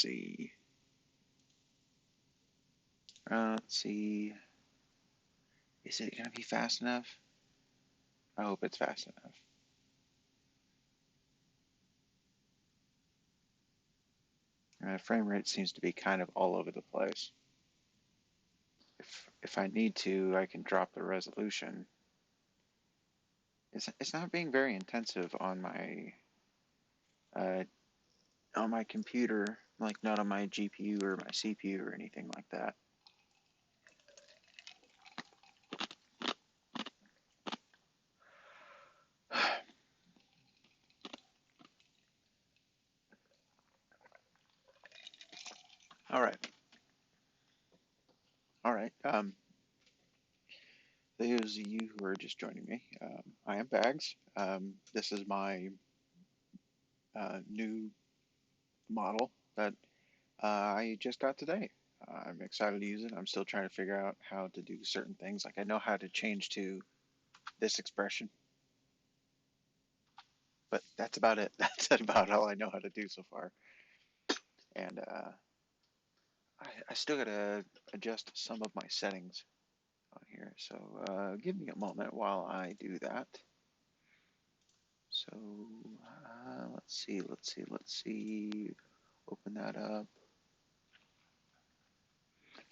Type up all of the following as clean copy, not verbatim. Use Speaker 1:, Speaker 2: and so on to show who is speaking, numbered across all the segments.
Speaker 1: see. Let's see. Is it gonna be fast enough? I hope it's fast enough. Frame rate seems to be kind of all over the place. If I need to, I can drop the resolution. It's not being very intensive uh, on my computer, like not on my GPU or my CPU or anything like that. All right, all right. Those of you who are just joining me, I am Bags. This is my new model that I just got today. I'm excited to use it. I'm still trying to figure out how to do certain things. Like I know how to change to this expression, but that's about it. That's about all I know how to do so far. And I still gotta adjust some of my settings on here. So give me a moment while I do that. So let's see. Open that up.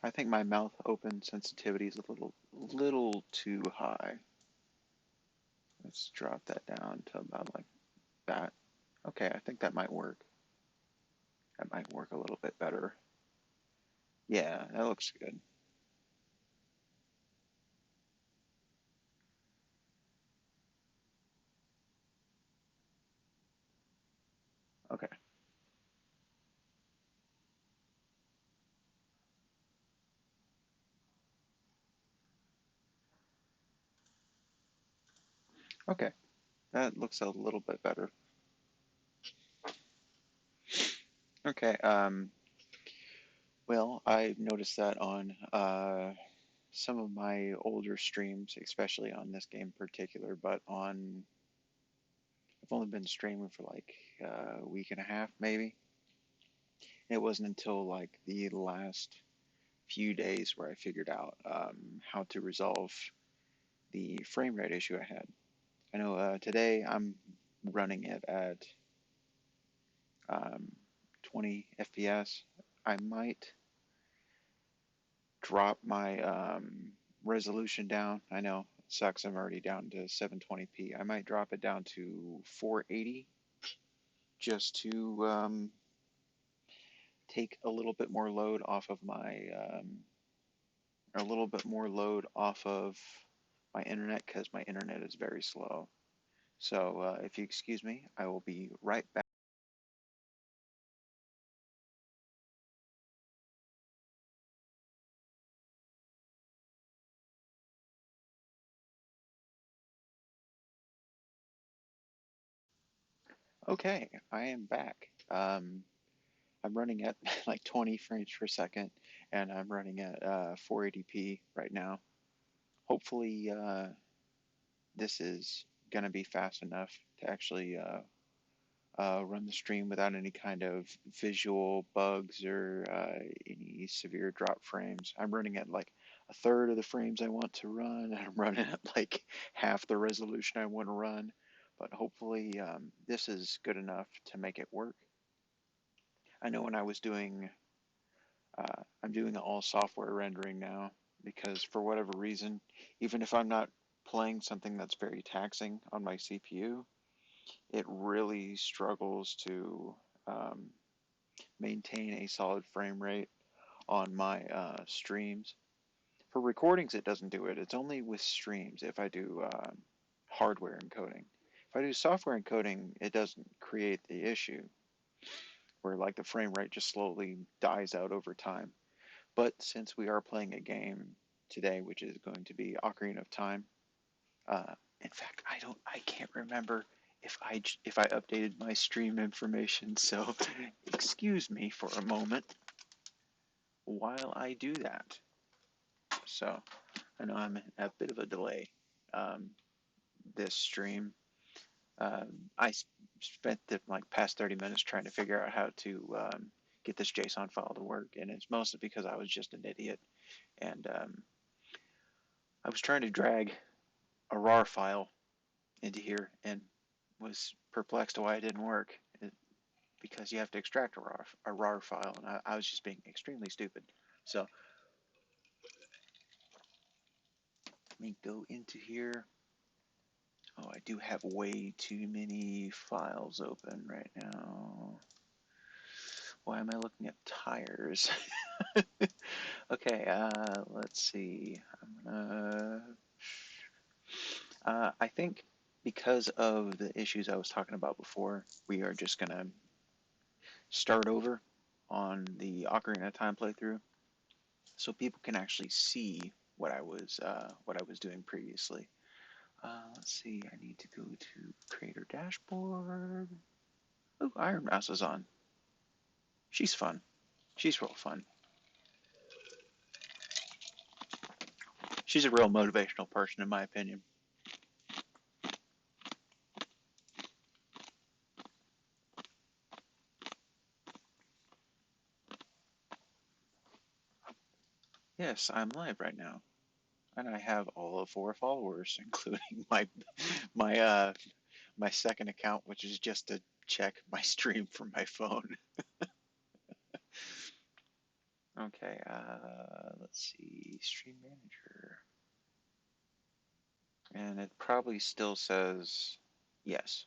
Speaker 1: I think my mouth open sensitivity is a little too high. Let's drop that down to about like that. Okay, I think that might work. That might work a little bit better. Yeah, that looks good. Okay. Okay. That looks a little bit better. Okay. Well, I've noticed that on some of my older streams, especially on this game in particular, but on I've only been streaming for like a week and a half, maybe. It wasn't until like the last few days where I figured out how to resolve the frame rate issue I had. I know today I'm running it at um, 20 FPS. I might drop my resolution down. I know it sucks. I'm already down to 720p. I might drop it down to 480 just to take a little bit more load off of a little bit more load off of my internet because my internet is very slow. So if you excuse me, I will be right back. Okay, I am back. I'm running at like 20 frames per second, and I'm running at 480p right now. Hopefully, this is going to be fast enough to actually run the stream without any kind of visual bugs or any severe drop frames. I'm running at like a third of the frames I want to run, and I'm running at like half the resolution I want to run. But hopefully, this is good enough to make it work. I know when I was I'm doing all software rendering now because for whatever reason, even if I'm not playing something that's very taxing on my CPU, it really struggles to um, maintain a solid frame rate on my streams. For recordings, it doesn't do it. It's only with streams if I do hardware encoding. If I do software encoding, it doesn't create the issue where like the frame rate just slowly dies out over time. But since we are playing a game today, which is going to be Ocarina of Time, in fact, I can't remember if I updated my stream information. So, excuse me for a moment while I do that. So, I know I'm in a bit of a delay. Um, this stream, I spent the like past 30 minutes trying to figure out how to get this JSON file to work, and it's mostly because I was just an idiot, and I was trying to drag a RAR file into here and was perplexed why it didn't work. Because you have to extract a RAR file, and I was just being extremely stupid. So let me go into here. Oh, I do have way too many files open right now. Why am I looking at tires? Okay, let's see. I think because of the issues I was talking about before, we are just gonna start over on the Ocarina of Time playthrough, so people can actually see what I was doing previously. Let's see. I need to go to Creator Dashboard. Oh, Iron Mouse is on. She's fun. She's real fun. She's a real motivational person, in my opinion. Yes, I'm live right now, and I have all of 4 followers, including my my second account, which is just to check my stream from my phone. Okay, let's see, Stream Manager, and it probably still says yes.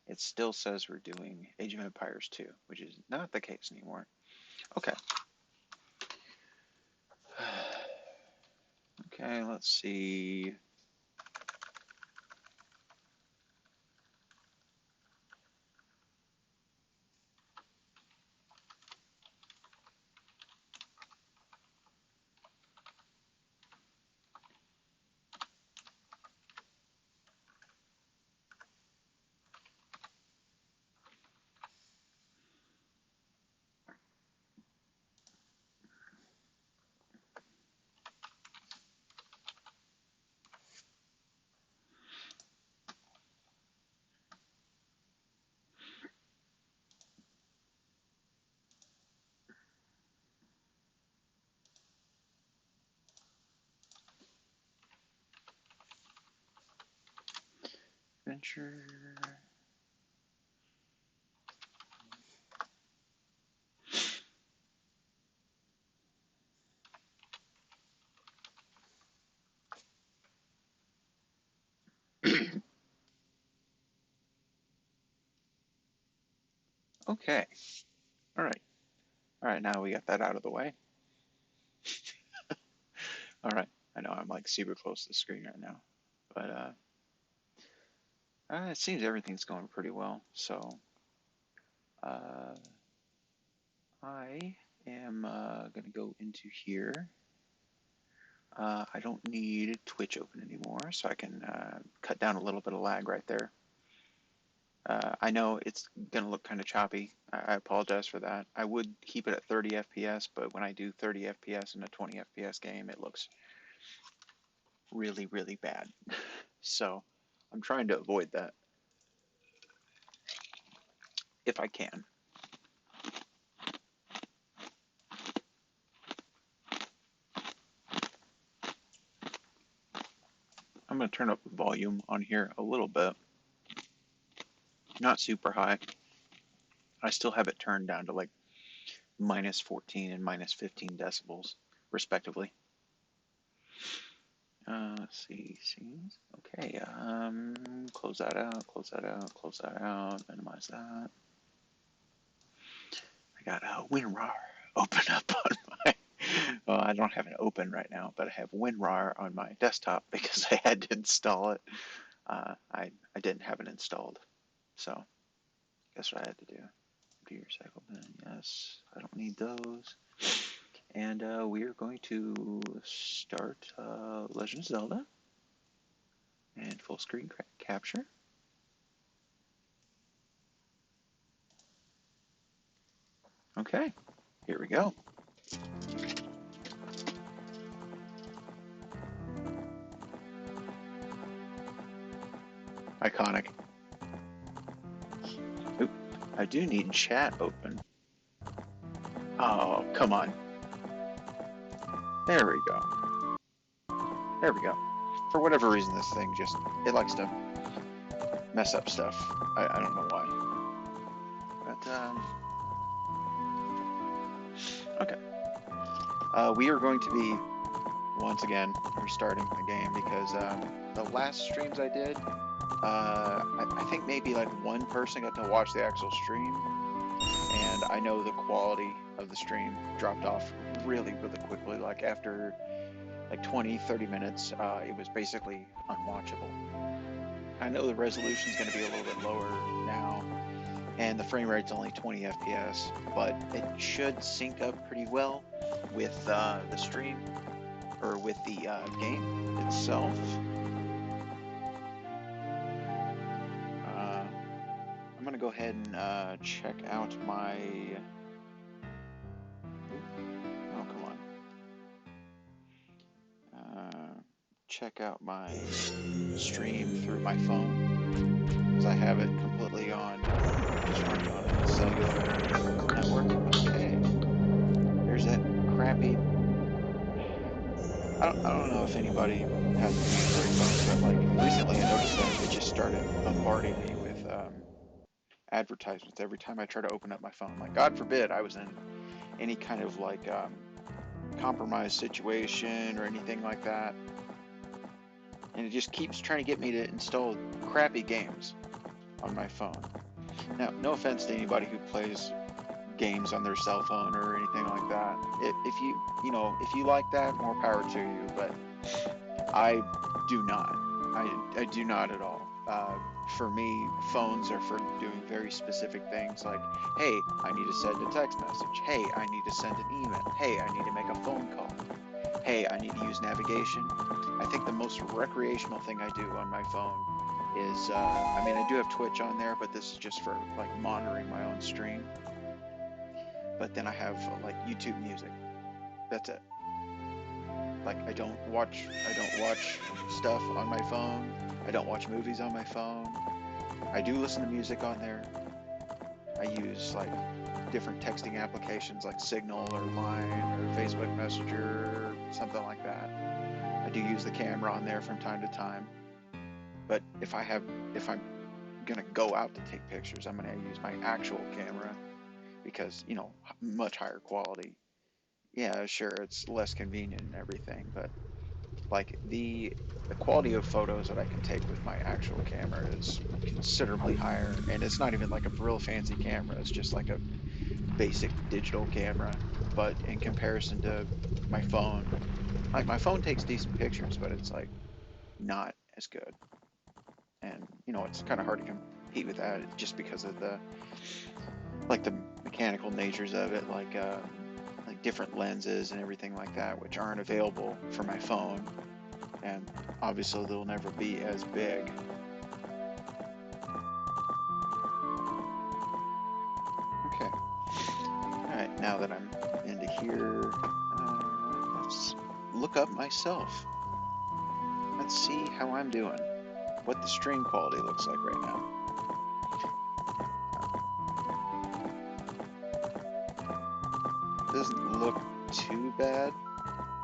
Speaker 1: It still says we're doing Age of Empires 2, which is not the case anymore. Okay. Okay, let's see. Adventure. Okay. All right. All right, now we got that out of the way. All right. I know I'm like super close to the screen right now, but it seems everything's going pretty well. So uh, I am going to go into here. I don't need Twitch open anymore, so I can cut down a little bit of lag right there. I know it's going to look kind of choppy. I apologize for that. I would keep it at 30 FPS, but when I do 30 FPS in a 20 FPS game, it looks really, really bad. So I'm trying to avoid that if I can. I'm going to turn up the volume on here a little bit. Not super high. I still have it turned down to like minus 14 and minus 15 decibels, respectively. Let's see, scenes. Okay, close that out, close that out, close that out, minimize that. I got WinRAR open up on my, well, I don't have it open right now, but I have WinRAR on my desktop because I had to install it. I didn't have it installed, so guess what I had to do. Computer cycle bin, yes, I don't need those. And we are going to start Legend of Zelda and full screen capture. Okay, here we go. Iconic. Oop, I do need chat open. Oh, come on. There we go. There we go. For whatever reason, this thing just, it likes to mess up stuff. I don't know why. But, okay. We are going to be, once again, restarting the game because the last streams I did, I think maybe like one person got to watch the actual stream, and I know the quality of the stream dropped off really, really quickly. Like after like 20-30 minutes, it was basically unwatchable. I know the resolution is going to be a little bit lower now, and the frame rate's only 20 FPS, but it should sync up pretty well with the stream, or with the game itself. I'm going to go ahead and check out my... Oh, come on. Check out my stream through my phone, because I have it completely on, just running on a cellular network. Okay, there's that crappy... I don't know if anybody has Android phones, but like recently I noticed that it just started bombarding me with advertisements every time I try to open up my phone. Like, God forbid I was in any kind of like compromised situation or anything like that, and it just keeps trying to get me to install crappy games on my phone. Now, no offense to anybody who plays games on their cell phone or anything like that. If you like that, more power to you. But I do not. I do not at all. For me, phones are for doing very specific things like, hey, I need to send a text message. Hey, I need to send an email. Hey, I need to make a phone call. Hey, I need to use navigation. I think the most recreational thing I do on my phone is, I mean, I do have Twitch on there, but this is just for like monitoring my own stream. But then I have like YouTube Music. That's it. Like I don't watch stuff on my phone. I don't watch movies on my phone. I do listen to music on there. I use like different texting applications like Signal or Line or Facebook Messenger or something like that. I do use the camera on there from time to time. But if I'm gonna go out to take pictures, I'm gonna use my actual camera because, much higher quality. Yeah, sure, it's less convenient and everything, but like the quality of photos that I can take with my actual camera is considerably higher, and it's not even like a real fancy camera. It's just like a basic digital camera, but in comparison to my phone, like my phone takes decent pictures, but it's like not as good. And it's kind of hard to compete with that just because of the mechanical natures of it, like different lenses and everything like that, which aren't available for my phone, and obviously they'll never be as big. Okay. All right. Now that I'm into here, let's look up myself. Let's see how I'm doing. What the stream quality looks like right now. Doesn't look too bad.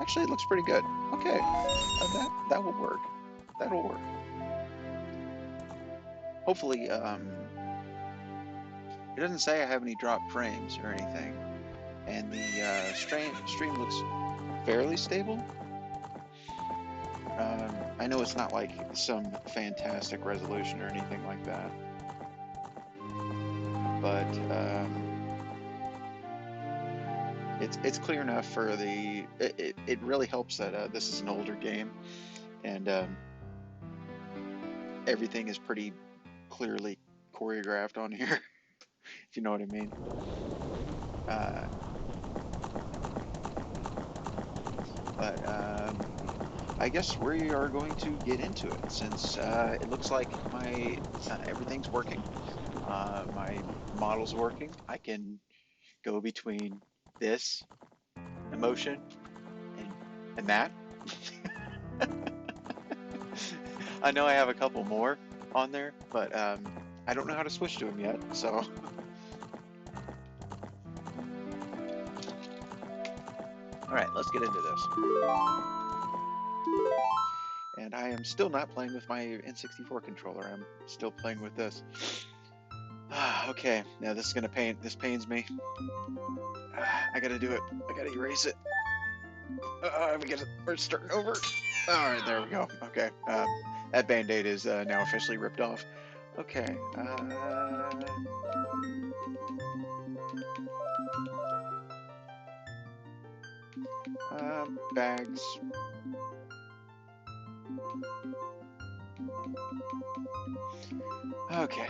Speaker 1: Actually, it looks pretty good. Okay, that will work. That'll work. Hopefully, it doesn't say I have any drop frames or anything, and the stream looks fairly stable. I know it's not like some fantastic resolution or anything like that, but it's clear enough for the. It really helps that this is an older game, and everything is pretty clearly choreographed on here, if you know what I mean. But I guess we are going to get into it since it looks like everything's working. My model's working. I can go between this emotion and that. I know I have a couple more on there, but I don't know how to switch to them yet. So Alright, let's get into this. And I am still not playing with my N64 controller. I'm still playing with this. Okay, now this is gonna pain. This pains me. I gotta do it. I gotta erase it. We're starting over. All right, there we go. Okay, that band-aid is now officially ripped off. Okay. Bags. Okay.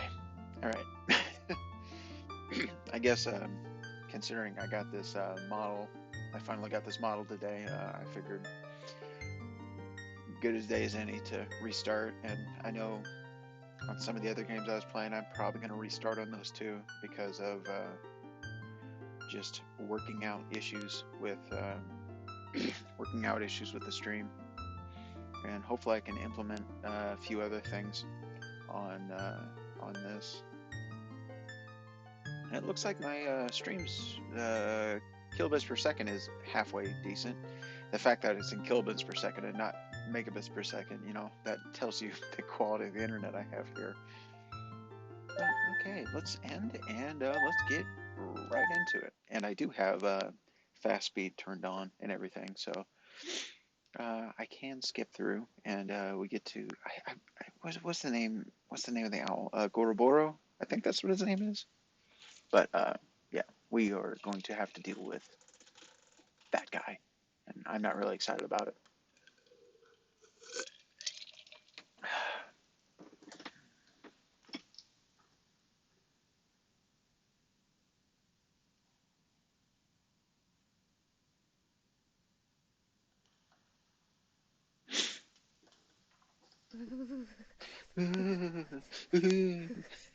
Speaker 1: All right. I guess considering I got this model, I finally got this model today. I figured good as day as any to restart, and I know on some of the other games I was playing, I'm probably going to restart on those too because of just working out issues with the stream, and hopefully I can implement a few other things on this. And it looks like my streams kilobits per second is halfway decent. The fact that it's in kilobits per second and not megabits per second, you know, that tells you the quality of the internet I have here. But, okay, let's end and let's get right into it. And I do have fast speed turned on and everything, so I can skip through and we get to what's the name? What's the name of the owl? Goroboro? I think that's what his name is. But yeah, we are going to have to deal with that guy, and I'm not really excited about it.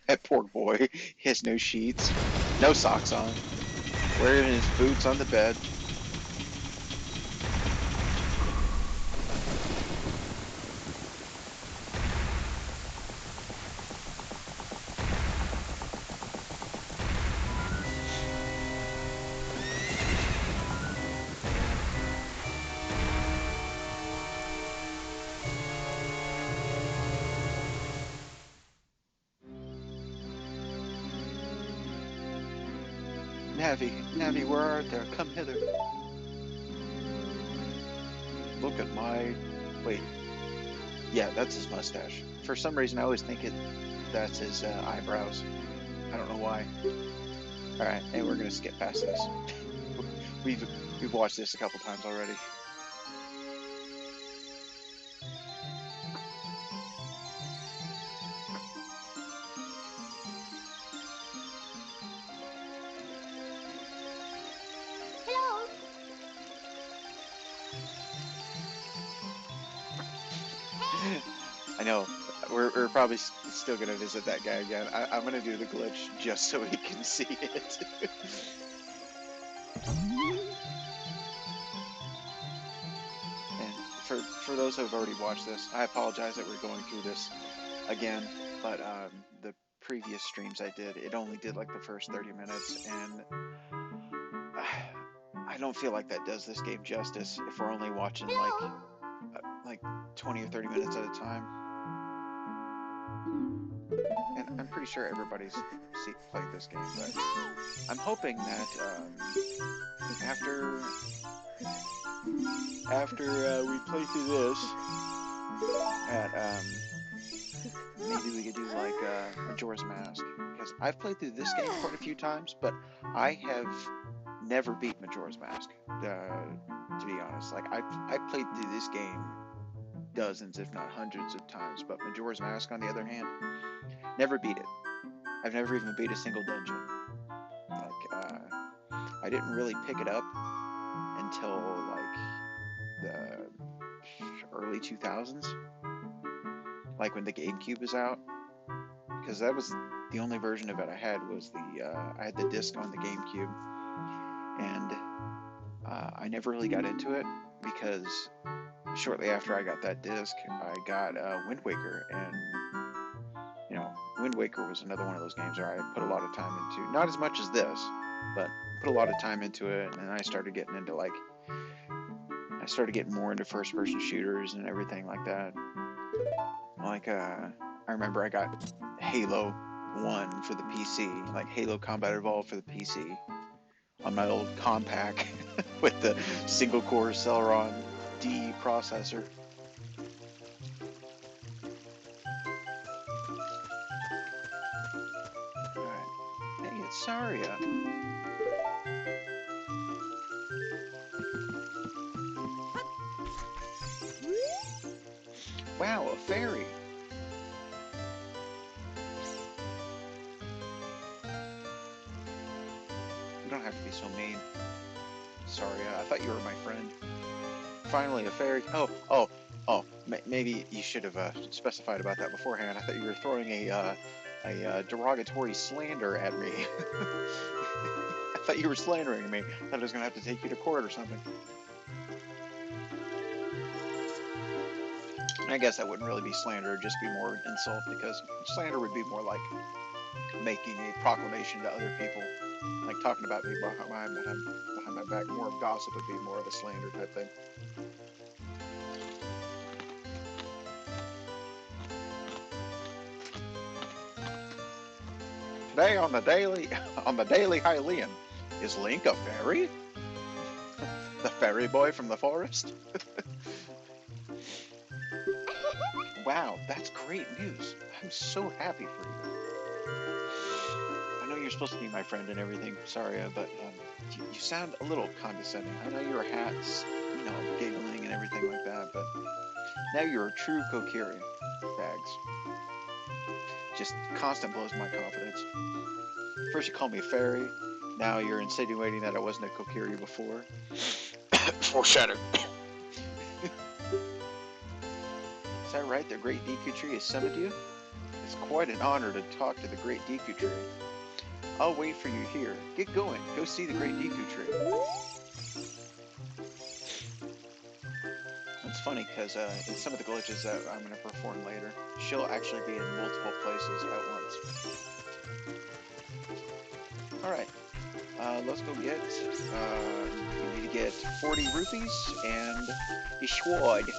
Speaker 1: That poor boy. He has no sheets, no socks on, wearing his boots on the bed. Navi, where art thou? Come hither. Look at my... Wait. Yeah, that's his mustache. For some reason, I always think that's his eyebrows. I don't know why. Alright, and we're gonna skip past this. We've watched this a couple times already. I know. We're probably still gonna visit that guy again. I'm gonna do the glitch just so he can see it. And for those who have already watched this, I apologize that we're going through this again. But the previous streams I did, it only did like the first 30 minutes, and I don't feel like that does this game justice if we're only watching like 20 or 30 minutes at a time. And I'm pretty sure everybody's played this game, but I'm hoping that after we play through this, that maybe we could do like Majora's Mask, because I've played through this game quite a few times, but I have never beat Majora's Mask. To be honest, like I played through this game dozens, if not hundreds of times, but Majora's Mask, on the other hand, never beat it. I've never even beat a single dungeon. Like, I didn't really pick it up until like the early 2000s, like when the GameCube was out, because that was the only version of it I had. Was I had the disc on the GameCube, and I never really got into it because shortly after I got that disc, I got Wind Waker, and you know, Wind Waker was another one of those games where I put a lot of time into. Not as much as this, but put a lot of time into it, and then I started getting into more into first-person shooters and everything like that. Like, I remember I got Halo 1 for the PC, like Halo Combat Evolved for the PC, on my old Compaq with the single-core Celeron D processor. Alright. Hey, it's Saria. Wow, a fairy. You don't have to be so mean. Sorry, I thought you were my friend. Finally, a fairy. Oh. Maybe you should have specified about that beforehand. I thought you were throwing a derogatory slander at me. I thought you were slandering me. I thought I was going to have to take you to court or something. I guess that wouldn't really be slander, it'd just be more insult, because slander would be more like making a proclamation to other people, like talking about me behind my back. More of gossip would be more of a slander type thing. Today on the Daily Hylian, is Link a fairy? The fairy boy from the forest? Wow, that's great news. I'm so happy for you. I know you're supposed to be my friend and everything, Saria, but you sound a little condescending. I know you were hats, giggling and everything like that, but now you're a true Kokiri, Bags. Just constant blows my confidence. First you called me a fairy, now you're insinuating that I wasn't a Kokiri before. Foreshadow. Is that right? The Great Deku Tree has summoned you? It's quite an honor to talk to the Great Deku Tree. I'll wait for you here. Get going. Go see the Great Deku Tree. It's funny because in some of the glitches that I'm going to perform later, she'll actually be in multiple places at once. Alright. Let's go get... we need to get 40 rupees and a sword.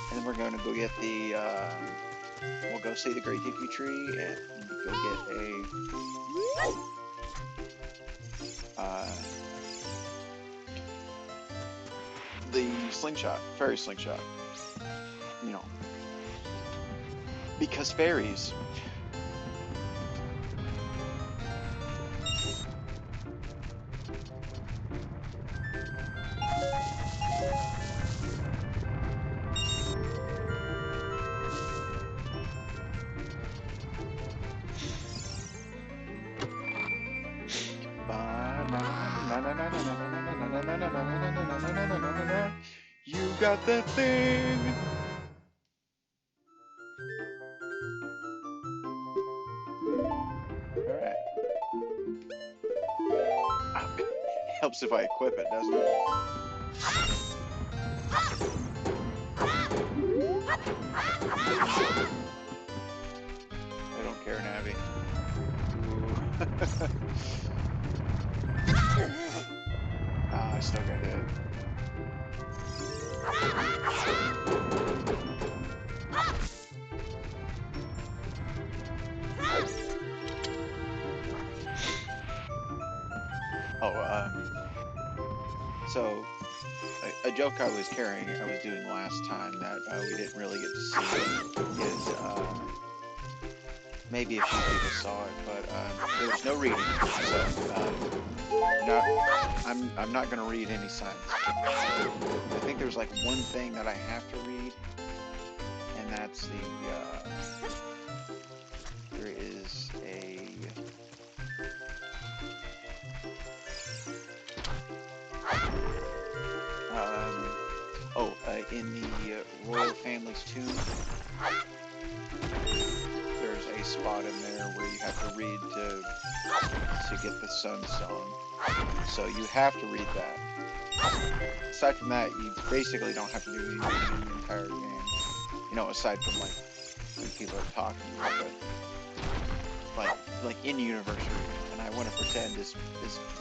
Speaker 1: And then we're going to go get the... we'll go see the Great Deku Tree and go get the slingshot, fairy slingshot. Because fairies. You got the thing. Alright. Helps if I equip it, doesn't it? I don't care, Navi. I still got hit. So a joke I was carrying, I was doing last time that we didn't really get to see is, maybe a few people saw it, but there was no reading, so I'm not going to read any signs. I think there's like one thing that I have to read, and that's there is a... in the royal family's tomb, there's a spot in there where you have to read to get the sun song. So you have to read that. Aside from that, you basically don't have to do anything in the entire game. Aside from like when people are talking, but like in universe, and I want to pretend as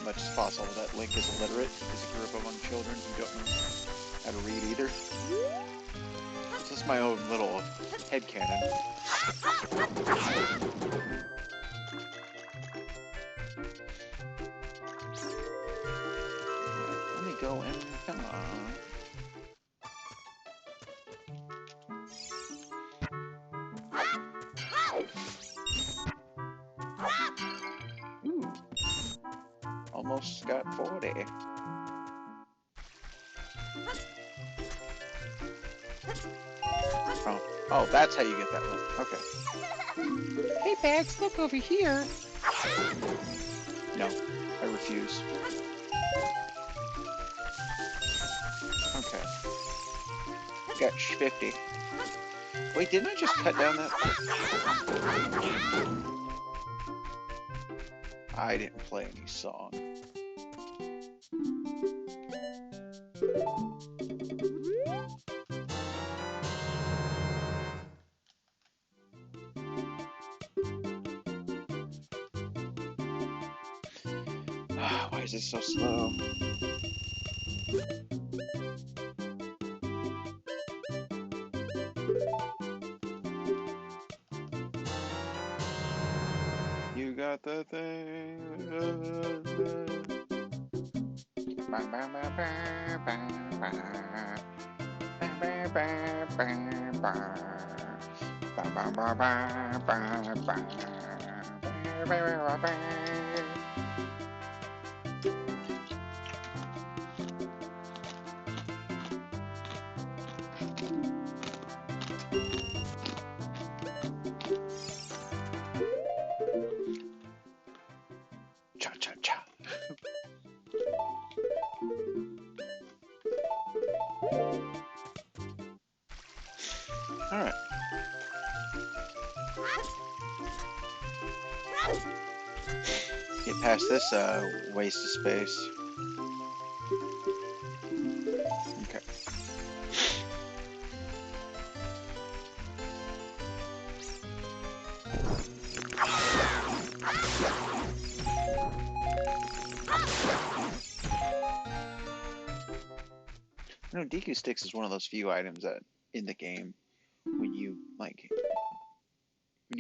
Speaker 1: much as possible that Link is illiterate because he grew up among children who don't know how to read either. It's just my own little headcanon. Let me go and come on. Ooh. Almost got 40. Oh, that's how you get that one. Okay. Hey, Bags, look over here. No, I refuse. Okay. Got 50. Wait, didn't I just cut down that? I didn't play any song. Why is it so slow? You got the thing. Cha cha cha. All right. Get past this waste of space. Okay. You know, Deku Sticks is one of those few items that in the game when you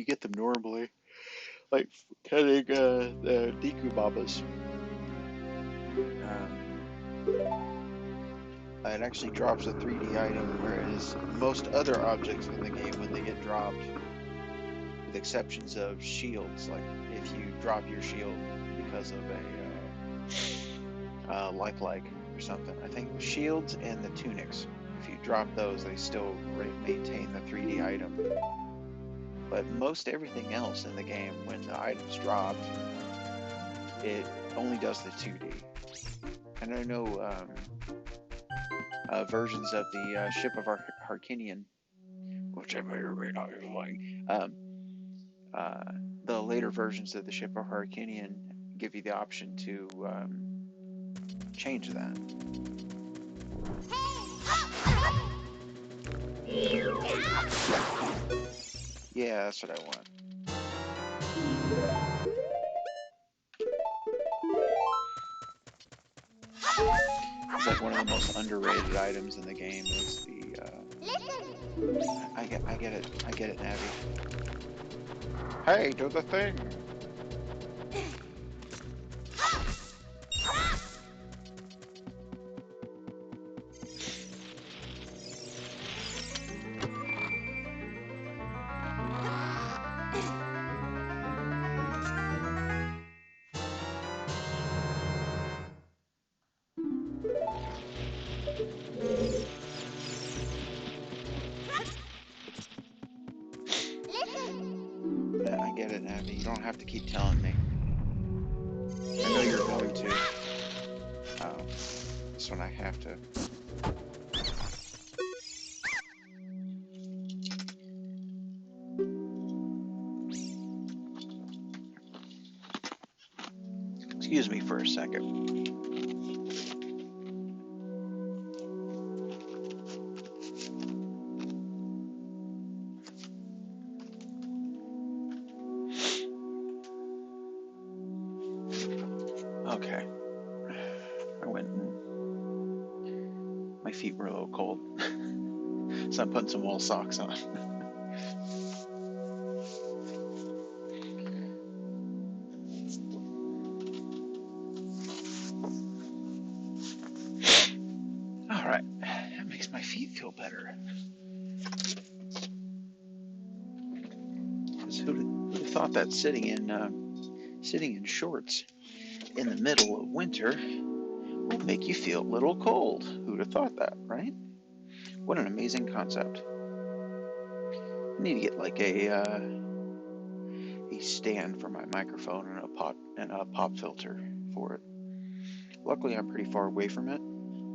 Speaker 1: get them normally, like cutting the Deku Babas, it actually drops a 3D item, whereas most other objects in the game, when they get dropped, with exceptions of shields, like if you drop your shield because of a like or something, I think shields and the tunics, if you drop those, they still maintain the 3D item. But most everything else in the game, when the item's dropped, it only does the 2D. And I know versions of the Ship of Harkinian, which I may or may not be like. The later versions of the Ship of Harkinian give you the option to change that. Yeah, that's what I want. It's like one of the most underrated items in the game is the. I get it, Navi. Hey, do the thing. I get it, Abby. You don't have to keep telling me. I know you're going to. This one I have to. Excuse me for a second. Okay. I went and my feet were a little cold. So I'm putting some wool socks on. All right, that makes my feet feel better. Who'd have thought that sitting in shorts in the middle of winter will make you feel a little cold? Who'd have thought that, right? What an amazing concept. I need to get like a stand for my microphone and a pop filter for it. Luckily, I'm pretty far away from it,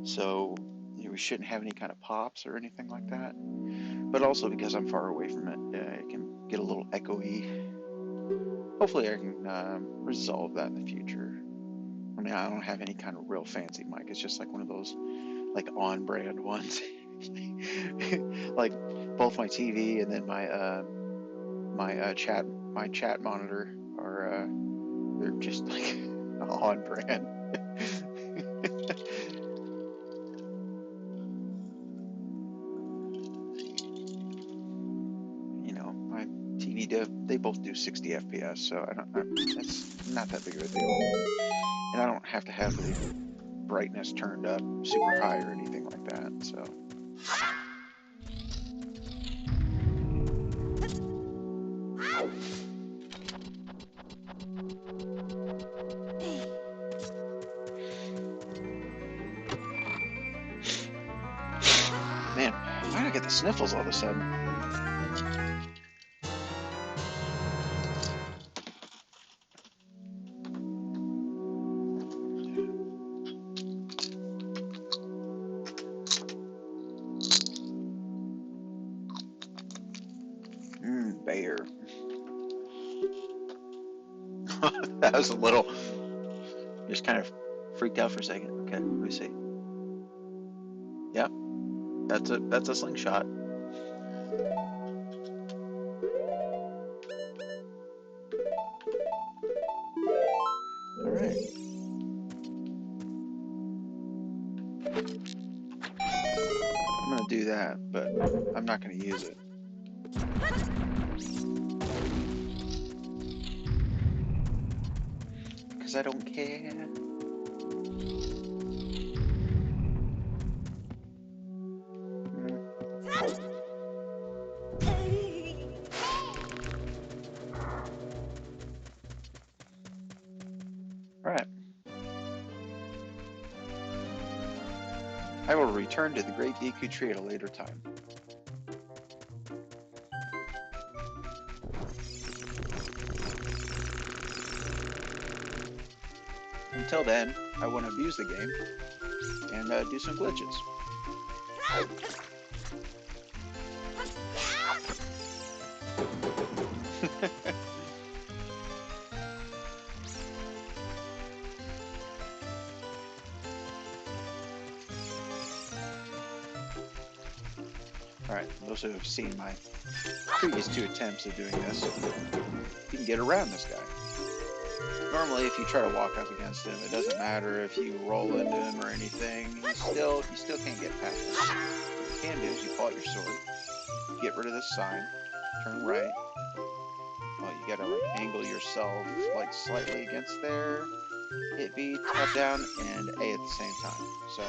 Speaker 1: so we shouldn't have any kind of pops or anything like that. But also because I'm far away from it, it can get a little echoey. Hopefully, I can resolve that in the future. I mean, I don't have any kind of real fancy mic. It's just like one of those like on-brand ones. Like both my TV and then my chat monitor are they're just like on brand. My TV they both do 60 FPS, so it's not that big of a deal. And I don't have to have the brightness turned up super high or anything like that, so. Man, why did I get the sniffles all of a sudden? Bear. That was a little, just kind of freaked out for a second. Okay, let me see. Yep, that's a slingshot. All right. I'm gonna do that, but I'm not gonna use it. Because I don't care. Alright. I will return to the Great Deku Tree at a later time. Until then, I want to abuse the game and do some glitches. Alright, those who have seen my previous 2 attempts of doing this, you can get around this guy. Normally, if you try to walk up against him, it doesn't matter if you roll into him or anything, you still can't get past him. What you can do is you pull out your sword, get rid of this sign, turn right. Well, you gotta like angle yourself like slightly against there, hit B, tap down, and A at the same time. So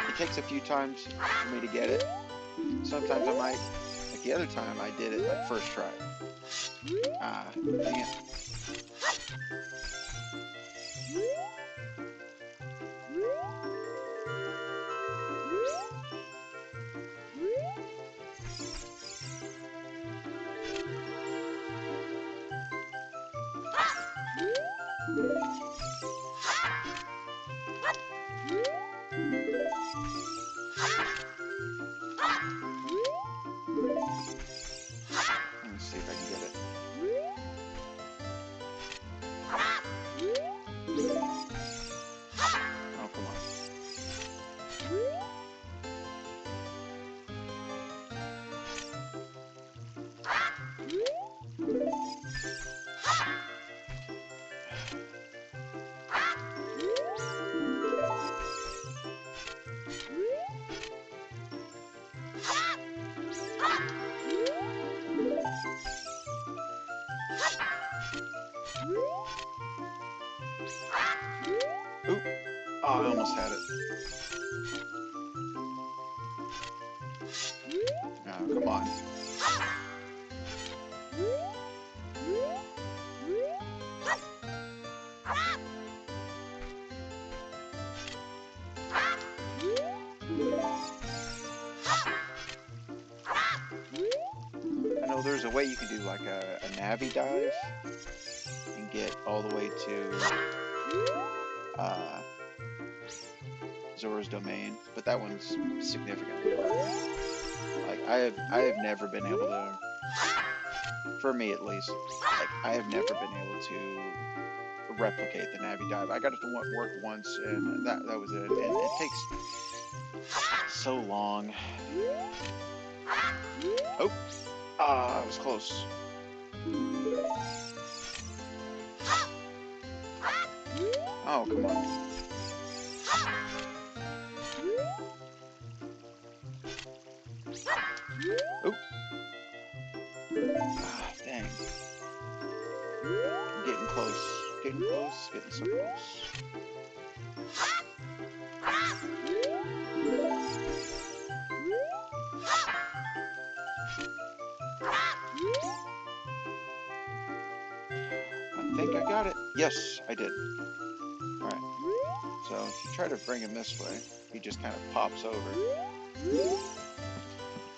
Speaker 1: it takes a few times for me to get it. Sometimes I might, like the other time I did it like first try. Dang it. Let me see if I can get it. Oop. Oh, I almost had it. Oh, come on. I know there's a way you can do like a Navi dive and get all the way to uh, Zora's domain, but that one's significantly harder. Like I have never been able to, for me at least, like I have never been able to replicate the Navi dive. I got it to work once, and that was it. And it takes so long. Oh, I was close. Oh, come on. Oh, dang. I'm getting close. Getting close. Getting so close. I think I got it. Yes, I did. Alright. So if you try to bring him this way, he just kind of pops over.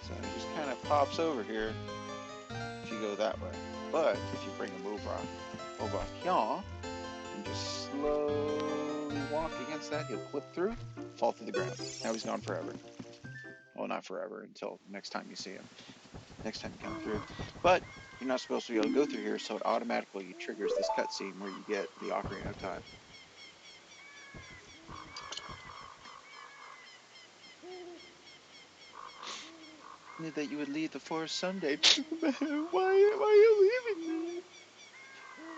Speaker 1: So he just kind of pops over here if you go that way. But if you bring him over here, and just slowly walk against that, he'll clip through, fall to the ground. Now he's gone forever. Well, not forever, until next time you see him. Next time you come through. But you're not supposed to be able to go through here, so it automatically triggers this cutscene where you get the Ocarina of Time. I knew that you would leave the forest someday. Why are you leaving me?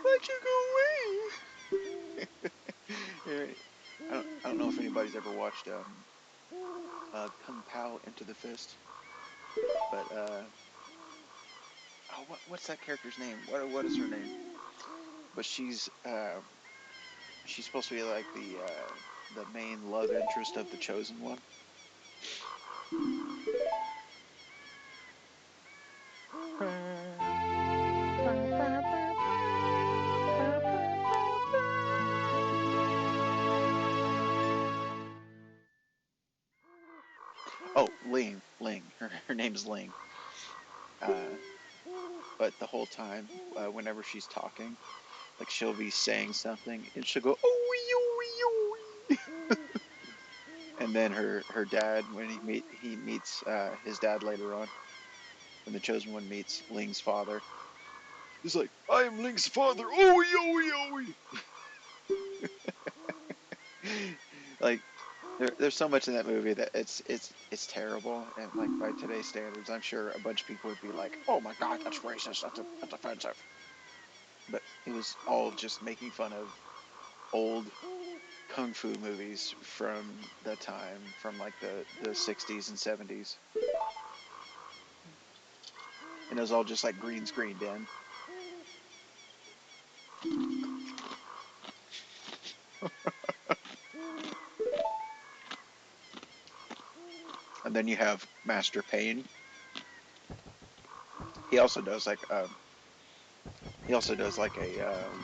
Speaker 1: Why'd you go away? I don't know if anybody's ever watched Kung Pao Into the Fist, but what's that character's name? What is her name? But she's supposed to be like the main love interest of the Chosen One. Oh, Ling. Her name's Ling. But the whole time, whenever she's talking, like she'll be saying something and she'll go, oh, and then her dad, when he meets his dad later on, when the Chosen One meets Ling's father, he's like, I am Link's father. Oh. Like there's so much in that movie that it's terrible, and like by today's standards, I'm sure a bunch of people would be like, oh my god, that's racist, that's offensive. But it was all just making fun of old kung fu movies from the time, from like the 60s and 70s, and it was all just like green screened in. And then you have Master Payne. He also does like a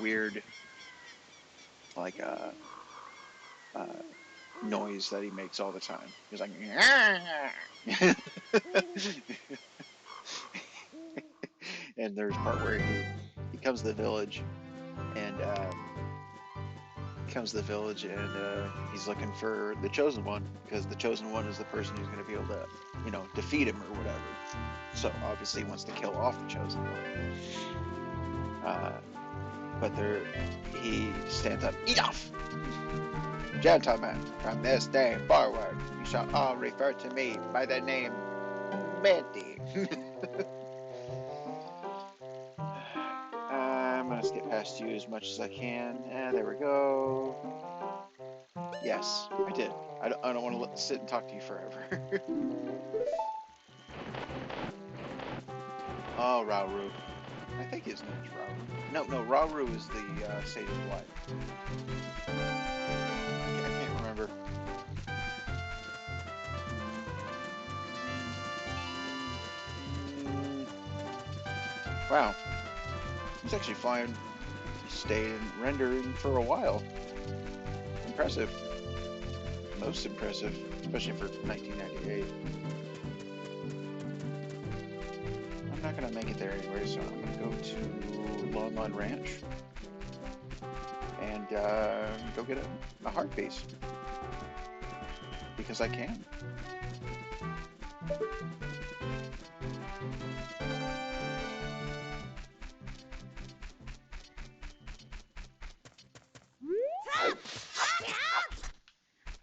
Speaker 1: weird like noise that he makes all the time. He's like, and there's a part where he comes to the village, and he's looking for the Chosen One, because the Chosen One is the person who's going to be able to, defeat him or whatever. So obviously he wants to kill off the Chosen One. But he stands up. Enough! Gentlemen, from this day forward, you shall all refer to me by the name Mandy. I'm going to skip past you as much as I can. There we go. Yes, I did. I don't want to sit and talk to you forever. Oh, Rauru. I think his name's Rauru. No, Rauru is the satyr wife. I can't remember. Wow, he's actually fine. He stayed in rendering for a while. Impressive. Most impressive, especially for 1998. I'm not gonna make it there anyway, so I'm gonna go to Longmont Ranch and go get a heart piece because I can.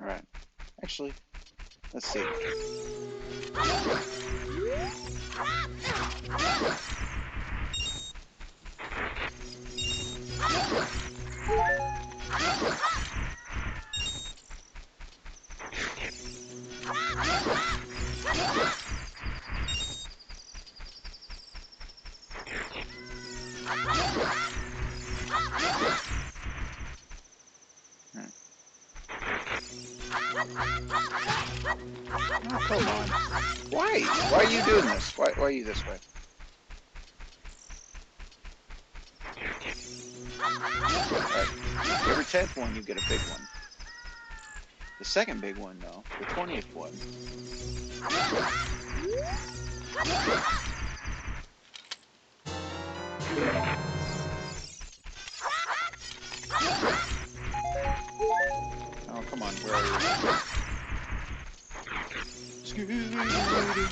Speaker 1: All right. Actually, let's see. Oh, come on. Why? Why are you doing this? Why are you this way? Right. Every 10th one, you get a big one. The second big one, though, the 20th one. Oh, come on, where are you? Scooby-Doo.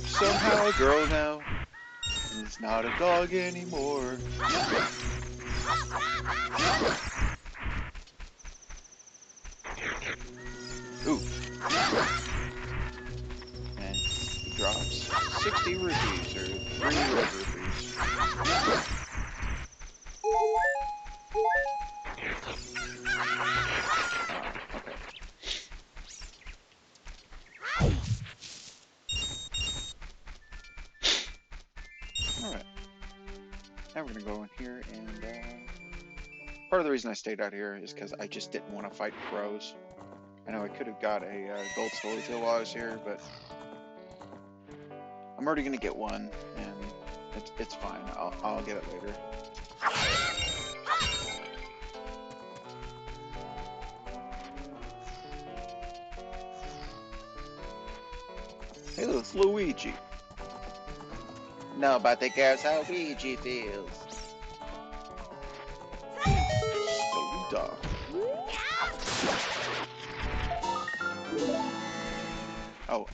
Speaker 1: Somehow a girl now, and it's not a dog anymore. Ooh. And he drops 60 rupees, or 3 red rupees. Alright. Now we're gonna go in here and, part of the reason I stayed out here is because I just didn't want to fight crows. I know I could have got a gold storytail while I was here, but I'm already gonna get one, and it's fine. I'll get it later. Hey, look, it's Luigi. Nobody cares how Luigi feels. Saluda. Oh,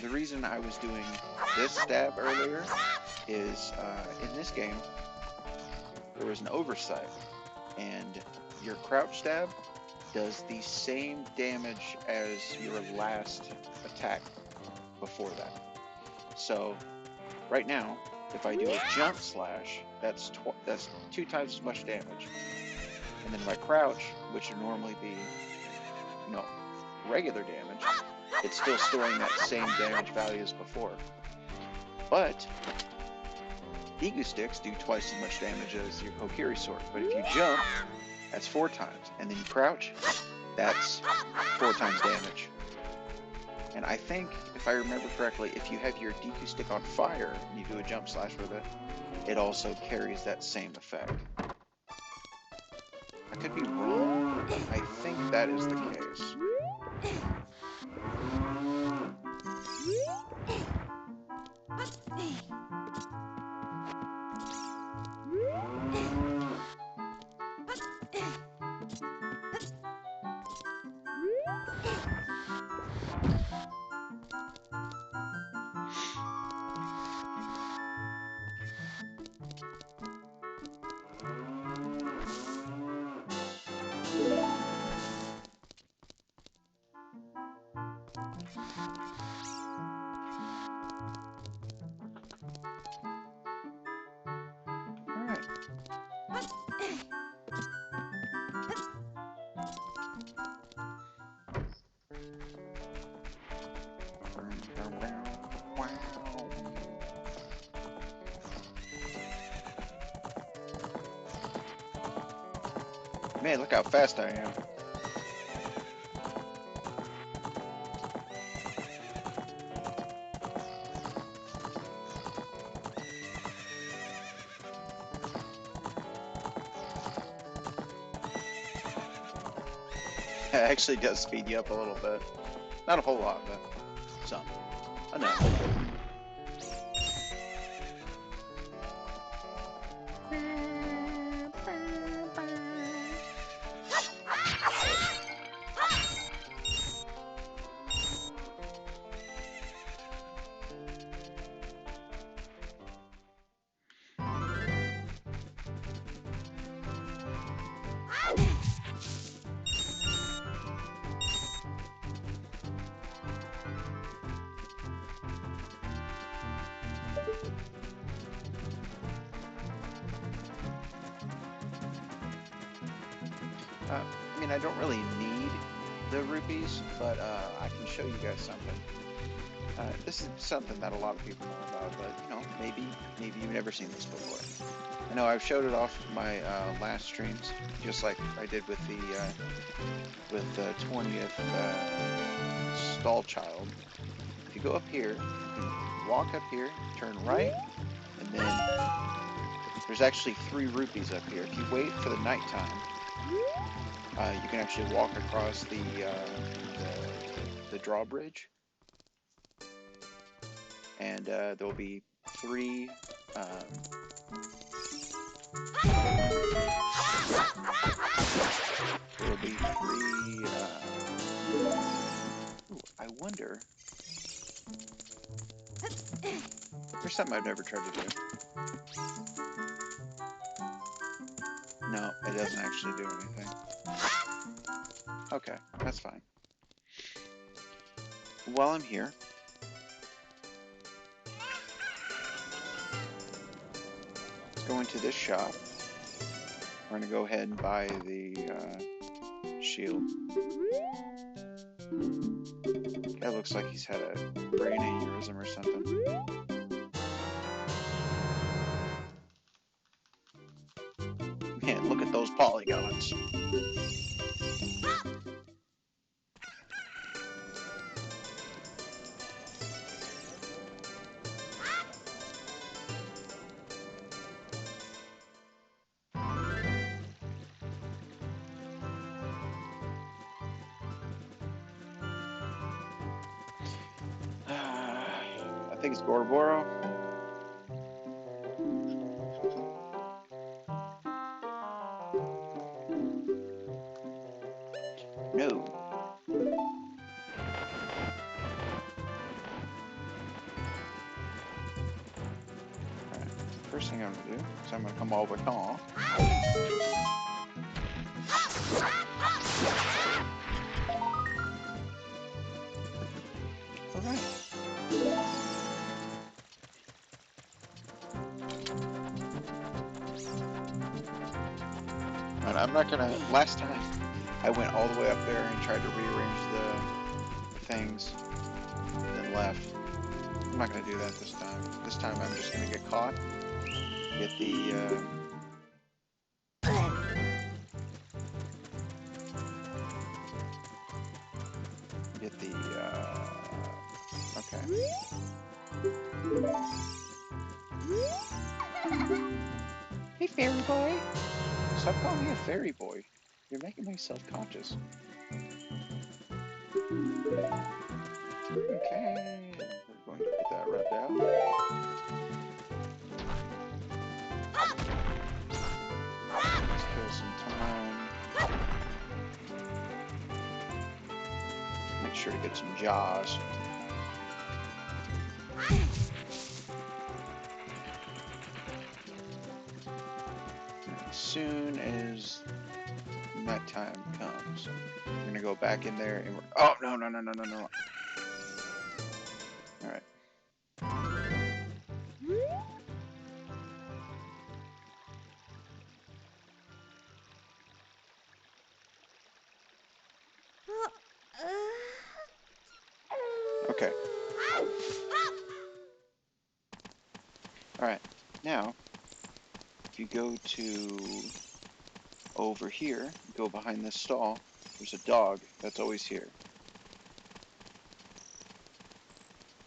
Speaker 1: the reason I was doing this stab earlier is, in this game, there was an oversight, and your crouch stab does the same damage as your last attack before that. So, right now, if I do a jump slash, that's 2 times as much damage. And then if I crouch, which would normally be, regular damage, it's still storing that same damage value as before. But Deku sticks do twice as much damage as your Kokiri sword. But if you jump, that's 4 times. And then you crouch, that's 4 times damage. And I think, if I remember correctly, if you have your Deku stick on fire and you do a jump slash with it, it also carries that same effect. I could be wrong, but I think that is the case. Man, look how fast I am. It actually does speed you up a little bit. Not a whole lot, but some. Enough. I mean, I don't really need the rupees, but I can show you guys something. This is something that a lot of people know about, but you know, maybe you've never seen this before. I know I've showed it off my last streams, just like I did with the 20th stall child. If you go up here, you can walk up here, turn right, and then there's actually 3 rupees up here. If you wait for the nighttime, you can actually walk across the drawbridge, and there'll be 3. There'll be 3. Ooh, I wonder. There's something I've never tried to do. No, it doesn't actually do anything. Okay, that's fine. While I'm here, let's go into this shop. We're going to go ahead and buy the shield. That looks like he's had a brain aneurysm or something. Man, look at those polygons. I think it's Goroboro. No. Alright, first thing I'm going to do is I'm going to come all the way off. Alright. And I'm not gonna. Last time, I went all the way up there and tried to rearrange the things, then left. I'm not gonna do that this time. This time, I'm just gonna get caught, get the. Okay. Hey, fairy boy! Stop calling me a fairy boy. You're making me self-conscious. Okay, we're going to put that right down. Let's kill some time. Make sure to get some jaws. As soon as nighttime comes, we're gonna go back in there and we're. Oh, no. Alright. Okay. Alright. Now, if you go to over here, go behind this stall, there's a dog that's always here.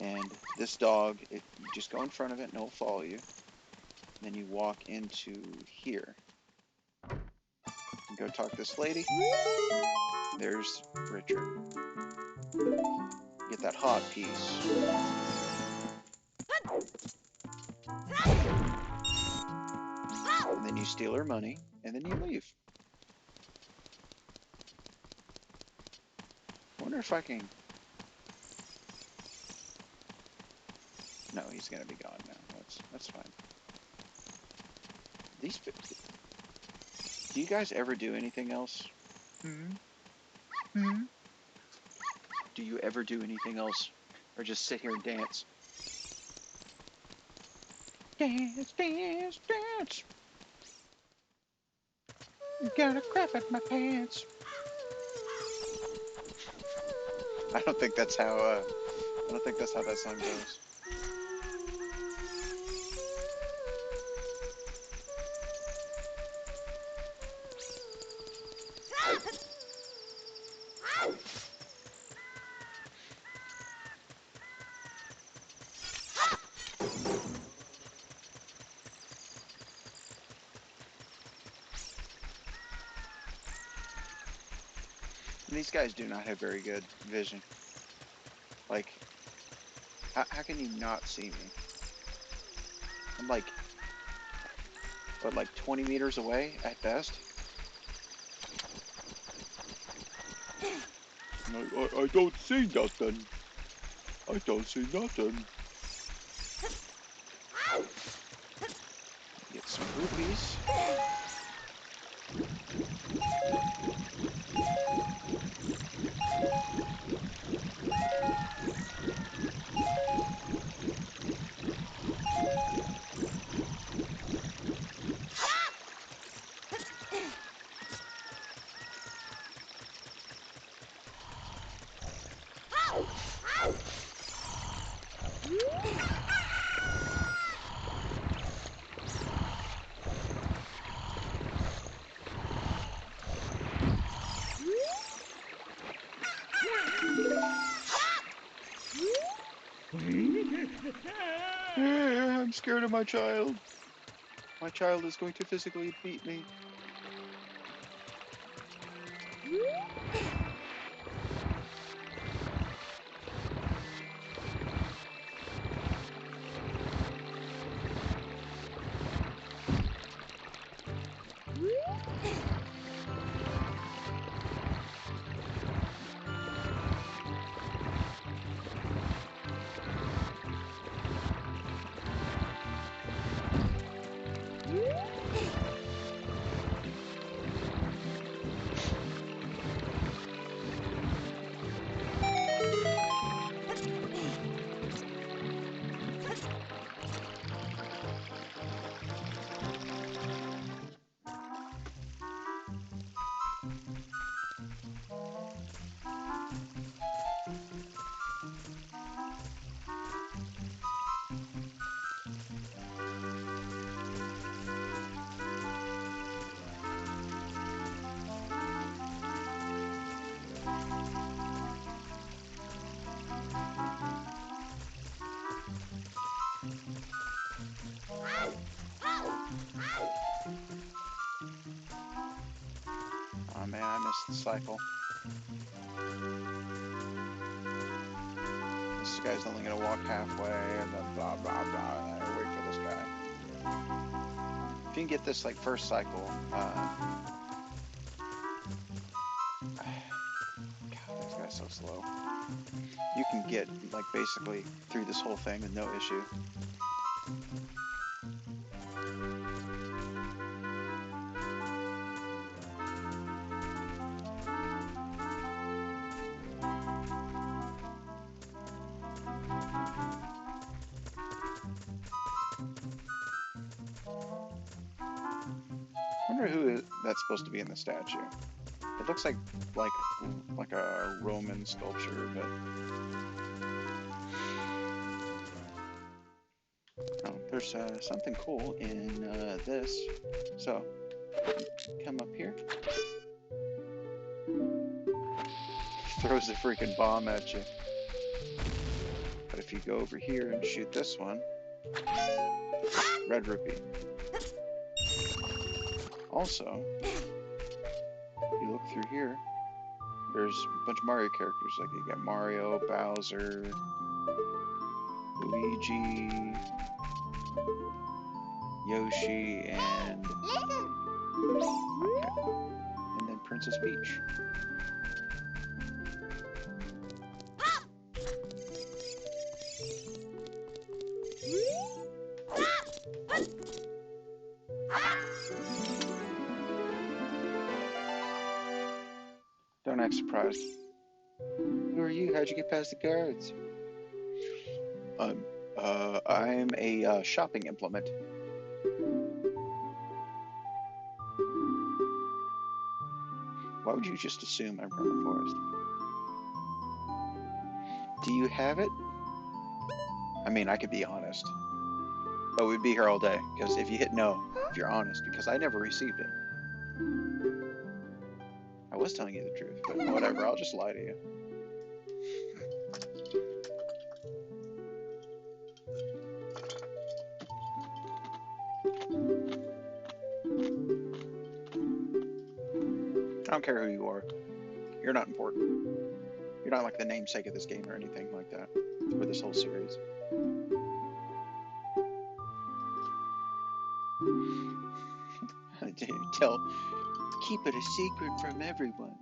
Speaker 1: And this dog, you just go in front of it and it'll follow you. And then you walk into here. And go talk to this lady. There's Richard. Get that hot piece. And then you steal her money, and then you leave. I wonder if I can... No, he's gonna be gone now. That's fine. These... Do you guys ever do anything else? Do you ever do anything else? Or just sit here and dance? Dance, dance, dance! Got a crap at my pants. I don't think that's how that song goes. And these guys do not have very good vision. Like, how can you not see me? I'm like, what, like 20 meters away at best? I don't see nothing. I don't see nothing. Get some rupees. I'm scared of my child. My child is going to physically beat me. Oh man, I missed the cycle. This guy's only gonna walk halfway and then blah blah blah. I wait for this guy. If you can get this like first cycle, God, this guy's so slow. You can get like basically through this whole thing with no issue. I wonder who that's supposed to be in the statue. It looks like a Roman sculpture, but oh, there's something cool in this. So Come up here. Throws a freaking bomb at you. But if you go over here and shoot this one, red rupee. Also, if you look through here, there's a bunch of Mario characters. Like you got Mario, Bowser, Luigi, Yoshi, and then Princess Peach. Don't act surprised. Who are you? How'd you get past the guards? I'm a shopping implement. Why would you just assume I'm from the forest? Do you have it? I mean, I could be honest. But we'd be here all day, because if you hit no, if you're honest, because I never received it. I was telling you the truth, but whatever, I'll just lie to you. I don't care who you are. You're not important. You're not like the namesake of this game or anything like that, or this whole series. Keep it a secret from everyone.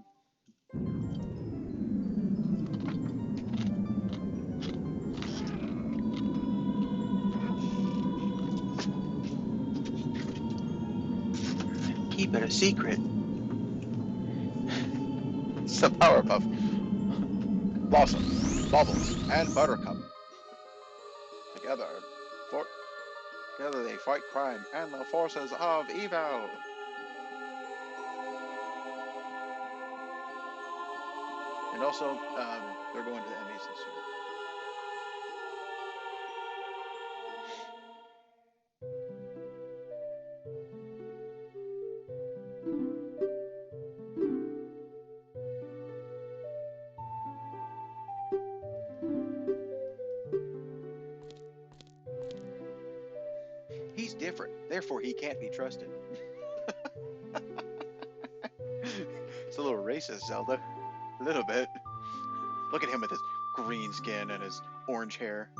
Speaker 1: Keep it a secret. It's the Powerpuff. Blossom, Bubbles, and Buttercup. Together they fight crime and the forces of evil. And also, they're going to the Emmys this year. He's different, therefore he can't be trusted. It's a little racist, Zelda. A little bit. Look at him with his green skin and his orange hair.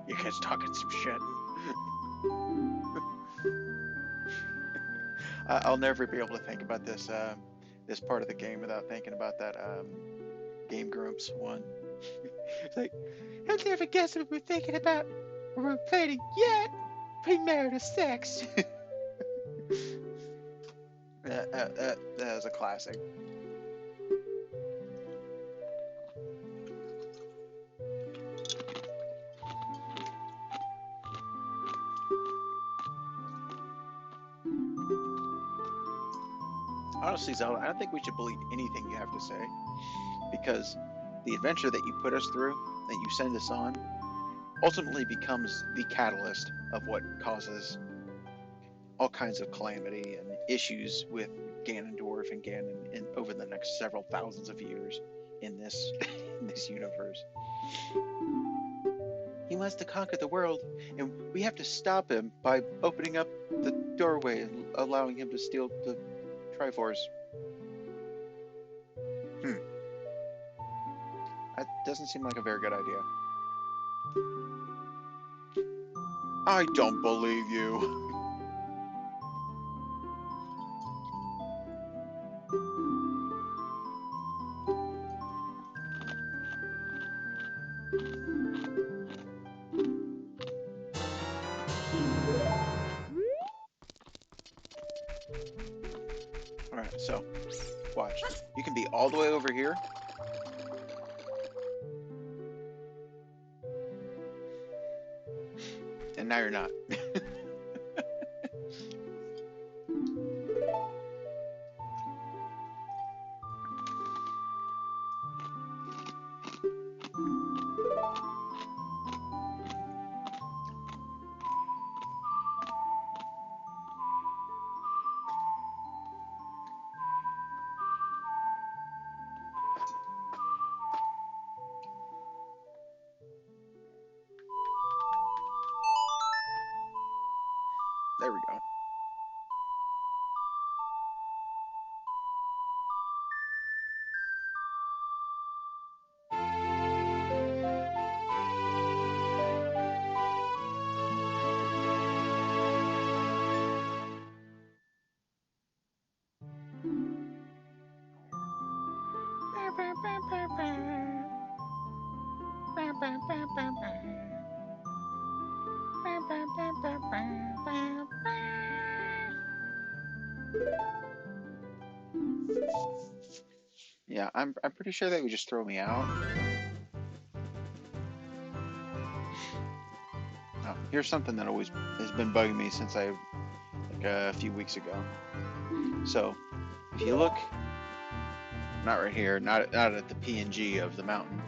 Speaker 1: You guys talking some shit. I'll never be able to think about this this part of the game without thinking about that Game Grumps one. It's like, I'll never guess what we're thinking about when we're planning yet premarital sex. That is a classic. Honestly, Zelda, I don't think we should believe anything you have to say, because the adventure that you put us through, that you send us on, ultimately becomes the catalyst of what causes all kinds of calamity and issues with Ganondorf and Ganon over the next several thousands of years in this in this universe. He wants to conquer the world, and we have to stop him by opening up the doorway and allowing him to steal the Triforce. That doesn't seem like a very good idea. I don't believe you. Alright, so, watch. You can be all the way over here. And now you're not. Yeah, I'm pretty sure they would just throw me out. Oh, here's something that always has been bugging me since like a few weeks ago. So if you look, not right here, not at the PNG of the mountain,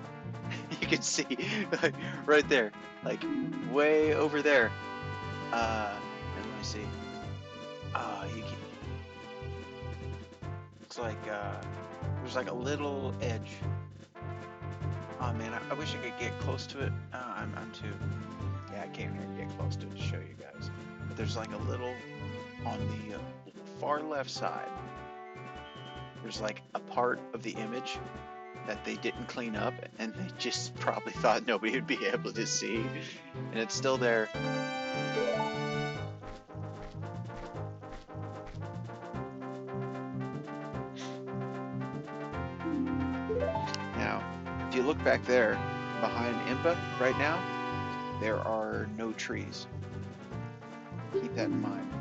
Speaker 1: you can see like, right there, like way over there. And let me see. You can. It's like there's like a little edge. Oh man, I wish I could get close to it. I'm too. Yeah, I can't even get close to it to show you guys. But there's like a little on the far left side. There's like a part of the image that they didn't clean up, and they just probably thought nobody would be able to see, and it's still there. Now, if you look back there behind Impa right now, there are no trees. Keep that in mind.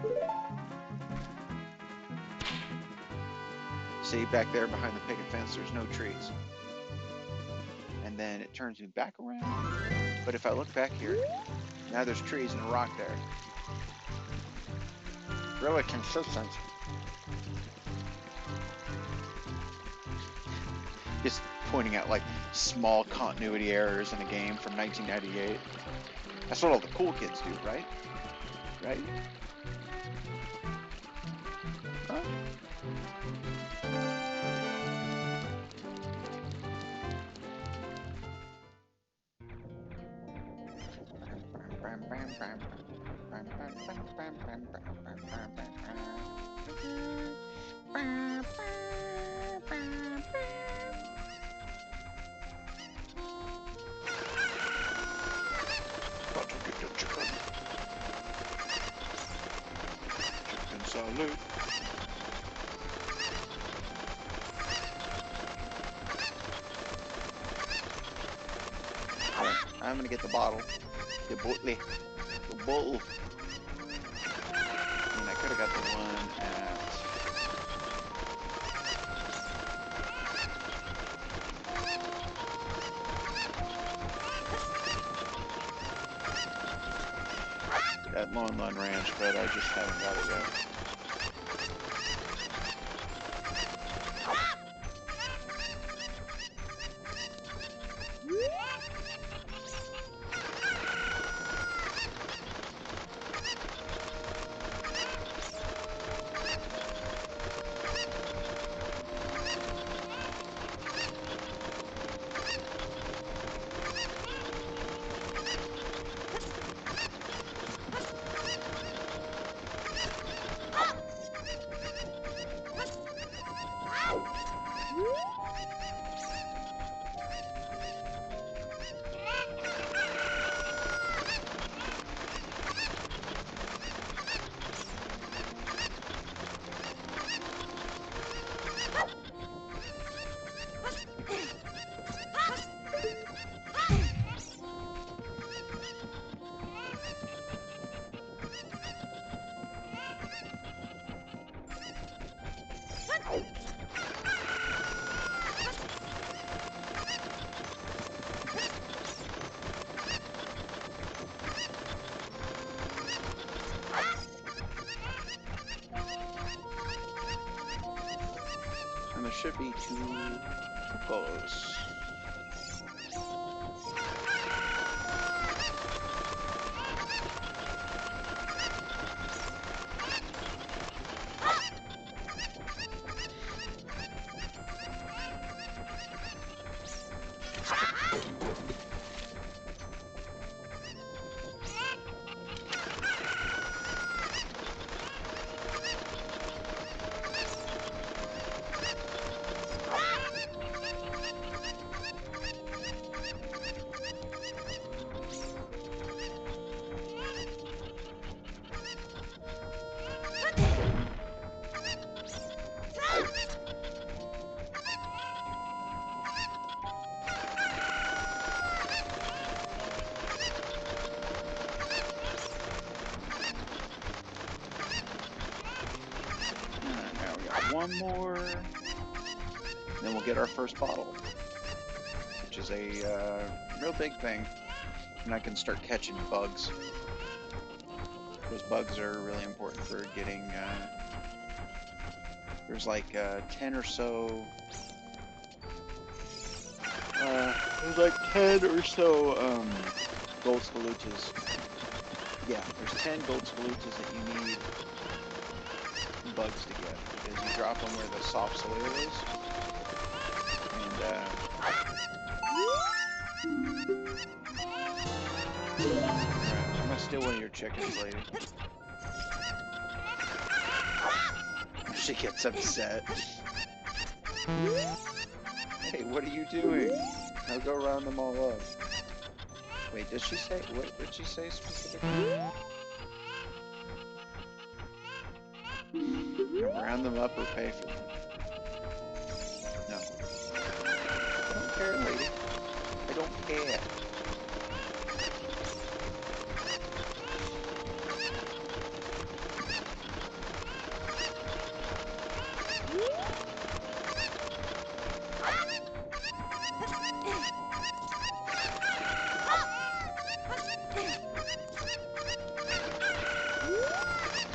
Speaker 1: See, back there behind the picket fence, there's no trees. And then it turns me back around. But if I look back here, now there's trees and a rock there. Really consistent. Just pointing out like small continuity errors in a game from 1998. That's what all the cool kids do, right? Right? Huh? Got to get the chicken. Chicken salute. I'm gonna get the bottle. The bottle. The bottle. I mean, I could have got the one at... at Lone Lund Ranch, but I just haven't got it yet. And there should be two bows. one more, then we'll get our first bottle, which is a real big thing. And I can start catching bugs. Those bugs are really important for getting, there's like 10 or so, there's like 10 or so gold scaluches. Yeah, there's 10 gold scaluches that you need bugs to get, because you drop them where the soft soil is. And alright, I'm gonna steal one of your chickens, lady. She gets upset. Hey, what are you doing? I'll go round them all up. Wait, did she say, what did she say specifically? Round them up or pay for them? No. I don't care, lady. I don't care.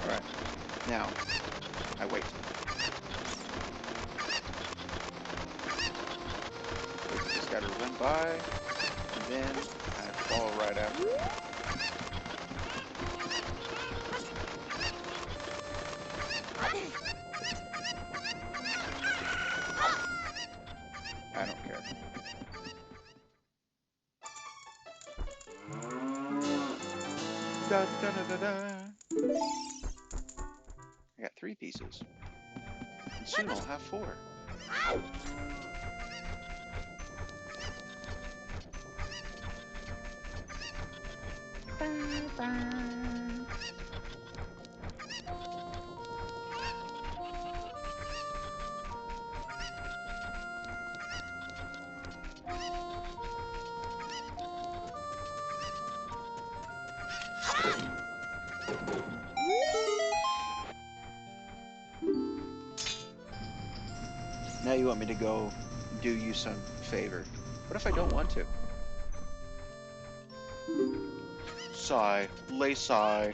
Speaker 1: Alright. Now, I wait. Wait for this guy to run by, and then I follow right after him. I don't care. Da, da, da, da, da. I got 3 pieces. And soon I'll have 4. Now you want me to go do you some favor. What if I don't want to? Sigh. Lay sigh.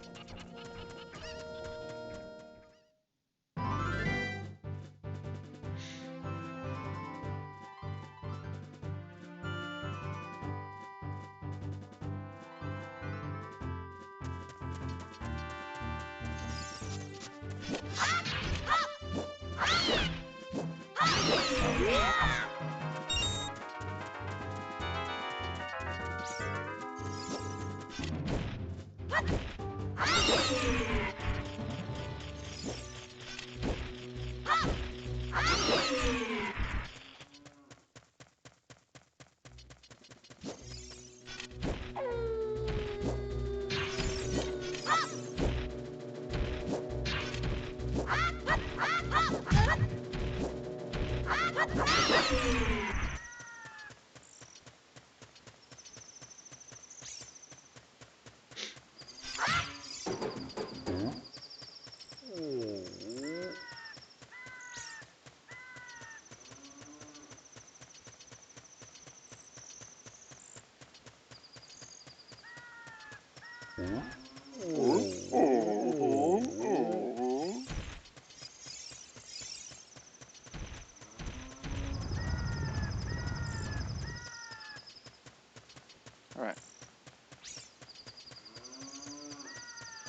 Speaker 1: All right.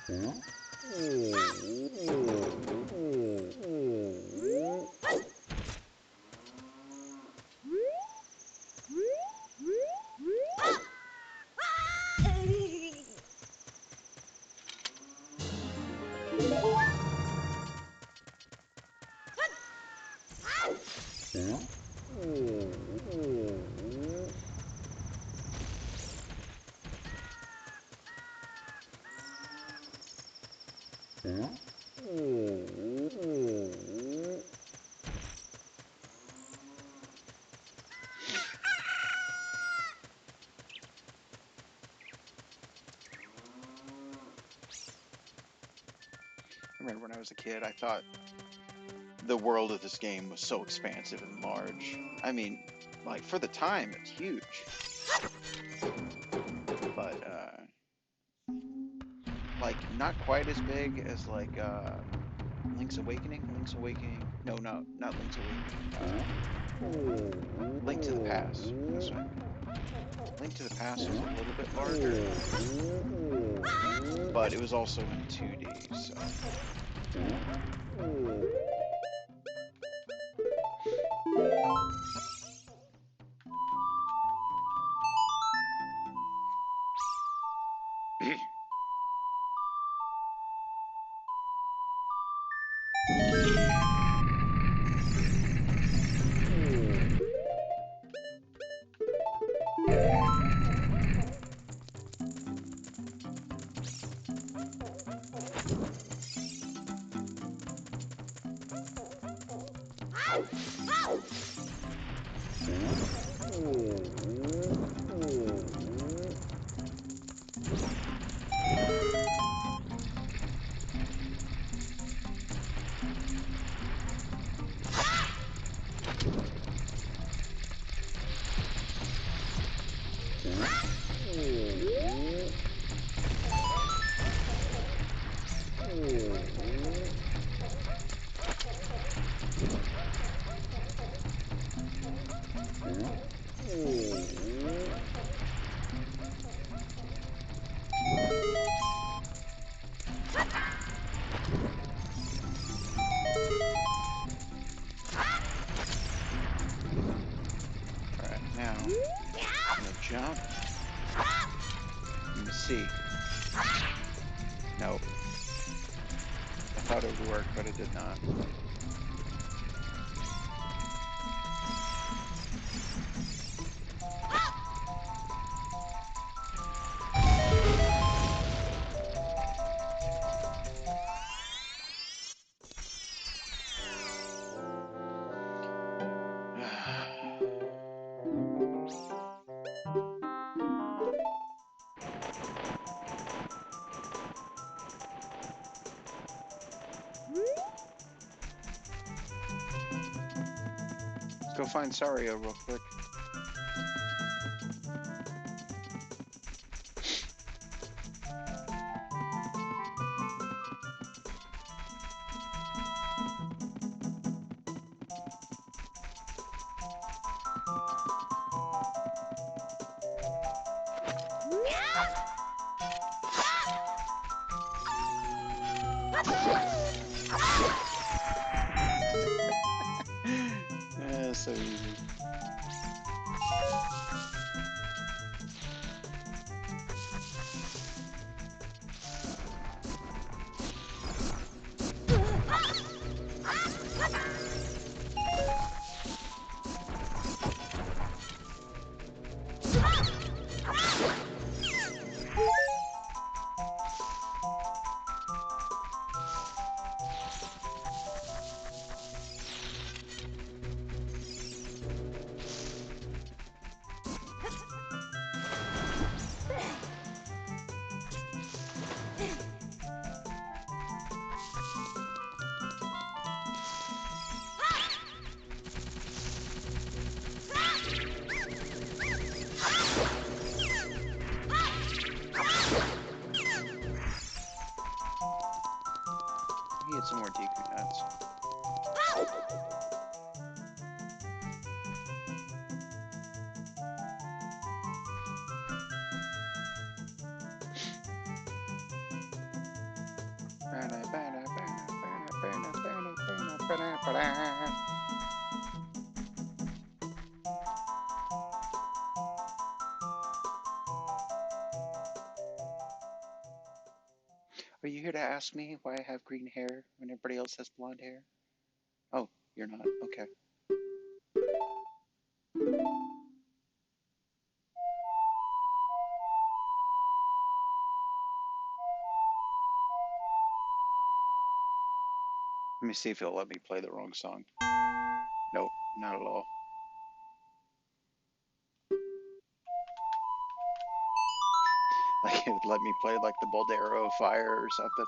Speaker 1: I remember when I was a kid, I thought the world of this game was so expansive and large. I mean, like, for the time, it's huge. But, like, not quite as big as, like, Link's Awakening? No, no, not Link's Awakening. Link to the Past. That's what I mean. Link to the Past was a little bit larger, but it was also in 2D, so. Alright, now, I'm gonna jump. I'm gonna see. Nope. I thought it would work, but it did not. Let's go find Sario real quick. So easy. He had some more Deku nuts. Are you here to ask me why I have green hair when everybody else has blonde hair? Oh, you're not. Okay. Let me see if it'll let me play the wrong song. Nope, not at all. Like it would let me play like the Boldero of Fire or something.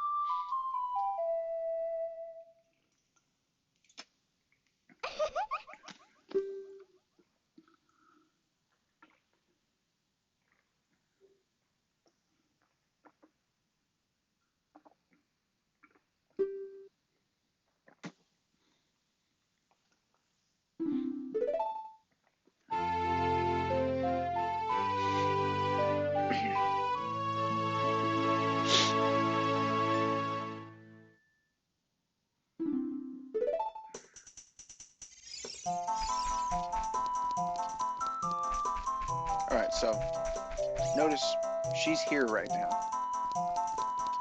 Speaker 1: Alright, so notice she's here right now.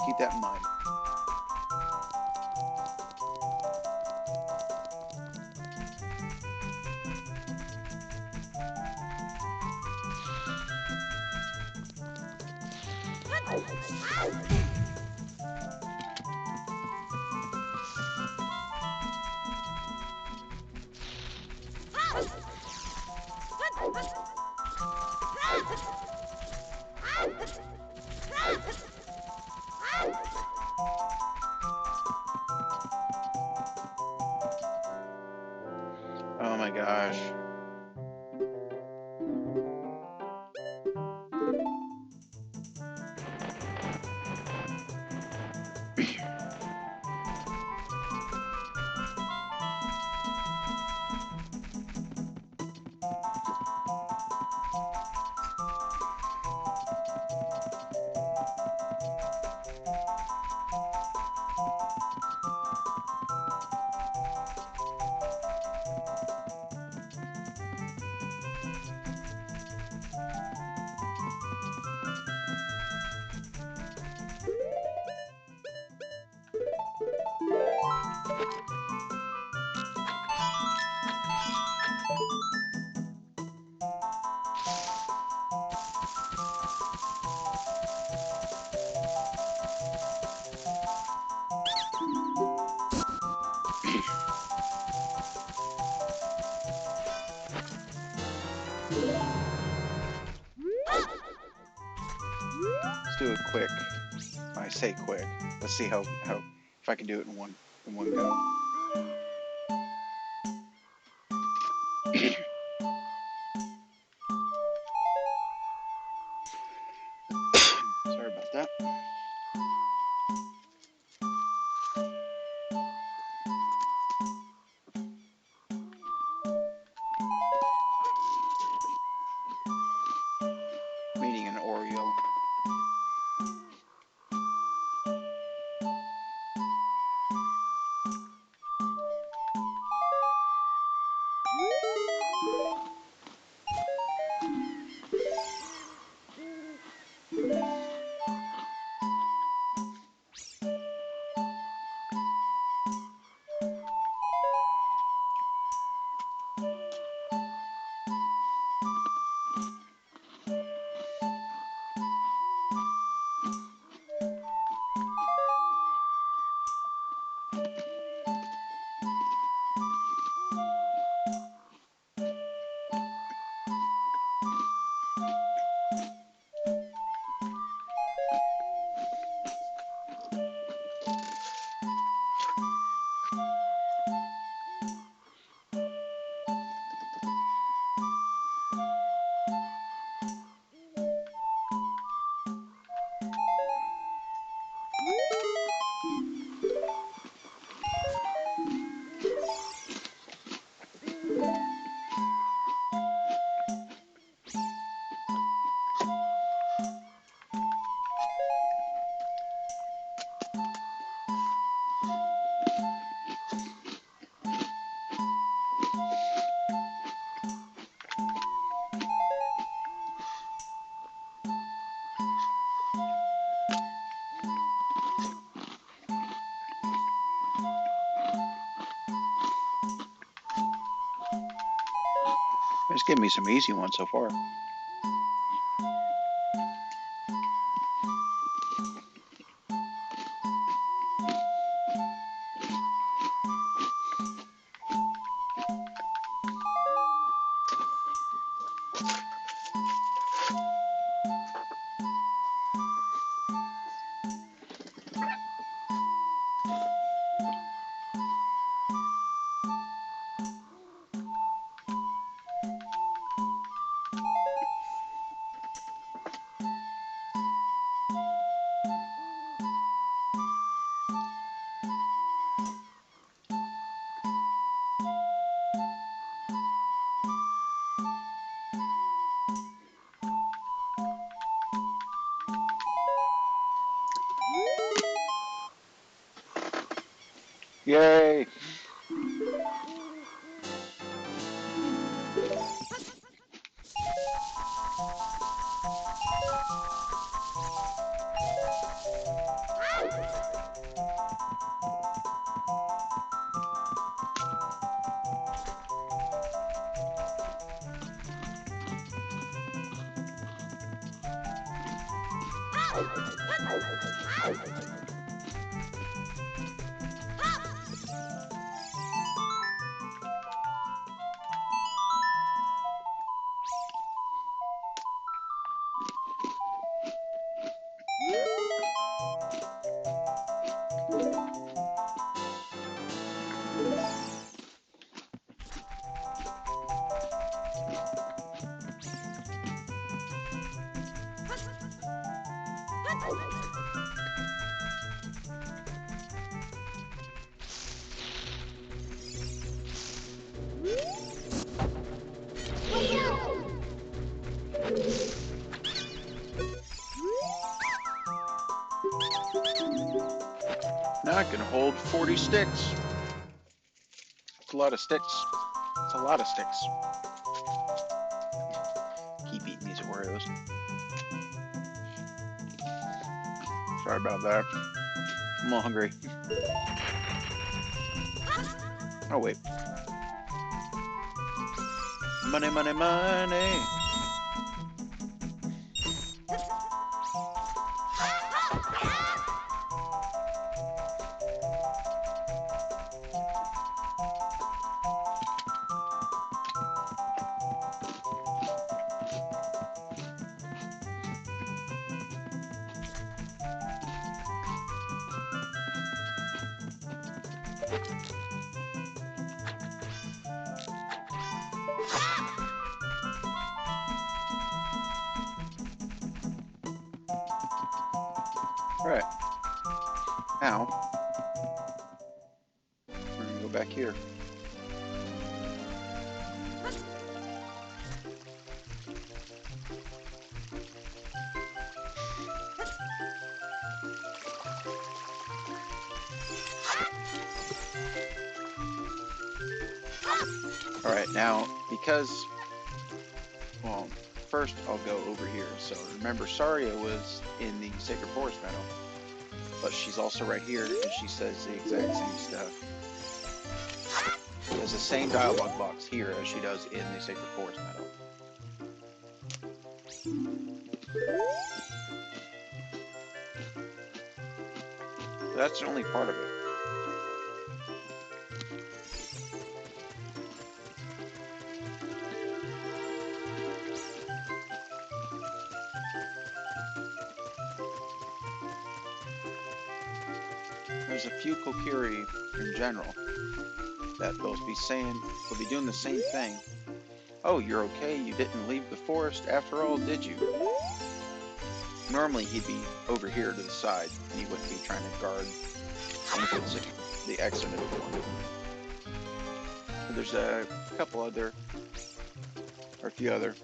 Speaker 1: Keep that in mind. Oh my gosh. Let's do it quick. I say quick. Let's see how if I can do it in one go. Sorry about that. I'm eating an Oreo. It's giving me some easy ones so far. Yay! Now I can hold 40 sticks. It's a lot of sticks. It's a lot of sticks. Keep eating these Oreos. Sorry about that. I'm a little hungry. Oh, wait. Money, money, money. Alright. Now, we're going to go back here. Alright, now, because, well, first I'll go over here. So remember, Saria was in the Sacred Forest Meadow, but she's also right here, and she says the exact same stuff. She has the same dialogue box here as she does in the Sacred Forest Meadow. That's the only part of it. There's a few Kokiri in general that they'll be doing the same thing. Oh, you're okay? You didn't leave the forest after all, did you? Normally he'd be over here to the side, and he wouldn't be trying to guard the exit anymore. There's a couple other, or a few other,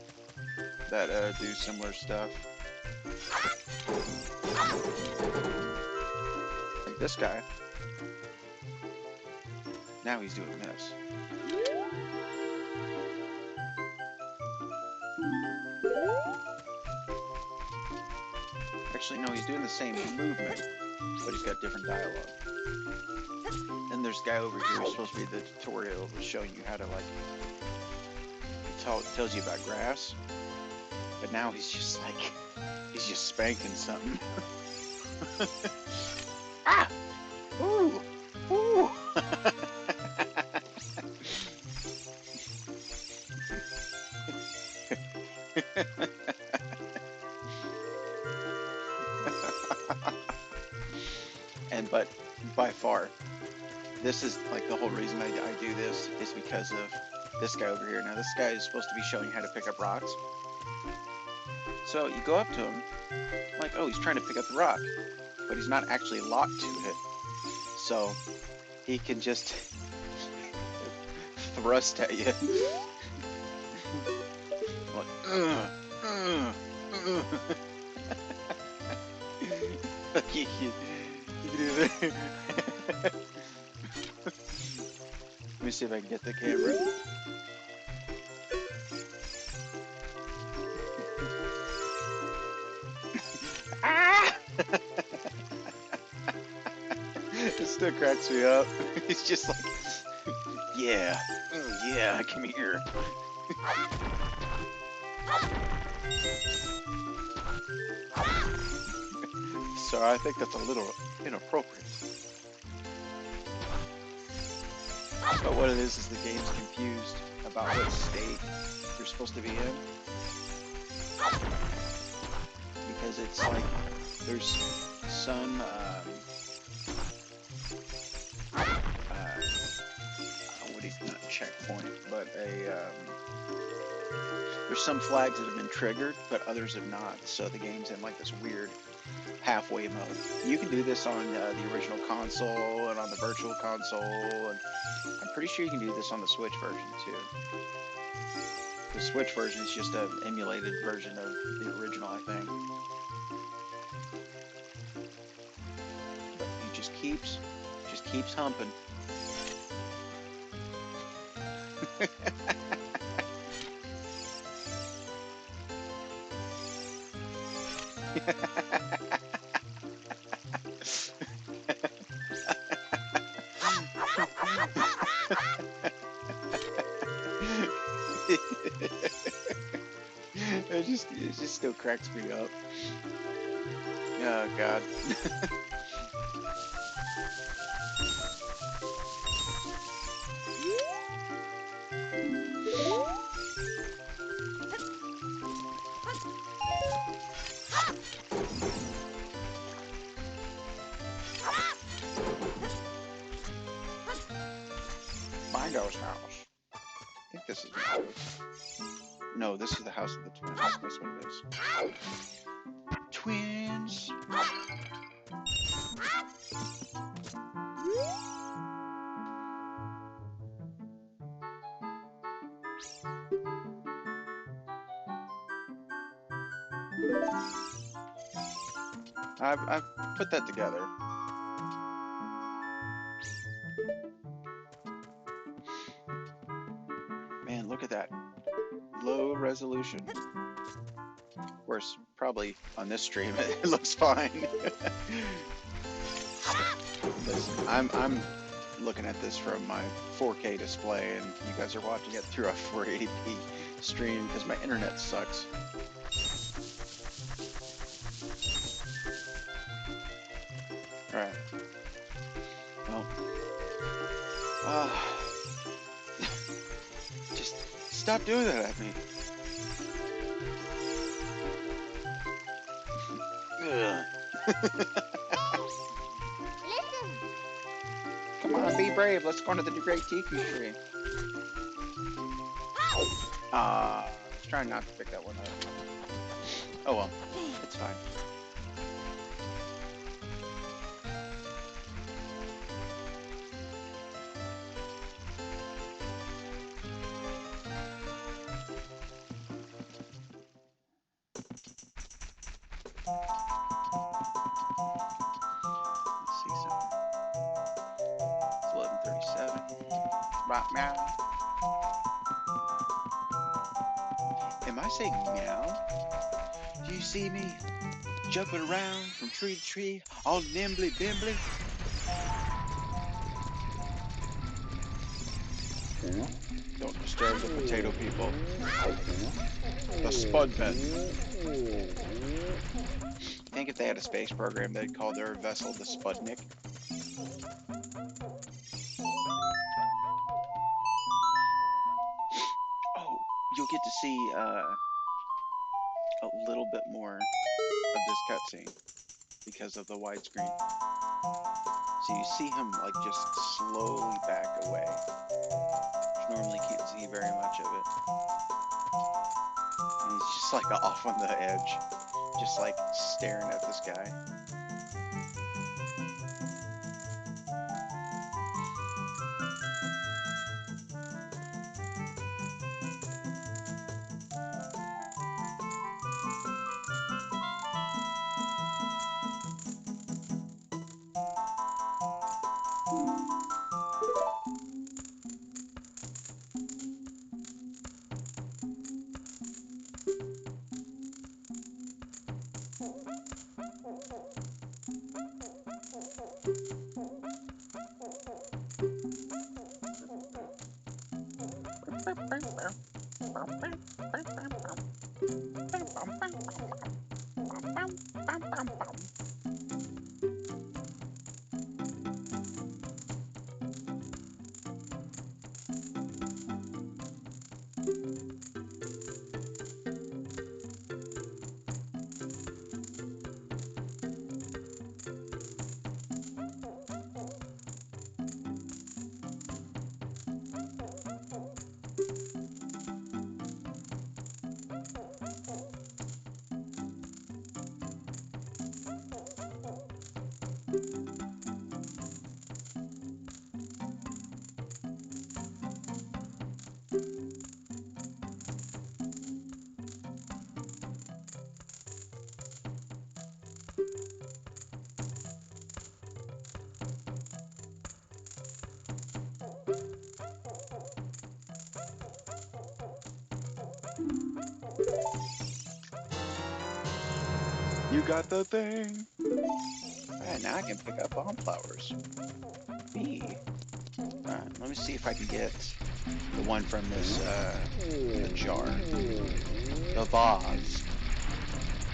Speaker 1: that do similar stuff. Like this guy. Now he's doing this. Actually, no, he's doing the same movement, but he's got different dialogue. Then there's a guy over here who's supposed to be the tutorial showing you how to, like, it tells you about grass. But now he's just like, he's just spanking something. Ah! Ooh! Ooh! But by far, this is like the whole reason I do this is because of this guy over here. Now this guy is supposed to be showing you how to pick up rocks. So you go up to him, like, oh, he's trying to pick up the rock, but he's not actually locked to it. So he can just thrust at you. Like, you can do that. Let me see if I can get the camera. Ah! It still cracks me up. He's just like, yeah, yeah, come here. So I think that's a little inappropriate. But what it is the game's confused about what state you're supposed to be in. Because it's like, there's some, what is not checkpoint, but there's some flags that have been triggered, but others have not. So the game's in like this weird halfway mode. You can do this on the original console and on the virtual console, and I'm pretty sure you can do this on the Switch version too. The Switch version is just an emulated version of the original, I think. But he just keeps humping. It just still cracks me up. Oh God. Mindo's house. I think this is Mindo's. No, this is the house of the twins. That's what it is. Twins. I've put that together. Man, look at that. Low resolution. Of course, probably on this stream it looks fine. I'm looking at this from my 4K display, and you guys are watching it through a 480p stream because my internet sucks. Alright. Well. Just stop doing that at me. Come on, be brave. Let's go into the great tiki tree. I was trying not to pick that one up. Oh well, it's fine. Let's see something. It's 11:37. Meow. Am I saying meow? Do you see me jumping around from tree to tree, all nimbly bimbly? Don't disturb the potato people. The Spudmen. I think if they had a space program, they'd call their vessel the Sputnik. Oh, you'll get to see a little bit more of this cutscene because of the widescreen. So you see him like just slowly back away. You normally can't see very much of it. And he's just like off on the edge, just like staring at this guy. You got the thing.
Speaker 2: Alright, now I can pick up bomb flowers. B. Alright, let me see if I can get the one from this, the jar. The vase.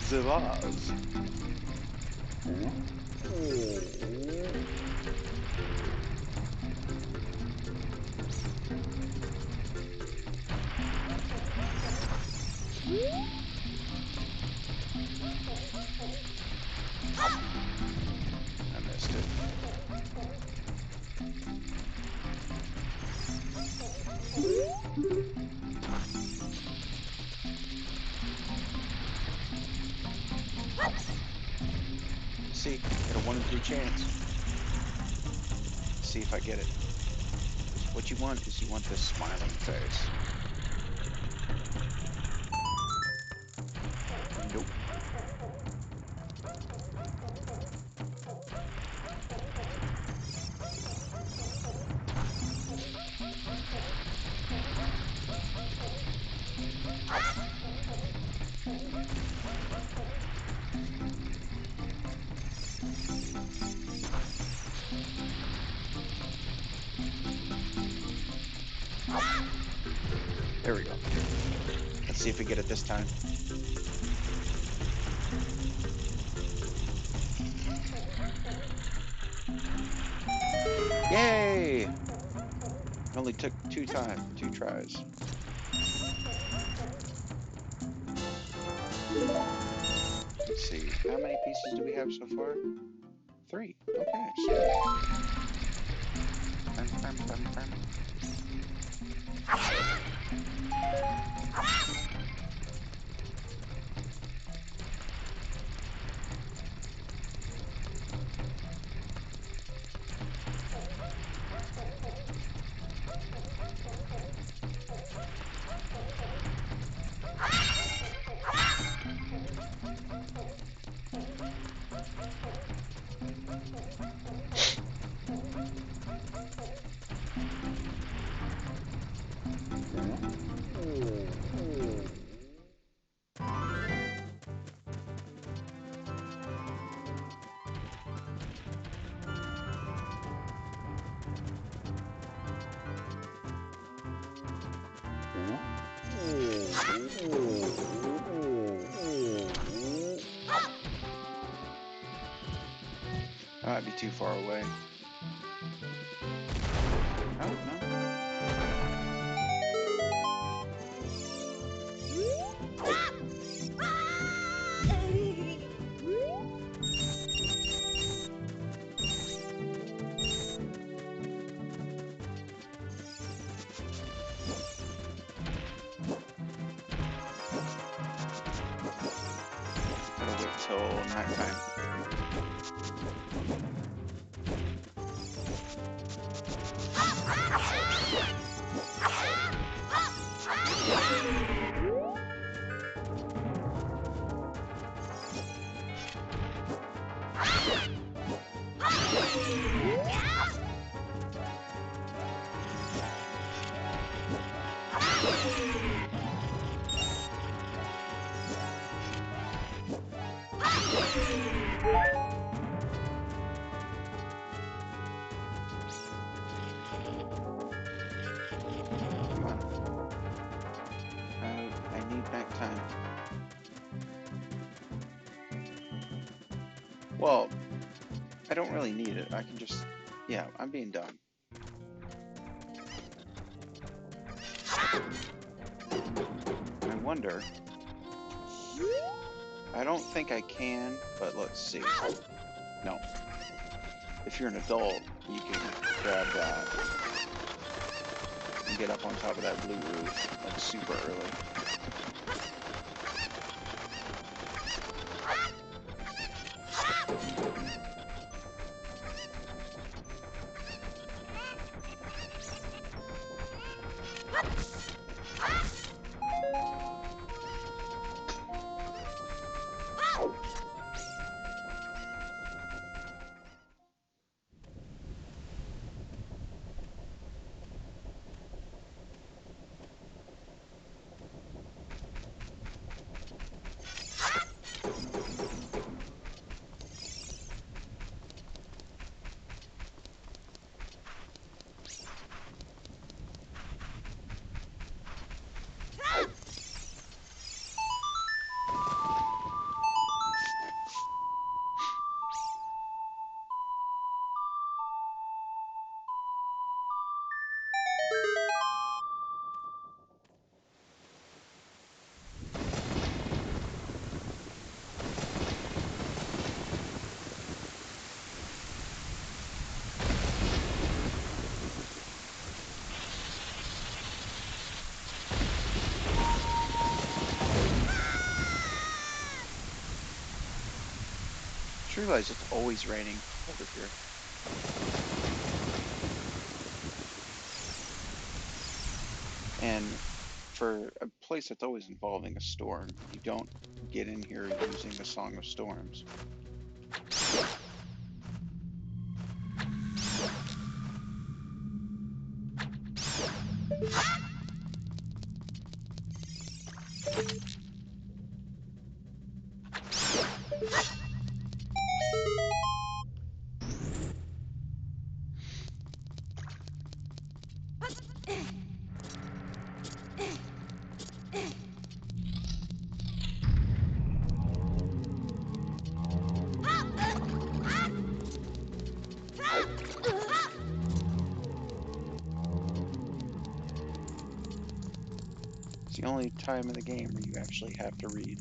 Speaker 2: The vase. I missed it. See, got a 1 in 3 chance. See if I get it. What you want is you want this smiling face. Nope. There we go. Let's see if we get it this time. Yay! It only took 2 tries. Let's see, how many pieces do we have so far? 3. Okay, sweet. That might be too far away. Oh, no. Gotta wait till nighttime. Come on. I need nighttime. Well, I don't really need it. I can just... Yeah, I'm being dumb. I wonder... I don't think I can, but let's see. No. If you're an adult, you can grab that and get up on top of that blue roof, like, super early. just realized it's always raining over here. And for a place that's always involving a storm, you don't get in here using the Song of Storms. It's the only time in the game where you actually have to read.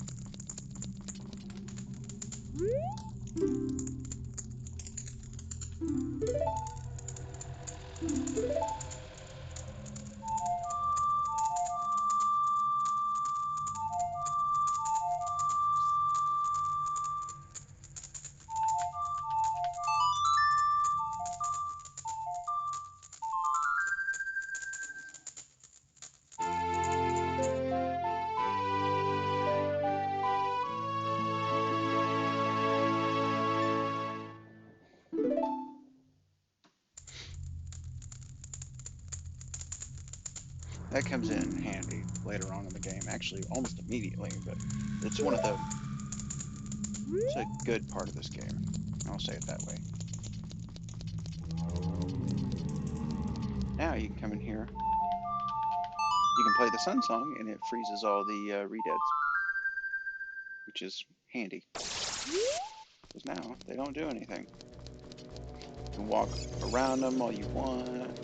Speaker 2: That comes in handy later on in the game, actually almost immediately, but it's it's a good part of this game. I'll say it that way. Now you can come in here. You can play the Sun Song, and it freezes all the redeads, which is handy. Because now they don't do anything. You can walk around them all you want.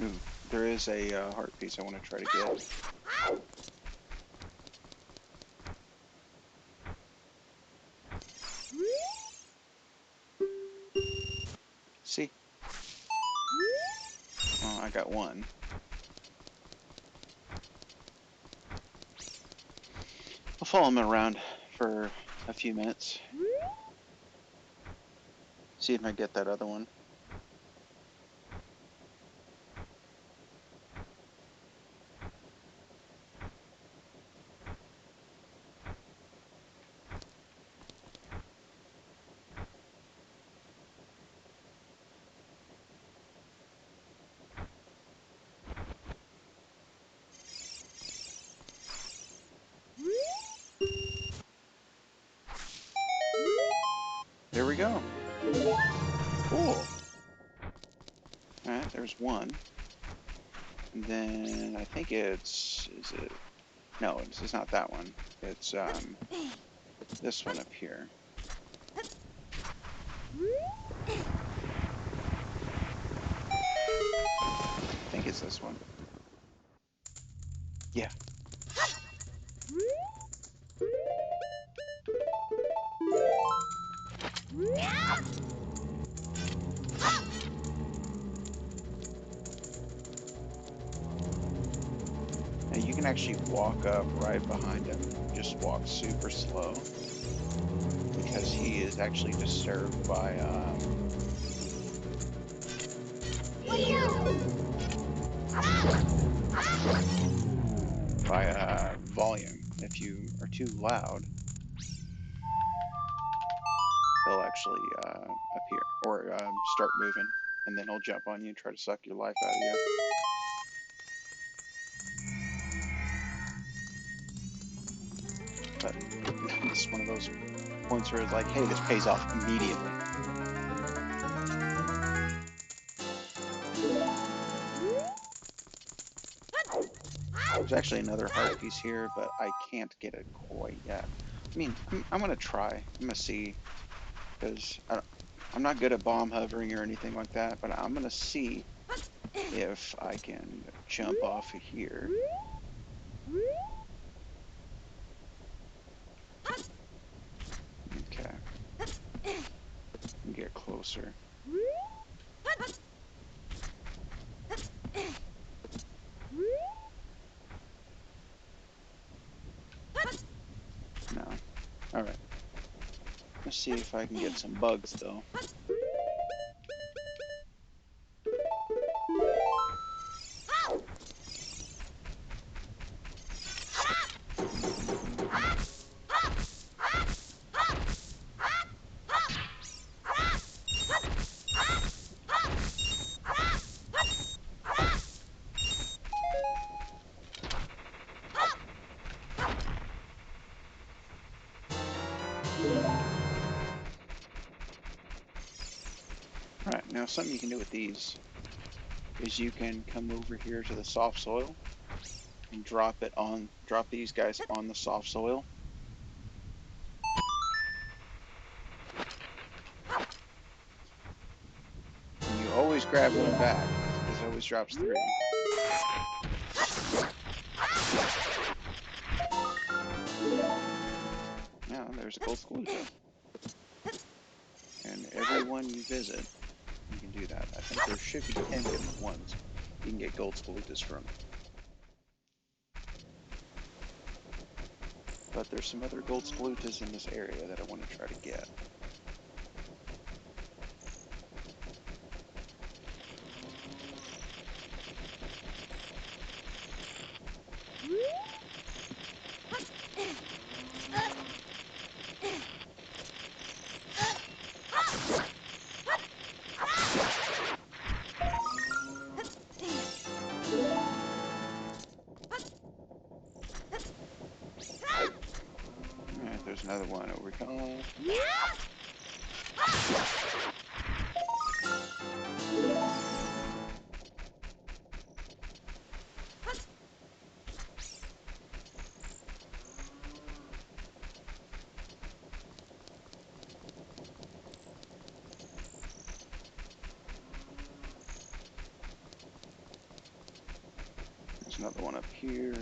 Speaker 2: Ooh, there is a heart piece I want to try to get. See? Oh, I got one. I'll follow him around for a few minutes. See if I get that other one. There we go. Cool. Alright, there's one. And then I think is it? No, it's not that one. It's this one up here. I think it's this one. Yeah. Now you can actually walk up right behind him. Just walk super slow. Because he is actually disturbed by volume. If you are too loud, he'll actually appear or start moving, and then he'll jump on you and try to suck your life out of you. But it's one of those points where it's like, hey, this pays off immediately. There's actually another heart piece here, but I can't get it quite yet. I mean, I'm gonna try. I'm gonna see, because I'm not good at bomb hovering or anything like that, but I'm gonna see if I can jump off of here Let's see if I can get some bugs, though. Alright, now something you can do with these is you can come over here to the soft soil and drop these guys on the soft soil. And you always grab one back, because it always drops 3. Now, there's a gold skeleton. And everyone you visit, you can do that. I think there should be 10 different ones you can get gold skeletas from. But there's some other gold skeletas in this area that I want to try to get. Alright, there's another one over here. There's another one up here.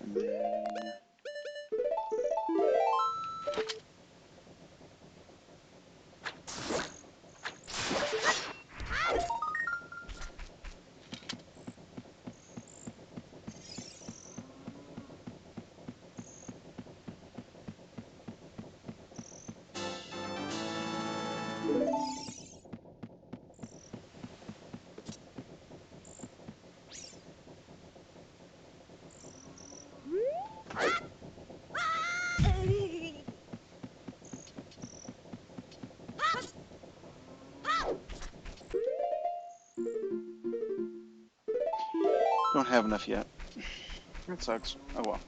Speaker 2: And then don't have enough yet. That sucks. Oh well.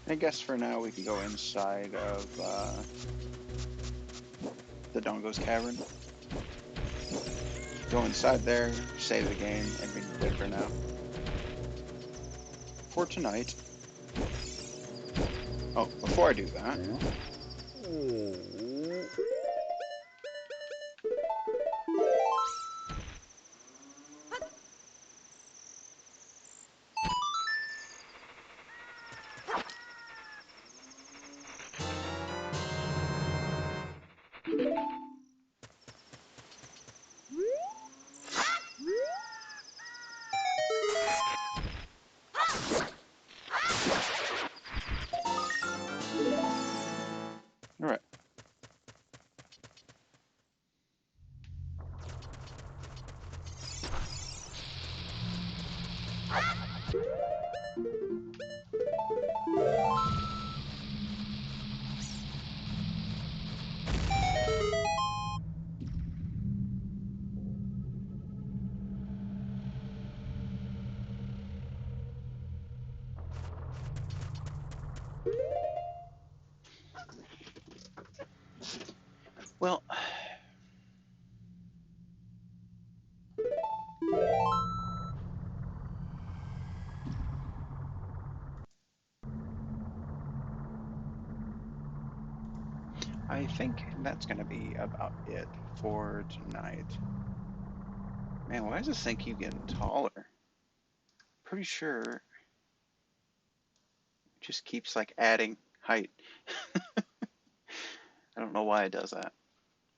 Speaker 2: I guess for now we can go inside of the Dongo's Cavern. Go inside there, save the game, and we can quit for now. For tonight. Oh, before I do that. Alright. Well, I think that's going to be about it for tonight. Man, why does this thing keep getting taller? Pretty sure it just keeps like adding height. I don't know why it does that,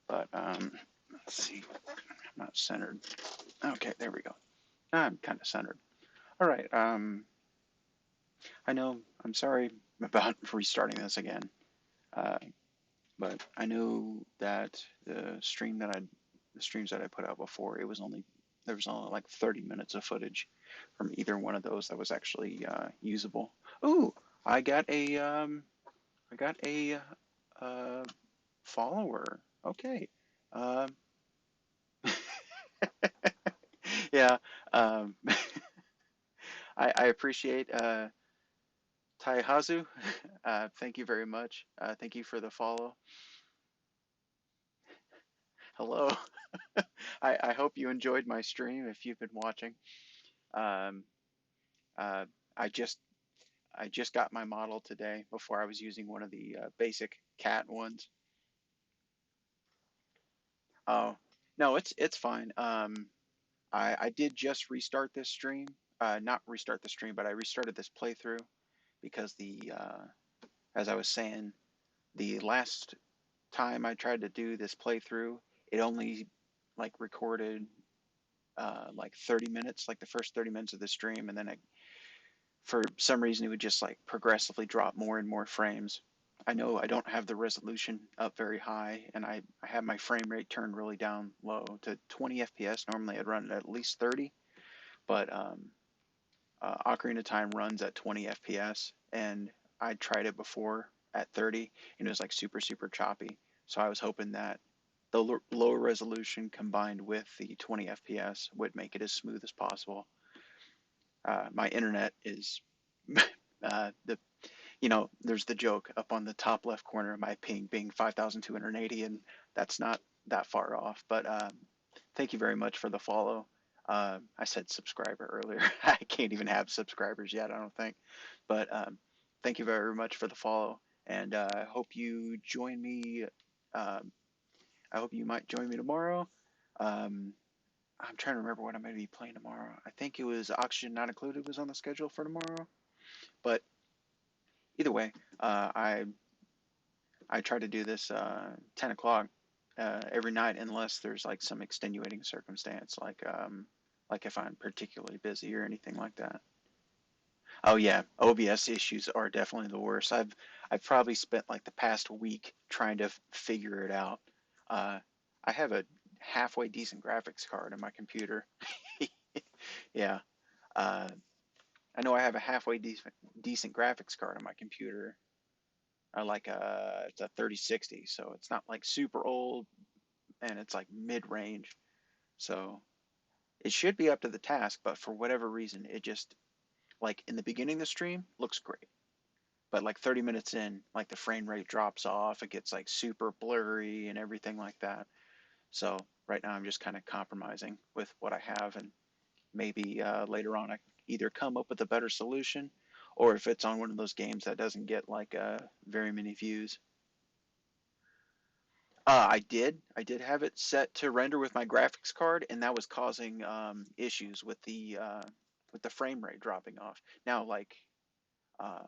Speaker 2: but let's see. I'm not centered. Okay, there we go. I'm kind of centered. All right. I know. I'm sorry about restarting this again. Uh, but I know that the streams that I put out before, there was only like 30 minutes of footage from either one of those that was actually usable. Ooh, I got a I got a uh, follower. Okay. Um, yeah. Um, I appreciate Taihazu. Thank you very much. Thank you for the follow. Hello. I hope you enjoyed my stream if you've been watching. Um, uh, I just I just got my model today before I was using one of the basic cat ones. Oh no, it's fine. I did just restart this stream. Not restart the stream, but I restarted this playthrough because as I was saying, the last time I tried to do this playthrough, it only like recorded like 30 minutes, like the first 30 minutes of the stream, and then for some reason it would just like progressively drop more and more frames. I know I don't have the resolution up very high, and I have my frame rate turned really down low to 20 FPS. Normally I'd run at least 30, but Ocarina of Time runs at 20 FPS, and I tried it before at 30, and it was like super, super choppy. So I was hoping that the lower resolution combined with the 20 FPS would make it as smooth as possible. My internet is the there's the joke up on the top left corner of my ping being 5,280, and that's not that far off. But thank you very much for the follow. I said subscriber earlier. I can't even have subscribers yet, I don't think. But thank you very much for the follow, and I hope you join me. Um, I hope you might join me tomorrow. Um, I'm trying to remember what I'm going to be playing tomorrow. I think it was Oxygen Not Included was on the schedule for tomorrow. But either way, I try to do this 10 o'clock every night unless there's like some extenuating circumstance, like if I'm particularly busy or anything like that. Oh yeah, OBS issues are definitely the worst. I've probably spent like the past week trying to figure it out. Uh, I have a halfway decent graphics card in my computer. Yeah, uh, I know I have a halfway decent graphics card on my computer. It's a 3060, so it's not like super old, and it's like mid-range. So it should be up to the task, but for whatever reason, it just like in the beginning of the stream looks great. But like 30 minutes in, like the frame rate drops off, it gets like super blurry and everything like that. So right now I'm just kind of compromising with what I have, and maybe later on I either come up with a better solution, or if it's on one of those games that doesn't get like very many views. I did have it set to render with my graphics card, and that was causing issues with the frame rate dropping off. Now, like uh,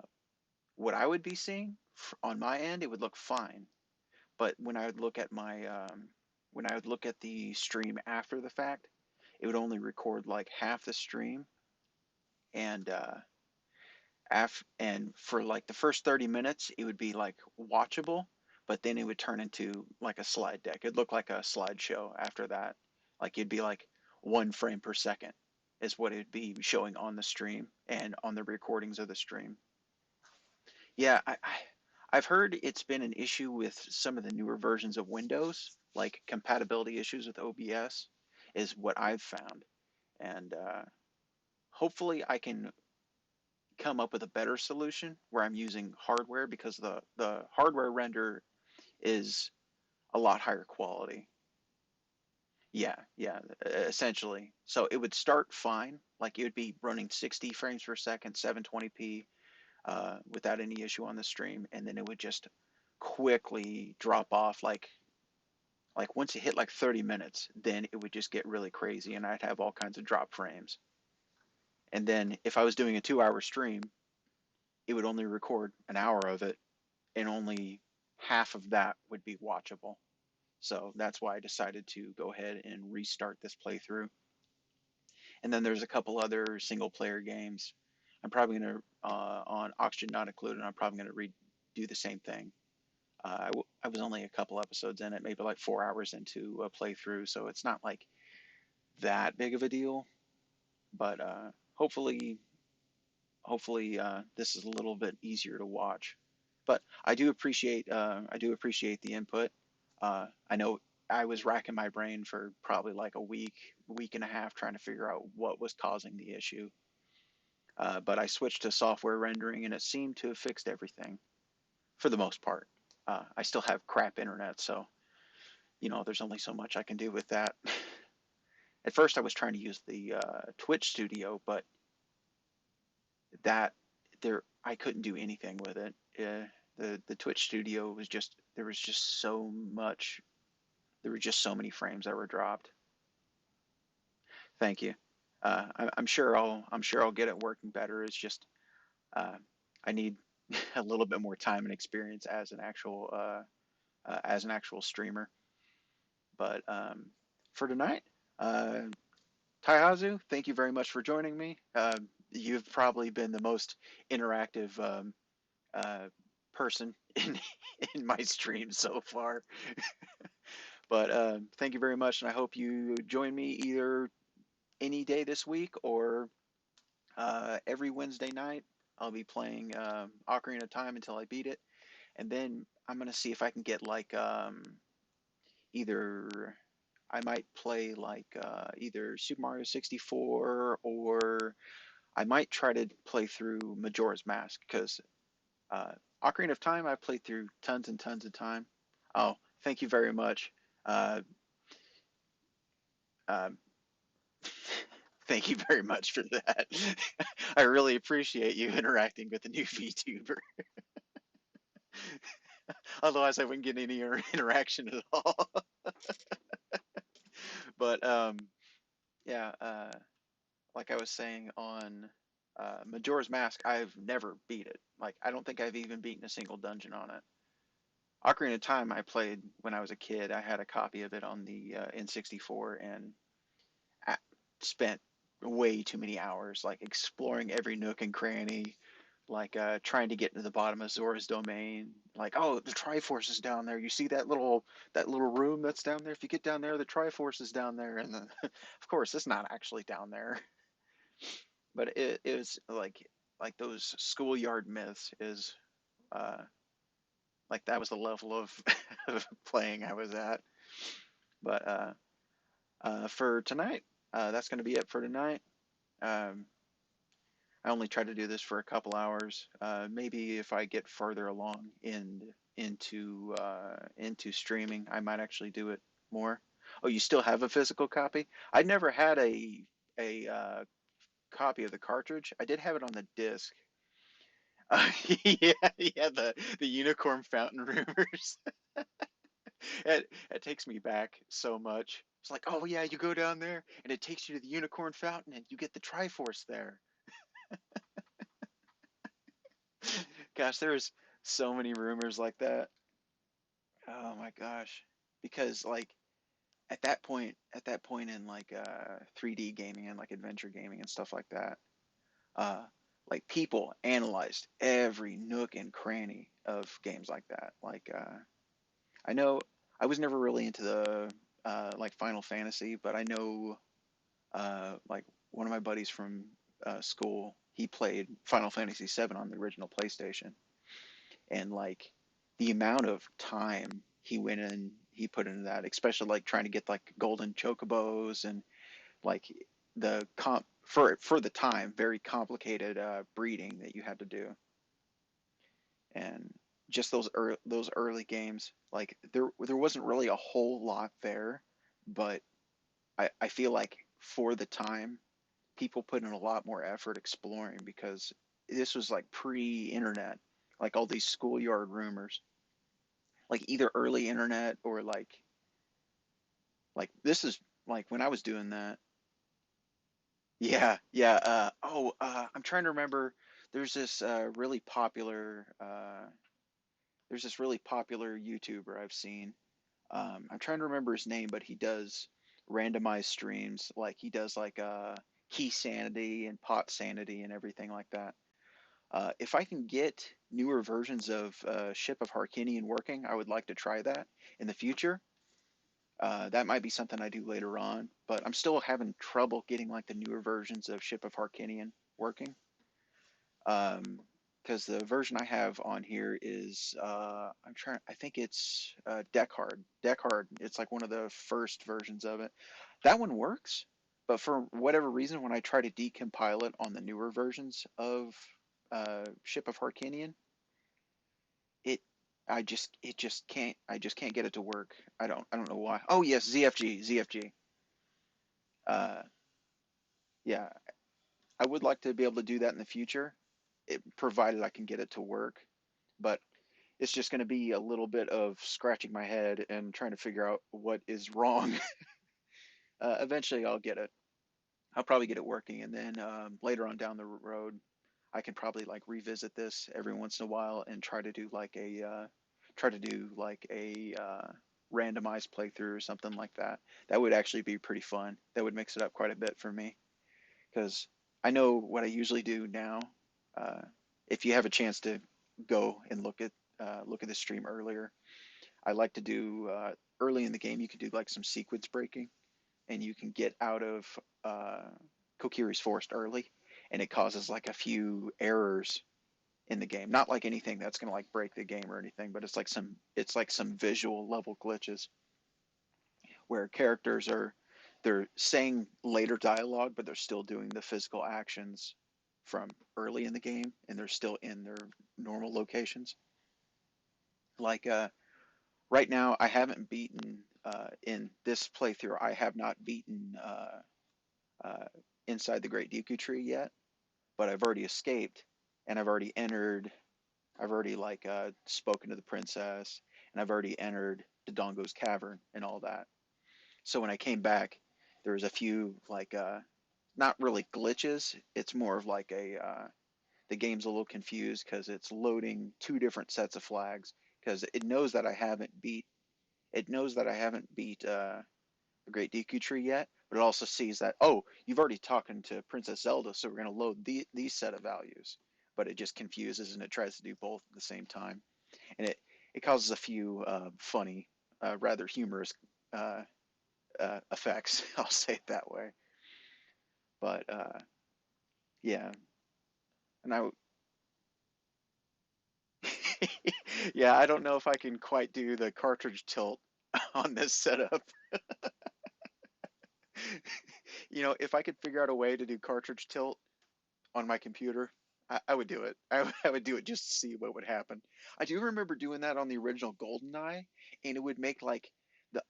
Speaker 2: what I would be seeing on my end, it would look fine. But when I would look at the stream after the fact, it would only record like half the stream, and and for like the first 30 minutes it would be like watchable, but then it would turn into like a slide deck. It'd look like a slideshow after that. Like it'd be like 1 frame per second is what it'd be showing on the stream and on the recordings of the stream. Yeah, I've heard it's been an issue with some of the newer versions of Windows, like compatibility issues with OBS is what I've found. And hopefully I can come up with a better solution where I'm using hardware, because the hardware render is a lot higher quality. Yeah, yeah, essentially. So it would start fine, like it would be running 60 frames per second, 720p, without any issue on the stream, and then it would just quickly drop off. Like once it hit like 30 minutes, then it would just get really crazy, and I'd have all kinds of drop frames. And then if I was doing a 2 hour stream, it would only record an hour of it, and only half of that would be watchable. So that's why I decided to go ahead and restart this playthrough. And then there's a couple other single player games. I'm probably going to, on Oxygen Not Included, I'm probably going to redo the same thing. I was only a couple episodes in it, maybe like 4 hours into a playthrough, so it's not like that big of a deal. But hopefully, this is a little bit easier to watch. But I do appreciate the input. I know I was racking my brain for probably like a week and a half trying to figure out what was causing the issue. But I switched to software rendering, and it seemed to have fixed everything for the most part. I still have crap internet, so there's only so much I can do with that. At first, I was trying to use the Twitch Studio, but that there I couldn't do anything with it. The Twitch Studio was just there was just so much. There were just so many frames that were dropped. Thank you. I'm sure I'll get it working better. It's just uh, I need a little bit more time and experience as an actual streamer. But for tonight, uh, Taihazu, thank you very much for joining me. You've probably been the most interactive uh, person in my stream so far. But thank you very much, and I hope you join me either any day this week or every Wednesday night. I'll be playing Ocarina of Time until I beat it, and then I'm gonna see if I can get like either I might play like either Super Mario 64, or I might try to play through Majora's Mask because uh, Ocarina of Time I've played through tons and tons of time. Oh, thank you very much. Uh, um, Thank you very much for that. I really appreciate you interacting with the new VTuber. Otherwise, I wouldn't get any interaction at all. But yeah, like I was saying on Majora's Mask, I've never beat it. Like, I don't think I've even beaten a single dungeon on it. Ocarina of Time, I played when I was a kid. I had a copy of it on the N64, and I spent way too many hours, like exploring every nook and cranny, like trying to get to the bottom of Zora's domain. Like, oh, the Triforce is down there. You see that little room that's down there? If you get down there, the Triforce is down there. And then, of course, it's not actually down there. But it was like those schoolyard myths is uh, like that was the level of, of playing I was at. But for tonight, that's going to be it for tonight. Um, I only try to do this for a couple hours. Maybe if I get further along into streaming, I might actually do it more. Oh, you still have a physical copy? I never had a copy of the cartridge. I did have it on the disc. Yeah, yeah, the unicorn fountain rumors. It takes me back so much. It's like, oh yeah, you go down there and it takes you to the unicorn fountain and you get the Triforce there. Gosh, there's so many rumors like that. Oh my gosh. Because like at that point in like 3D gaming and like adventure gaming and stuff like that, uh like people analyzed every nook and cranny of games like that. Like I know I was never really into the like Final Fantasy, but I know like one of my buddies from school, he played Final Fantasy VII on the original PlayStation, and like the amount of time he put into that, especially like trying to get like golden chocobos and like the comp for the time very complicated breeding that you had to do, and just those early games, like there wasn't really a whole lot there, but I feel like for the time people put in a lot more effort exploring because this was like pre-internet, like all these schoolyard rumors. like either early internet or like this is like when I was doing that. Yeah, yeah. I'm trying to remember. There's this really popular. There's this really popular YouTuber I've seen. I'm trying to remember his name, but he does randomized streams. Like he does like key sanity and pot sanity and everything like that. If I can get newer versions of Ship of Harkinian working, I would like to try that in the future. That might be something I do later on, but I'm still having trouble getting like the newer versions of Ship of Harkinian working. Because the version I have on here is I think it's Deck Hard. Deck Hard. It's like one of the first versions of it. That one works, but for whatever reason, when I try to decompile it on the newer versions of Ship of Harkinian, it it just can't I just can't get it to work. I don't know why. Oh yes, ZFG. Uh, yeah, I would like to be able to do that in the future, provided I can get it to work. But it's just going to be a little bit of scratching my head and trying to figure out what is wrong. Eventually, I'll get it. I'll probably get it working, and then later on down the road, I can probably like revisit this every once in a while and try to do like a randomized playthrough or something like that. That would actually be pretty fun. That would mix it up quite a bit for me because I know what I usually do now. Uh, if you have a chance to go and look at the stream earlier, I like to do early in the game. You can do like some sequence breaking, and you can get out of Kokiri's forest early, and it causes like a few errors in the game. Not like anything that's going to like break the game or anything, but it's like some visual level glitches where characters are they're saying later dialogue, but they're still doing the physical actions from early in the game, and they're still in their normal locations. Like right now, I haven't beaten in this playthrough. I have not beaten uh, inside the Great Deku Tree yet, but I've already escaped, and I've already entered. I've already like spoken to the princess, and I've already entered Dodongo's cavern and all that. So when I came back, there was a few like not really glitches. It's more of like a the game's a little confused because it's loading two different sets of flags because it knows that I haven't beat the Great Deku Tree yet, but it also sees that you've already talking to Princess Zelda, so we're going to load these set of values. But it just confuses and it tries to do both at the same time, and it causes a few funny, rather humorous uh, effects. I'll say it that way. But yeah, and I yeah, I don't know if I can quite do the cartridge tilt on this setup. If I could figure out a way to do cartridge tilt on my computer, I would do it. I would do it just to see what would happen. I do remember doing that on the original GoldenEye, and it would make like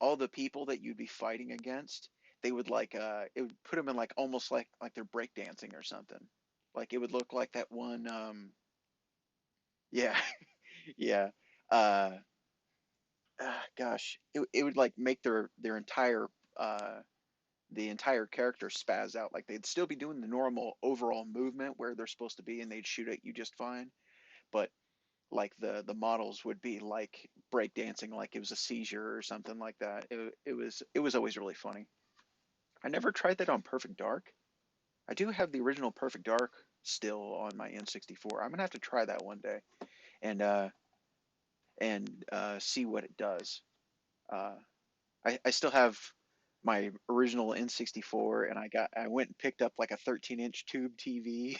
Speaker 2: all the people that you'd be fighting against, they would like it would put them in like almost like they're breakdancing or something. Like it would look like that one yeah, yeah. Uh Gosh, it would like make their entire the entire character spaz out. Like they'd still be doing the normal overall movement where they're supposed to be, and they'd shoot at you just fine. But like the models would be like breakdancing, like it was a seizure or something like that. It was always really funny. I never tried that on Perfect Dark. I do have the original Perfect Dark still on my N64. I'm gonna have to try that one day and see what it does. Uh, I still have my original N64, and I went and picked up like a 13-inch tube TV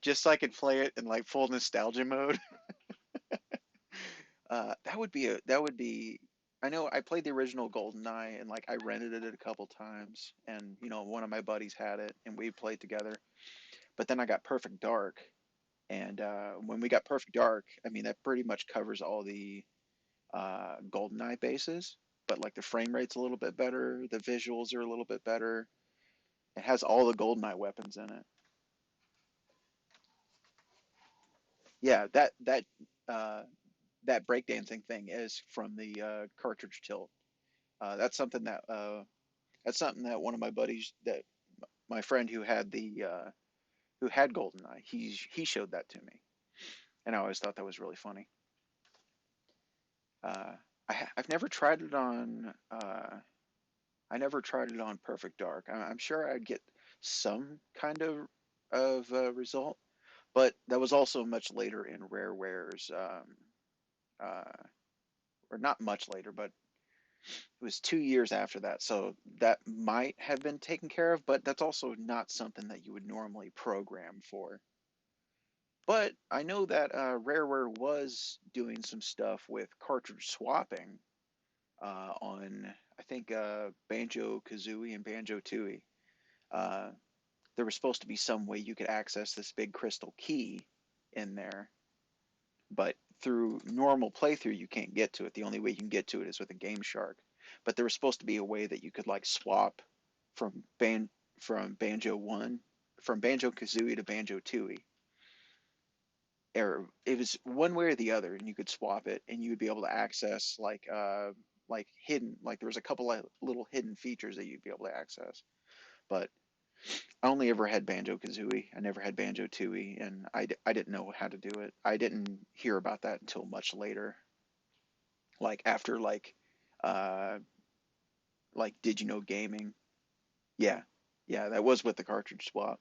Speaker 2: just so I could play it in like full nostalgia mode. That would be. I know I played the original GoldenEye and like I rented it a couple times, and one of my buddies had it and we played together. But then I got Perfect Dark, and when we got Perfect Dark, I mean that pretty much covers all the GoldenEye bases, but like the frame rate's a little bit better, the visuals are a little bit better. It has all the GoldenEye weapons in it. Yeah, that uh, that breakdancing thing is from the cartridge tilt. That's something that one of my buddies, that my friend who had the who had GoldenEye, he showed that to me, and I always thought that was really funny. Uh, I've never tried it on. I never tried it on Perfect Dark. I'm sure I'd get some kind of result, but that was also much later in Rareware's, uh, or not much later, but it was 2 years after that. So that might have been taken care of, but that's also not something that you would normally program for. But I know that Rareware was doing some stuff with cartridge swapping on, I think, Banjo Kazooie and Banjo Tooie. Uh, there was supposed to be some way you could access this big crystal key in there, but through normal playthrough you can't get to it. The only way you can get to it is with a Game Shark. But there was supposed to be a way that you could like swap from Banjo One, from Banjo Kazooie to Banjo Tooie, or it was one way or the other, and you could swap it, and you would be able to access like hidden, like there was a couple of little hidden features that you'd be able to access. But I only ever had Banjo Kazooie. I never had Banjo Tooie, and I didn't know how to do it. I didn't hear about that until much later, like after uh like Did You Know Gaming? Yeah, yeah, that was with the cartridge swap.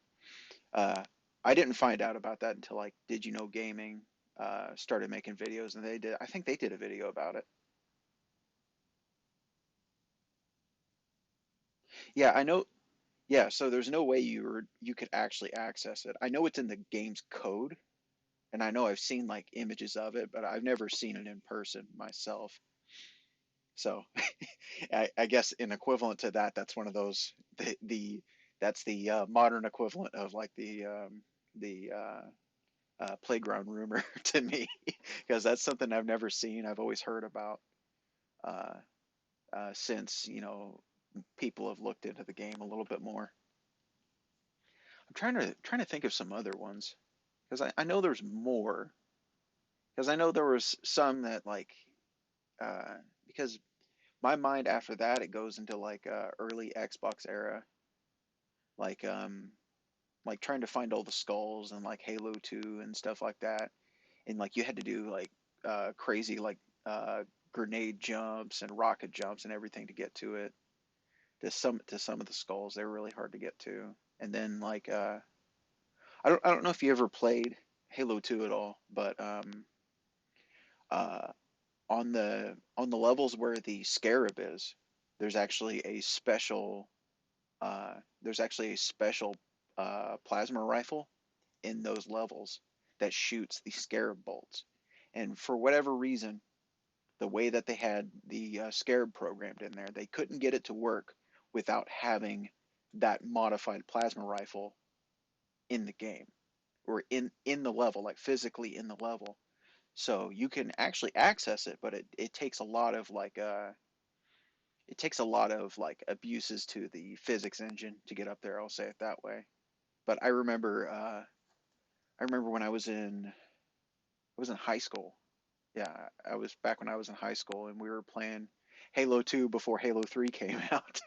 Speaker 2: Uh, I didn't find out about that until like Did You Know Gaming started making videos, and they did. I think they did a video about it. Yeah, I know. Yeah, so there's no way you could actually access it. I know it's in the game's code, and I know I've seen like images of it, but I've never seen it in person myself. So I guess an equivalent to that, that's one of those the that's the modern equivalent of like the playground rumor to me, because that's something I've never seen. I've always heard about uh, since people have looked into the game a little bit more. I'm trying to think of some other ones, because I know there's more, because I know there was some that like uh, because my mind after that it goes into like early Xbox era, like like trying to find all the skulls and like Halo 2 and stuff like that, and like you had to do like crazy like grenade jumps and rocket jumps and everything to get to it. To some of the skulls, they were really hard to get to. And then like I don't know if you ever played Halo 2 at all, but uh, on the levels where the Scarab is, there's actually a special there's actually a special plasma rifle in those levels that shoots the Scarab bolts. And for whatever reason, the way that they had the Scarab programmed in there, they couldn't get it to work without having that modified plasma rifle in the game, or in the level, like physically in the level. So you can actually access it, but it takes a lot of it takes a lot of like abuses to the physics engine to get up there. I'll say it that way. But I remember when I was in high school. Yeah, I was back when I was in high school, and we were playing Halo 2 before Halo 3 came out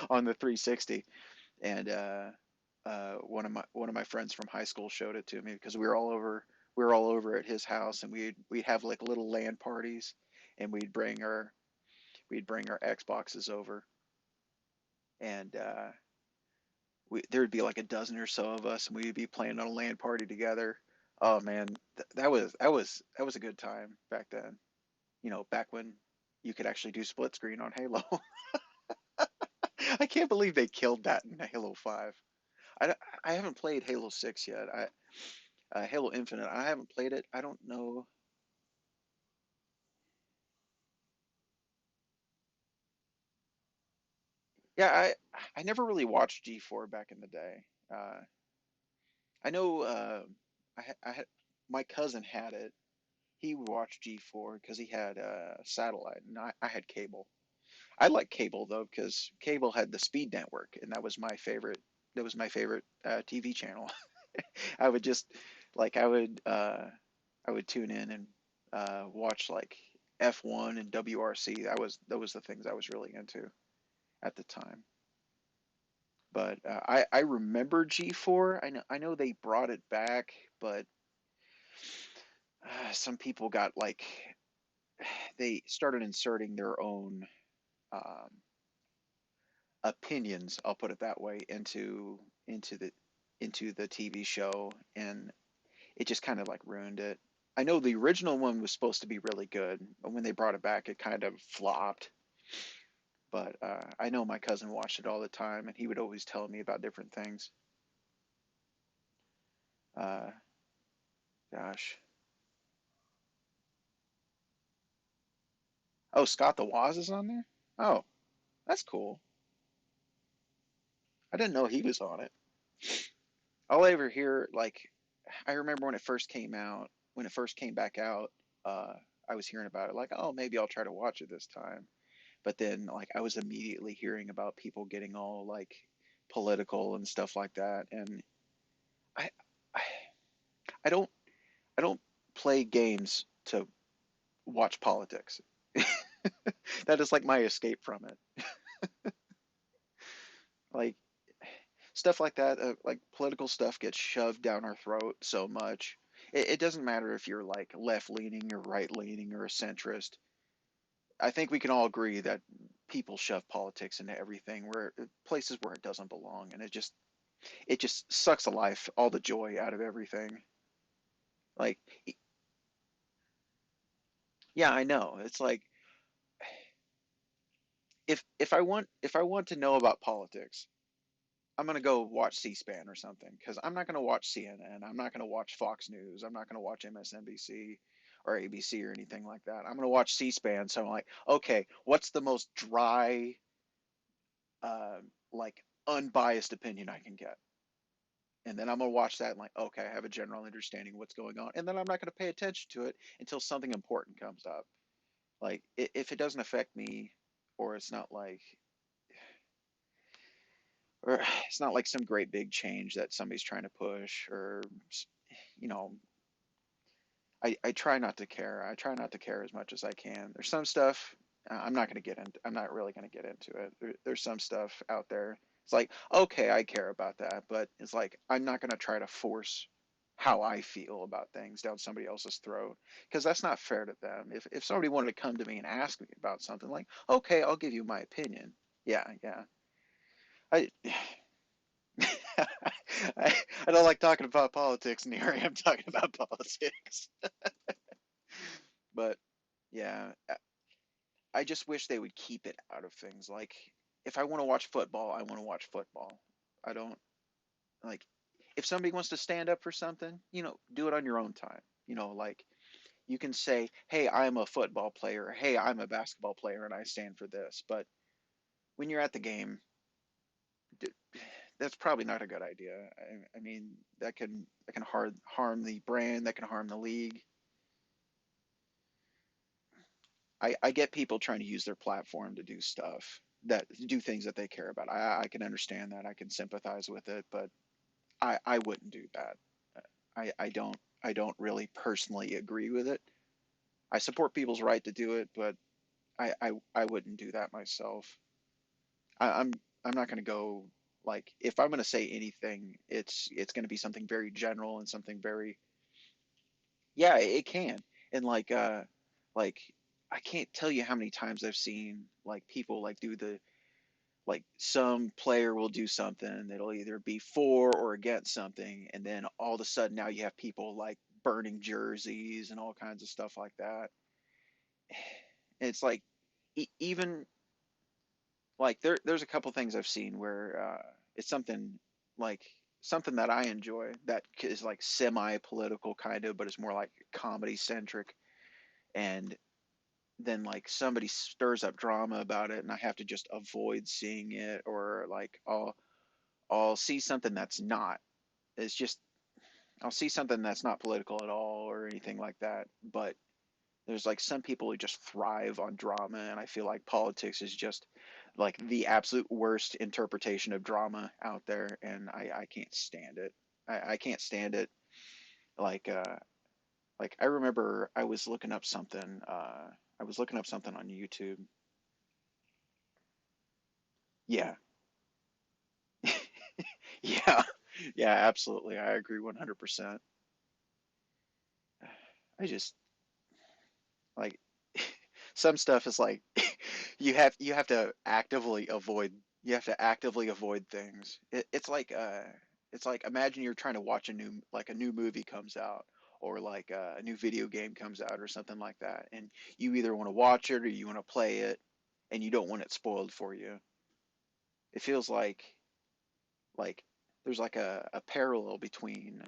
Speaker 2: on the 360. And one of my friends from high school showed it to me, because we were all over at his house, and we'd have like little LAN parties, and we'd bring our Xboxes over, and there'd be like a dozen or so of us, and we'd be playing on a LAN party together. Oh man, that was a good time back then. Back when you could actually do split screen on Halo. I can't believe they killed that in Halo 5. I haven't played Halo 6 yet. Halo Infinite, I haven't played it. I don't know. Yeah, I never really watched G4 back in the day. I know I had my cousin had it. He watched G4 because he had satellite, and I had cable. I like cable though, because cable had the speed network, and that was my favorite. That was my favorite TV channel. I would just like I would tune in and watch like F1 and WRC. That was the things I was really into at the time. But I remember G4. I know they brought it back, but some people got like they started inserting their own um, opinions. I'll put it that way into the into the TV show, and it just kind of like ruined it. I know the original one was supposed to be really good, but when they brought it back, it kind of flopped. But I know my cousin watched it all the time, and he would always tell me about different things. Uh, Gosh. Oh, Scott the Woz is on there? Oh, that's cool. I didn't know he was on it. All I ever hear, like, I remember when it first came out, when it first came back out, uh, I was hearing about it, like, oh, maybe I'll try to watch it this time. But then, like, I was immediately hearing about people getting all, like, political and stuff like that. And I, I, I don't, I don't play games to watch politics. That is like my escape from it. Like, stuff like that, like political stuff gets shoved down our throat so much. It doesn't matter if you're like left leaning or right leaning or a centrist. I think we can all agree that people shove politics into everything where places where it doesn't belong, and it just sucks the life, all the joy out of everything. Like, yeah, I know. It's like if I want to know about politics, I'm gonna go watch C-SPAN or something because I'm not gonna watch CNN. I'm not gonna watch Fox News. I'm not gonna watch MSNBC or ABC or anything like that. I'm gonna watch C-SPAN. So I'm like, okay, what's the most dry, uh, like unbiased opinion I can get? And then I'm gonna watch that and like, okay, I have a general understanding of what's going on. And then I'm not gonna pay attention to it until something important comes up. Like if it doesn't affect me, or it's not like, or it's not like some great big change that somebody's trying to push, or you know, I try not to care. I try not to care as much as I can. There's some stuff I'm not going to get into. I'm not really going to get into it. There's some stuff out there. It's like, okay, I care about that, but it's like I'm not going to try to force how I feel about things down somebody else's throat because that's not fair to them. If somebody wanted to come to me and ask me about something, like, okay, I'll give you my opinion. Yeah, yeah. I I don't like talking about politics, and here I am talking about politics. But yeah, I just wish they would keep it out of things. Like, if I want to watch football, I want to watch football. I don't like if somebody wants to stand up for something, do it on your own time. Like you can say, "Hey, I'm a football player. Hey, I'm a basketball player, and I stand for this." But when you're at the game, that's probably not a good idea. I mean, that can harm the brand. That can harm the league. I get people trying to use their platform to do stuff that do things that they care about. I can understand that. I can sympathize with it, but I wouldn't do that. I don't really personally agree with it. I support people's right to do it, but I wouldn't do that myself. I'm not going to go like if I'm going to say anything, it's going to be something very general and something very yeah, it can. And like I can't tell you how many times I've seen like people like do the like some player will do something that'll either be for or against something, and then all of a sudden now you have people like burning jerseys and all kinds of stuff like that. And it's like even like there's a couple things I've seen where it's like something that I enjoy that is like semi-political kind of, but it's more like comedy centric. And then like somebody stirs up drama about it, and I have to just avoid seeing it, or like I'll see something that's not. It's just I'll see something that's not political at all or anything like that. But there's like some people who just thrive on drama, and I feel like politics is just like the absolute worst interpretation of drama out there, and I can't stand it. I can't stand it. Like Like I remember I was looking up something. I was looking up something on YouTube. Yeah, yeah, yeah. Absolutely, I agree 100%. I just like some stuff is like you have to actively avoid you have to actively avoid things. It's like imagine you're trying to watch a new movie comes out or like a new video game comes out or something like that, and you either want to watch it or you want to play it, and you don't want it spoiled for you. It feels like there's like a parallel between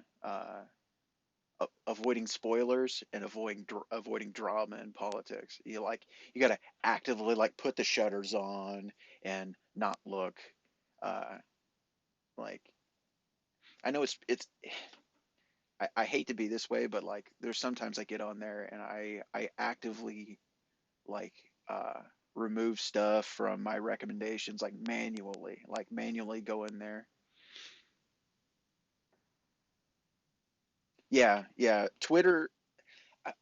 Speaker 2: avoiding spoilers and avoiding drama in politics. You got to actively like put the shutters on and not look. Uh, like I know I hate to be this way, but like there's sometimes I get on there and I actively like remove stuff from my recommendations like manually go in there. Yeah, yeah. I,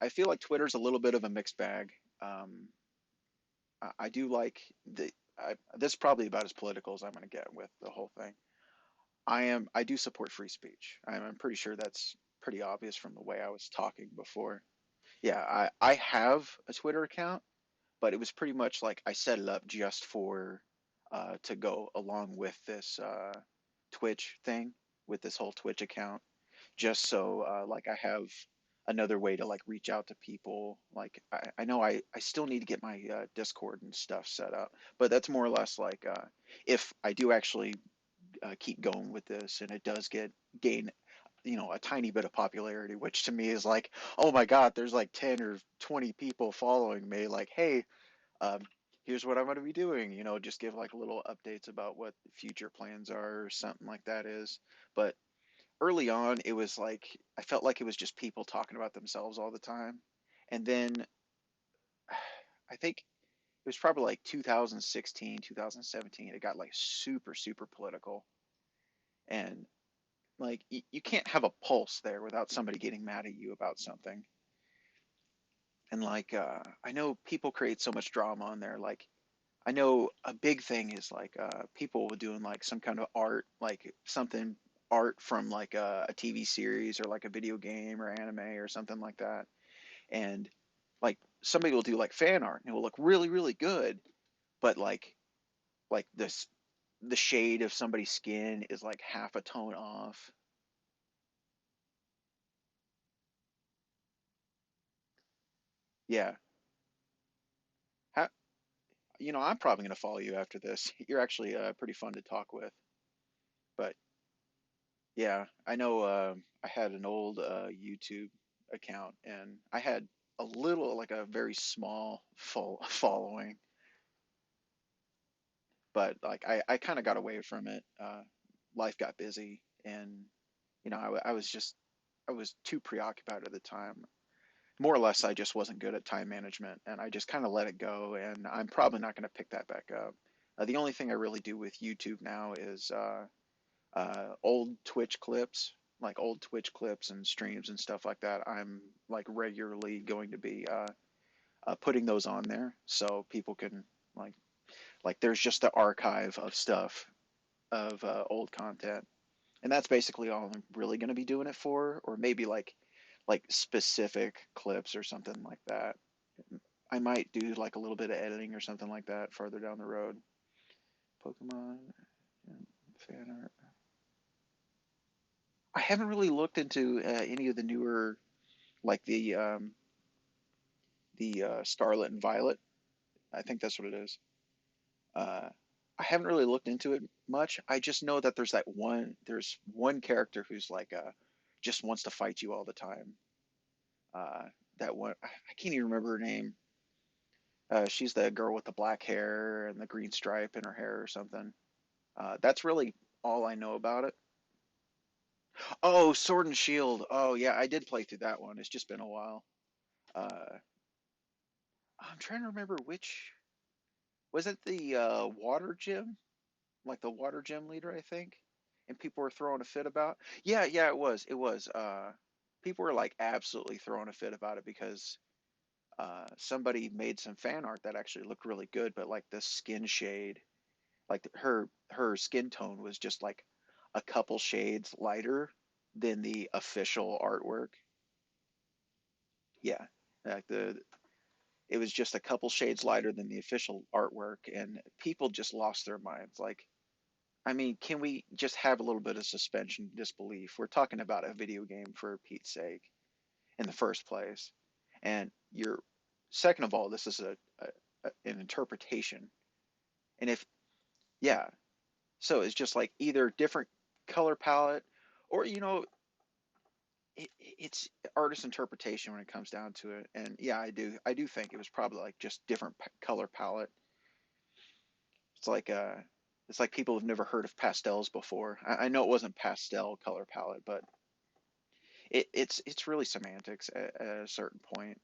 Speaker 2: I feel like Twitter's a little bit of a mixed bag. Um, I do like this is probably about as political as I'm going to get with the whole thing. I do support free speech. I'm pretty sure that's pretty obvious from the way I was talking before. Yeah, I have a Twitter account, but it was pretty much like I set it up just for to go along with this Twitch thing, with this whole Twitch account, just so like I have another way to like reach out to people. Like I know I still need to get my Discord and stuff set up, but that's more or less like if I do actually keep going with this and it does gain a tiny bit of popularity, which to me is like, oh my God, there's like 10 or 20 people following me. Like, hey, um, here's what I'm going to be doing. Just give like little updates about what future plans are or something like that is. But early on, it was like I felt like it was just people talking about themselves all the time. And then I think it was probably like 2016, 2017. It got like super, super political. And like you can't have a pulse there without somebody getting mad at you about something. And like I know people create so much drama on there. Like I know a big thing is like people doing like some kind of art, like something art from like a TV series or like a video game or anime or something like that. And like somebody will do like fan art and it will look really, really good, but like the shade of somebody's skin is like half a tone off. Yeah. How, I'm probably going to follow you after this. You're actually pretty fun to talk with. But yeah, I know I had an old YouTube account and I had like a very small following, but like I kind of got away from it. Life got busy and I was too preoccupied at the time. More or less, I just wasn't good at time management and I just kind of let it go. And I'm probably not going to pick that back up. The only thing I really do with YouTube now is old Twitch clips and streams and stuff like that. I'm like regularly going to be putting those on there so people can like there's just the archive of stuff of old content, and that's basically all I'm really going to be doing it for, or maybe like specific clips or something like that. I might do like a little bit of editing or something like that further down the road. Pokemon and fan art. I haven't really looked into any of the newer, like the Scarlet and Violet. I think that's what it is. Uh, I haven't really looked into it much. I just know that there's one character who's like just wants to fight you all the time. Uh, that one, I can't even remember her name. She's the girl with the black hair and the green stripe in her hair or something. That's really all I know about it. Oh, Sword and Shield. Oh yeah, I did play through that one. It's just been a while. Uh, I'm trying to remember which was it the water gym, like the water gym leader, I think, and people were throwing a fit about. Yeah, yeah, it was. It was. people were like absolutely throwing a fit about it because somebody made some fan art that actually looked really good, but like the skin shade, like her skin tone was just like a couple shades lighter than the official artwork. Yeah, like the it was just a couple shades lighter than the official artwork, and people just lost their minds. Like, I mean, can we just have a little bit of suspension of disbelief? We're talking about a video game for Pete's sake in the first place, and you're second of all, this is an interpretation, and if yeah, so it's just like either different color palette, or it's artist interpretation when it comes down to it. And yeah, I do think it was probably like just different color palette. It's like it's like people have never heard of pastels before. I know it wasn't pastel color palette, but it's really semantics at a certain point.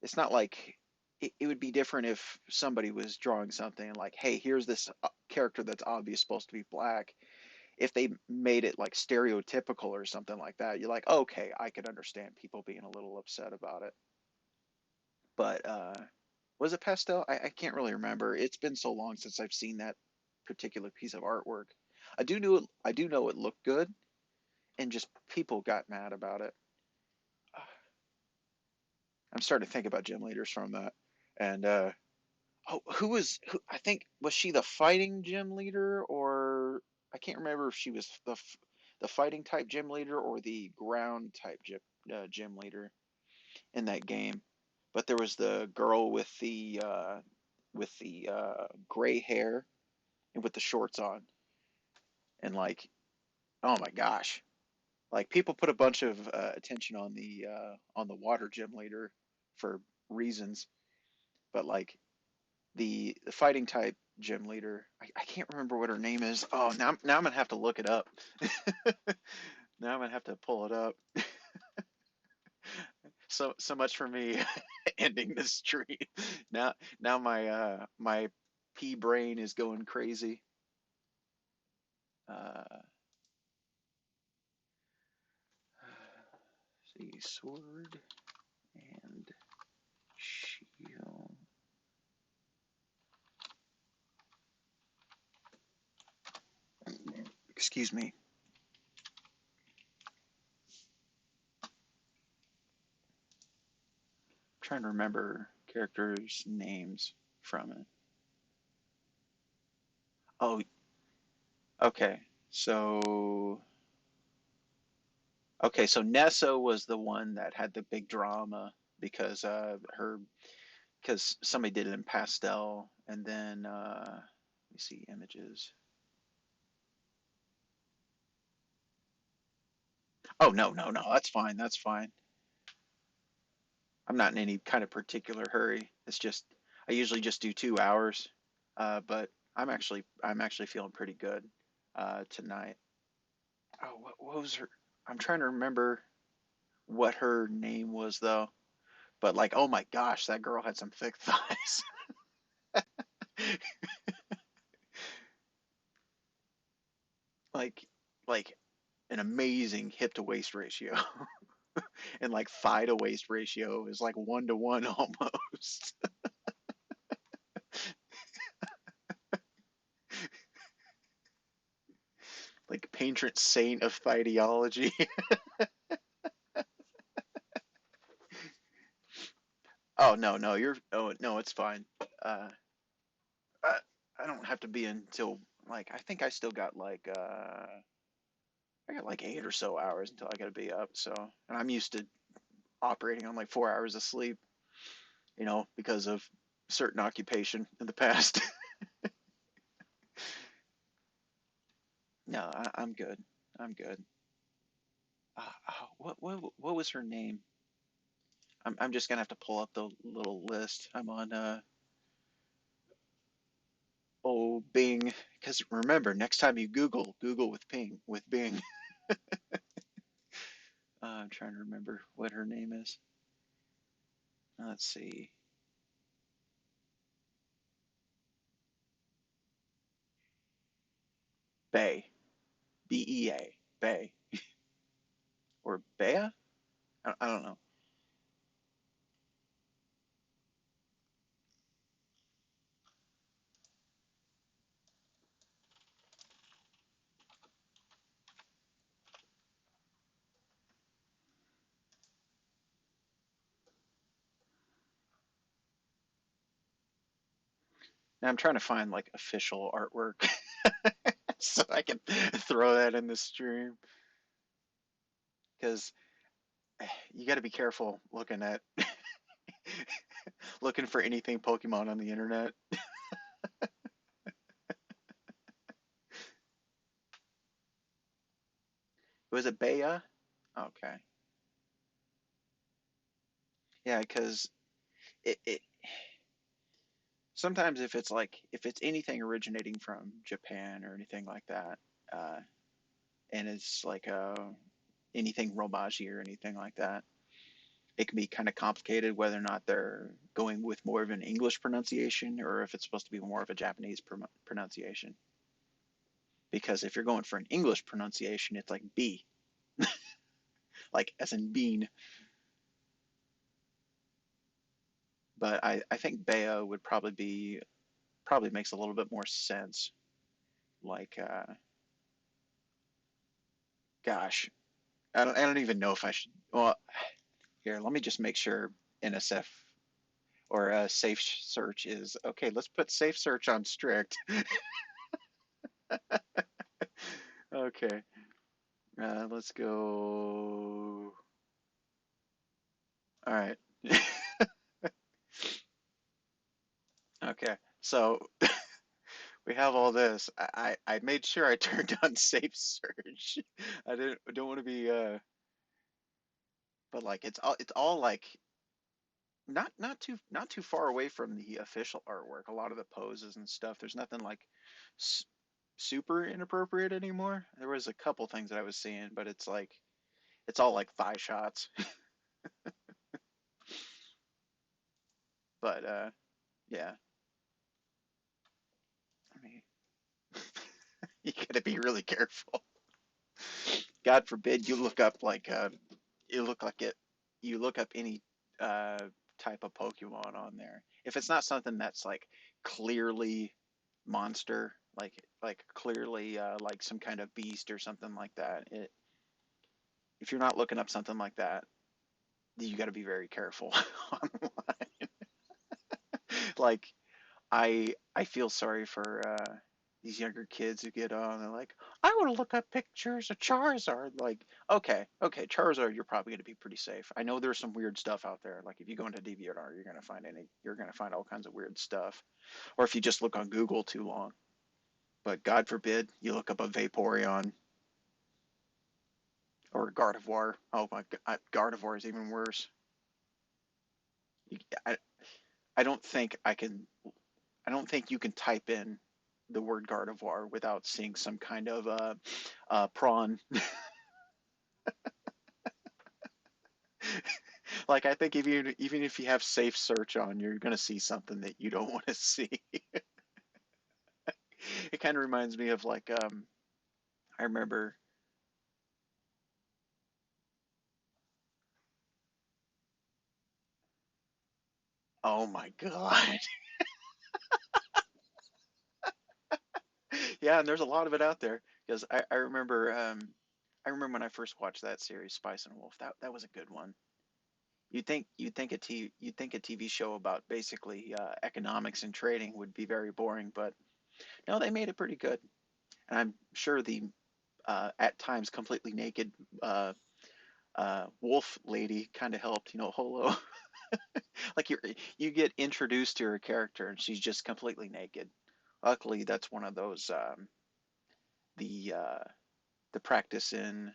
Speaker 2: It's not like it would be different if somebody was drawing something like, hey, here's this character that's obvious supposed to be black. If they made it like stereotypical or something like that, you're like, okay, I could understand people being a little upset about it. But was it pastel? I can't really remember. It's been so long since I've seen that particular piece of artwork. I do know it looked good, and just people got mad about it. I'm starting to think about gym leaders from that. And oh, who? I think was she the fighting gym leader, or I can't remember if she was the fighting type gym leader or the ground type gym leader in that game. But there was the girl with the gray hair and with the shorts on, and like, oh my gosh, like people put a bunch of attention on the water gym leader for reasons, but like the fighting type gym leader, I can't remember what her name is. Oh, now I'm gonna have to look it up. Now I'm gonna have to pull it up. So much for me ending the stream. Now my pea brain is going crazy. Uh, see, sword and shield. Excuse me. I'm trying to remember characters' names from it. Oh, okay. So Nessa was the one that had the big drama because her because somebody did it in pastel, and then let me see images. Oh, no, that's fine, that's fine. I'm not in any kind of particular hurry. It's just I usually just do 2 hours, but I'm actually feeling pretty good tonight. Oh, what was her? I'm trying to remember what her name was though. But like, oh my gosh, that girl had some thick thighs. like like an amazing hip to waist ratio, and like thigh to waist ratio is like 1 to 1 almost. Like patron saint of ideology. Oh no, you're oh no, it's fine. Uh, I, I don't have to be until like I think I still got like I got like 8 or so hours until I got to be up. So and I'm used to operating on like 4 hours of sleep, because of certain occupation in the past. No, I'm good. I'm good. What was her name? I'm just gonna have to pull up the little list. I'm on Bing, because remember, next time you Google with Bing. I'm trying to remember what her name is. Let's see. Bay. Bea. Bay.
Speaker 1: or Bea. I don't know. Now I'm trying to find like official artwork so I can throw that in the stream because you got to be careful looking at looking for anything Pokemon on the internet. Was it Bea? Okay. Yeah, because it sometimes if it's anything originating from Japan or anything like that, uh, and it's like anything Romaji or anything like that, it can be kind of complicated whether or not they're going with more of an English pronunciation or if it's supposed to be more of a Japanese pronunciation. Because if you're going for an English pronunciation, it's like B, like as in bean. But I think Beo would probably makes a little bit more sense. Like, gosh, I don't even know if I should. Well, here, let me just make sure NSF or safe search is okay. Let's put safe search on strict. Okay, let's go. All right. Okay, so we have all this. I made sure I turned on safe search. I don't want to be but like it's all like not too far away from the official artwork. A lot of the poses and stuff. There's nothing like s super inappropriate anymore. There was a couple things that I was seeing, but it's all like thigh shots. But yeah, I mean, you gotta be really careful. God forbid you look up like you look like it you look up any uh type of Pokemon on there. If it's not something that's like clearly monster, like clearly like some kind of beast or something like that. If you're not looking up something like that, you got to be very careful online. Like I feel sorry for these younger kids who get on. They're like, I want to look up pictures of Charizard. Like, okay, Charizard, you're probably going to be pretty safe. I know there's some weird stuff out there. Like, if you go into DeviantArt, you're going to find all kinds of weird stuff. Or if you just look on Google too long. But God forbid you look up a Vaporeon or a Gardevoir. Oh my God, Gardevoir is even worse. I, I don't think I can I don't think you can type in the word Gardevoir without seeing some kind of prawn. Like I think even if you have safe search on, you're gonna see something that you don't want to see. It kind of reminds me of like I remember. Oh my God. Yeah, and there's a lot of it out there because I remember when I first watched that series, Spice and Wolf. That was a good one. You'd think a TV show about basically economics and trading would be very boring, but no, they made it pretty good. And I'm sure the at times completely naked wolf lady kind of helped. You know, Holo. Like you get introduced to her character and she's just completely naked. Luckily, that's one of those the uh, the practice in.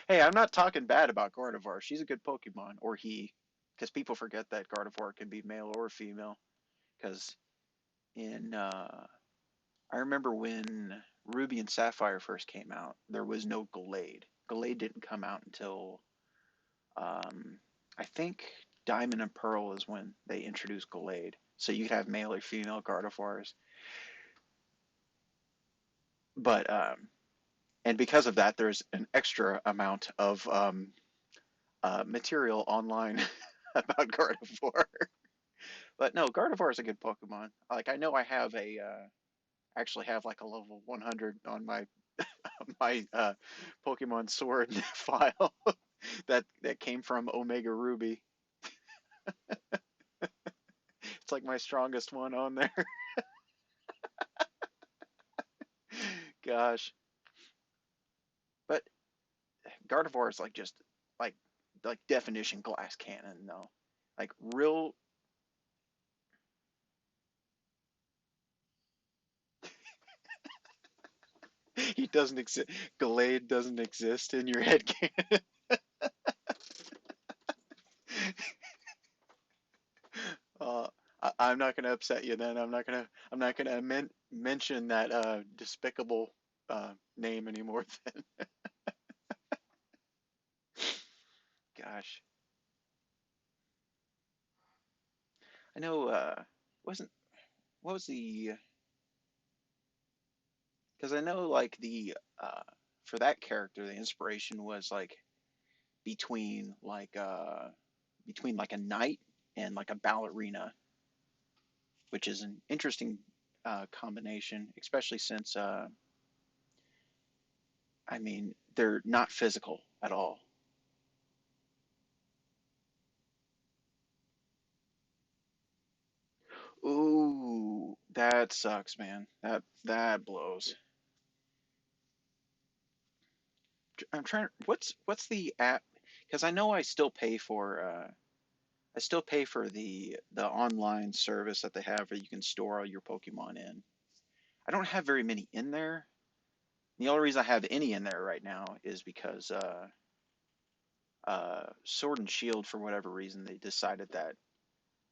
Speaker 1: Hey, I'm not talking bad about Gardevoir. She's a good Pokemon, or he, because people forget that Gardevoir can be male or female. Because in I remember when Ruby and Sapphire first came out, there was no Glade. Glade didn't come out until um, I think Diamond and Pearl is when they introduced Glade. So you could have male or female Gardevoirs. But And because of that, there's an extra amount of material online about Gardevoir. But no, Gardevoir is a good Pokemon. Like I know I have actually have like a level 100 on my Pokemon Sword file that came from Omega Ruby. It's like my strongest one on there. Gosh, but Gardevoir is like just like definition glass cannon though. Like real, he doesn't exist. Gallade doesn't exist in your head canon. Uh, I'm not gonna upset you then. I'm not gonna mention that despicable name anymore. Then, gosh, I know. Wasn't what was the? Because I know like the for that character, the inspiration was like between like between like a knight and like a ballerina, which is an interesting combination, especially since I mean they're not physical at all. Ooh, that sucks, man. That blows. I'm trying. What's the app? Because I know I still pay for the online service that they have where you can store all your Pokemon in. I don't have very many in there. The only reason I have any in there right now is because Sword and Shield, for whatever reason, they decided that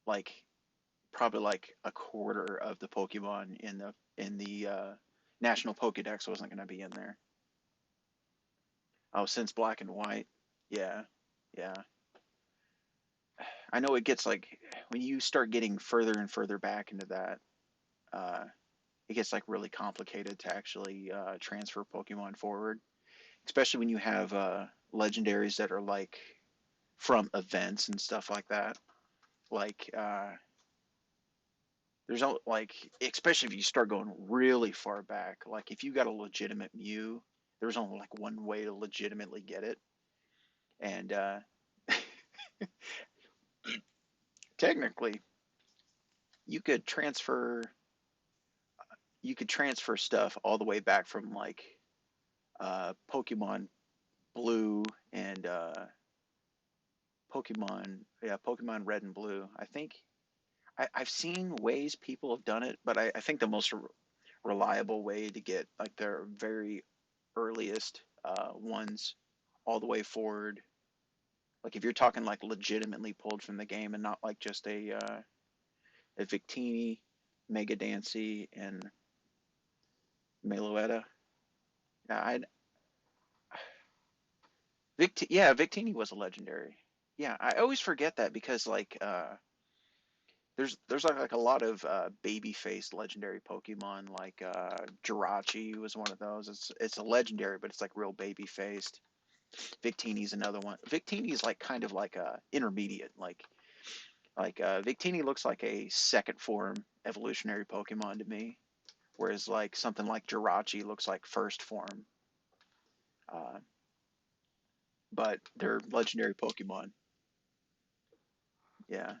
Speaker 1: like probably like a quarter of the Pokemon in the National Pokedex wasn't going to be in there. Oh, since Black and White, yeah, yeah. I know it gets like when you start getting further and further back into that, uh, it gets like really complicated to actually transfer Pokemon forward, especially when you have legendaries that are like from events and stuff like that. Like there's like especially if you start going really far back, like if you got a legitimate Mew, there's only like one way to legitimately get it, and technically you could transfer you could transfer stuff all the way back from like Pokemon Blue and Pokemon Red and Blue. I think I've seen ways people have done it, but I think the most reliable way to get like their very earliest ones all the way forward. Like if you're talking like legitimately pulled from the game and not like just a Victini, Mega Dancy, and Meloetta. Yeah, yeah, Victini was a legendary. Yeah, I always forget that because like there's like a lot of baby faced legendary Pokemon like Jirachi was one of those. It's a legendary, but it's like real baby faced. Victini's another one. Victini's like kind of like a intermediate. Victini looks like a second form evolutionary Pokemon to me, whereas like something like Jirachi looks like first form. Uh, but they're legendary Pokemon. Yeah,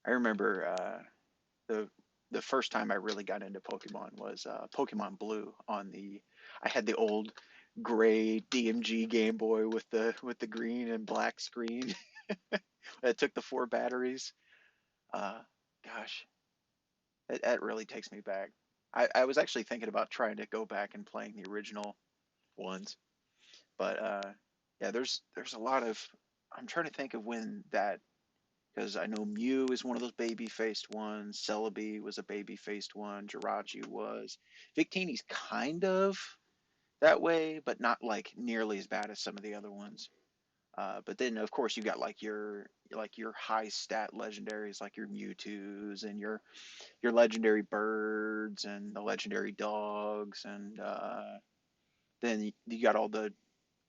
Speaker 1: I remember the the first time I really got into Pokemon was Pokemon Blue on the. I had the old gray DMG Game Boy with the green and black screen that took the four batteries. Uh, Gosh, that really takes me back. I was actually thinking about trying to go back and playing the original ones, but yeah, there's a lot of. I'm trying to think of when that because I know Mew is one of those baby-faced ones. Celebi was a baby-faced one. Jirachi was. Victini's kind of that way, but not like nearly as bad as some of the other ones. But then, of course, you got like your high stat legendaries, like your Mewtwo's and your legendary birds and the legendary dogs and
Speaker 2: Then you got all the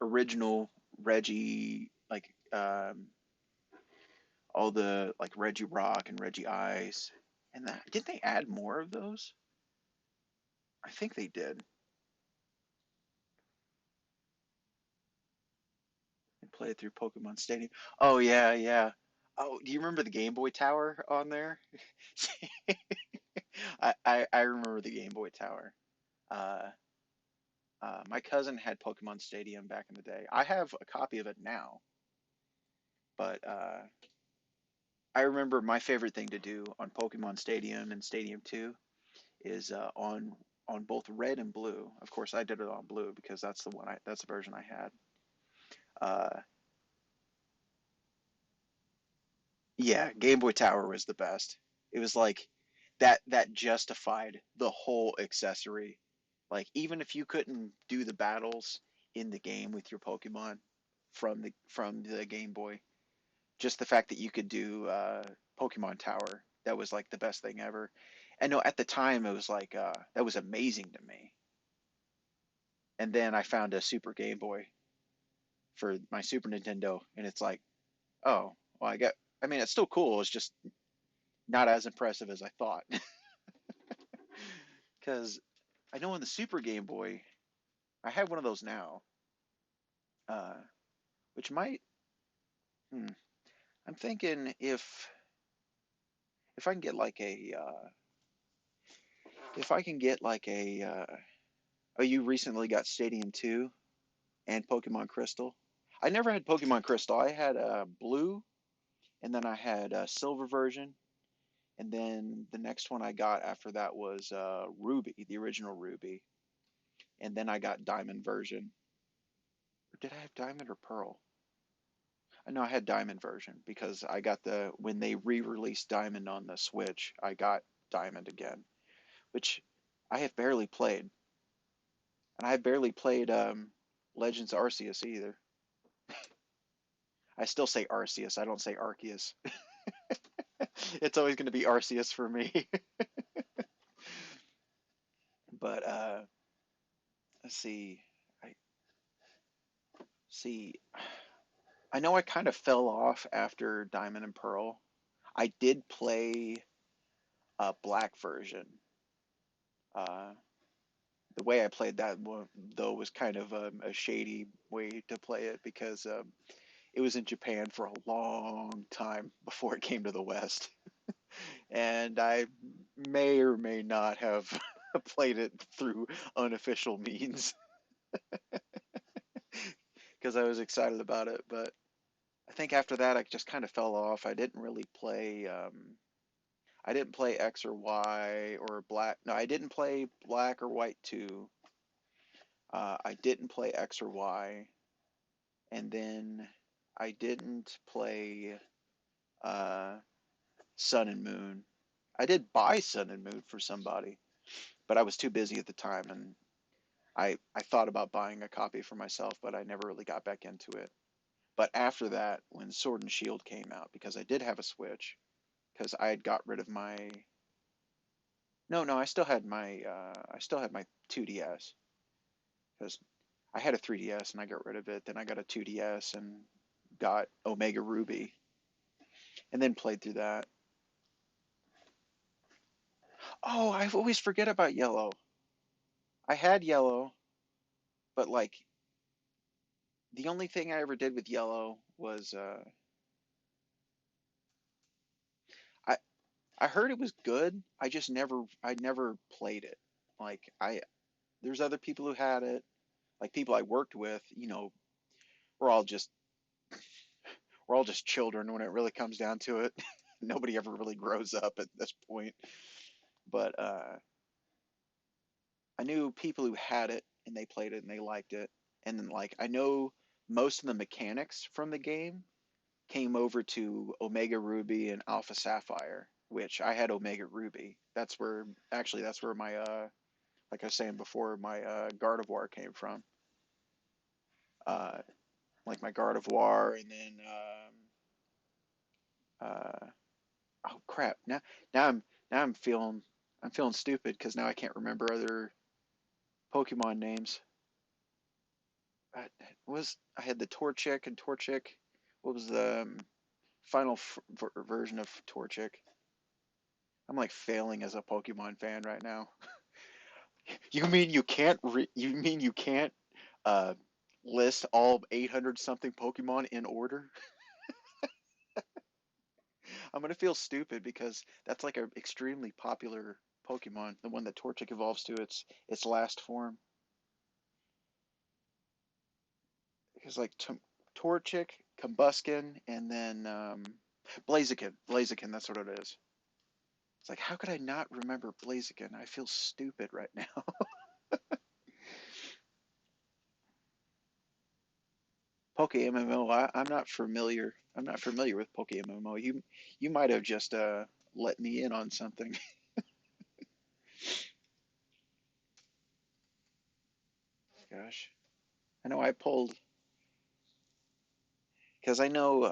Speaker 2: original Reggie, like all the like Reggie Rock and Reggie Ice. And that did they add more of those? I think they did. They played through Pokemon Stadium. Oh yeah, yeah. Oh, do you remember the Game Boy Tower on there? I remember the Game Boy Tower. Uh, my cousin had Pokemon Stadium back in the day. I have a copy of it now, but I remember my favorite thing to do on Pokemon Stadium and Stadium 2 is on both red and blue. Of course, I did it on blue because that's the version I had. Uh, yeah, Game Boy Tower was the best. It was like that justified the whole accessory. Like even if you couldn't do the battles in the game with your Pokemon from the Game Boy, just the fact that you could do Pokemon Tower, that was like the best thing ever. And no, at the time it was like that was amazing to me. And then I found a Super Game Boy for my Super Nintendo, and it's like, oh, well, I mean, it's still cool. It's just not as impressive as I thought. Because I know on the Super Game Boy, I have one of those now, uh, which might, hmm, I'm thinking if I can get like if I can get like oh, you recently got Stadium 2 and Pokemon Crystal. I never had Pokemon Crystal. I had Blue, and then I had a Silver version, and then the next one I got after that was Ruby, the original Ruby, and then I got Diamond version. Or did I have Diamond or Pearl? I know I had Diamond version because I got the when they re-released Diamond on the Switch, I got Diamond again, which I have barely played, and I have barely played Legends Arceus either. I still say Arceus. I don't say Arceus. It's always going to be Arceus for me. But let's see. I see. I know I kind of fell off after Diamond and Pearl. I did play a black version. Uh, the way I played that one, though, was kind of a shady way to play it because it was in Japan for a long time before it came to the West, and I may or may not have played it through unofficial means because I was excited about it. But I think after that, I just kind of fell off. I didn't really play. I didn't play X or Y or Black. No, I didn't play Black or White 2. I didn't play X or Y. And then I didn't play uh, Sun and Moon. I did buy Sun and Moon for somebody, but I was too busy at the time, and I thought about buying a copy for myself, but I never really got back into it. But after that, when Sword and Shield came out, because I did have a Switch, because I had got rid of my no, I still had my 2DS because I had a 3DS and I got rid of it. Then I got a 2DS and got Omega Ruby and then played through that. Oh, I always forget about Yellow. I had Yellow, but like the only thing I ever did with Yellow was I I heard it was good. I never played it. Like I there's other people who had it, like people I worked with, we're all just we're all just children when it really comes down to it. Nobody ever really grows up at this point. But I knew people who had it and they played it and they liked it. And then like I know most of the mechanics from the game came over to Omega Ruby and Alpha Sapphire, which I had Omega Ruby. That's where my like I was saying before, my Gardevoir came from. Uh, like my Gardevoir, and then uh, oh crap! Now I'm feeling stupid because now I can't remember other Pokemon names. I had the Torchic and Torchic. What was the final version of Torchic? I'm like failing as a Pokemon fan right now. You mean you can't uh list all 800 something Pokemon in order? I'm gonna feel stupid because that's like an extremely popular Pokemon, the one that Torchic evolves to its last form. Because like Torchic, Combuskin, and then Blaziken. Blaziken, that's what it is. It's like, how could I not remember Blaziken? I feel stupid right now. Poke MMO, I'm not familiar. I'm not familiar with Poke MMO. You might have just let me in on something. Gosh, I know I pulled because I know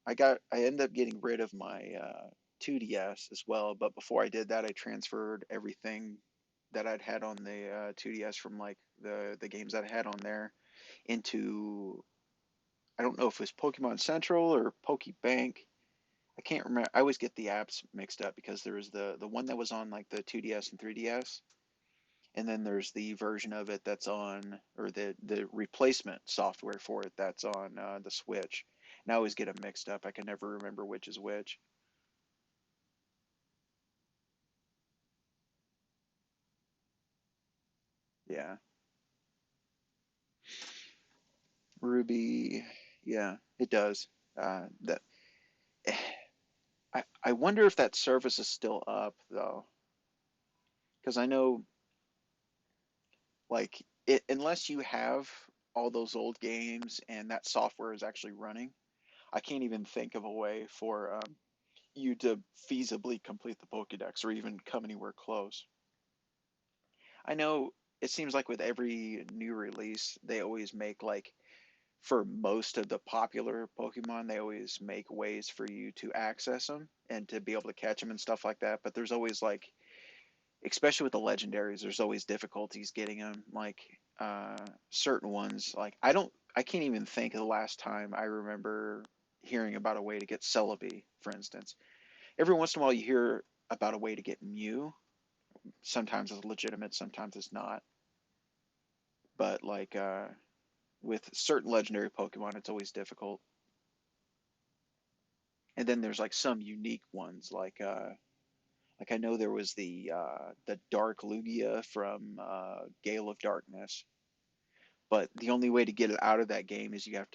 Speaker 2: I ended up getting rid of my 2DS as well. But before I did that, I transferred everything that I'd had on the 2DS from like the games that I had on there into I don't know if it was Pokemon Central or Pokebank. I can't remember. I always get the apps mixed up because there was the one that was on like the 2DS and 3DS, and then there's the version of it that's on or the replacement software for it that's on the Switch. And I always get them mixed up. I can never remember which is which. Yeah, Ruby. Yeah, it does. That I wonder if that service is still up though, because I know like it unless you have all those old games and that software is actually running. I can't even think of a way for you to feasibly complete the Pokédex or even come anywhere close. I know it seems like with every new release, they always make like for most of the popular Pokemon, they always make ways for you to access them and to be able to catch them and stuff like that. But there's always like, especially with the legendaries, there's always difficulties getting them. Like certain ones, like I can't even think of the last time I remember hearing about a way to get Celebi, for instance. Every once in a while, you hear about a way to get Mew. Sometimes it's legitimate, sometimes it's not. But like with certain legendary Pokemon, it's always difficult. And then there's like some unique ones, like I know there was the Dark Lugia from Gale of Darkness, but the only way to get it out of that game is you have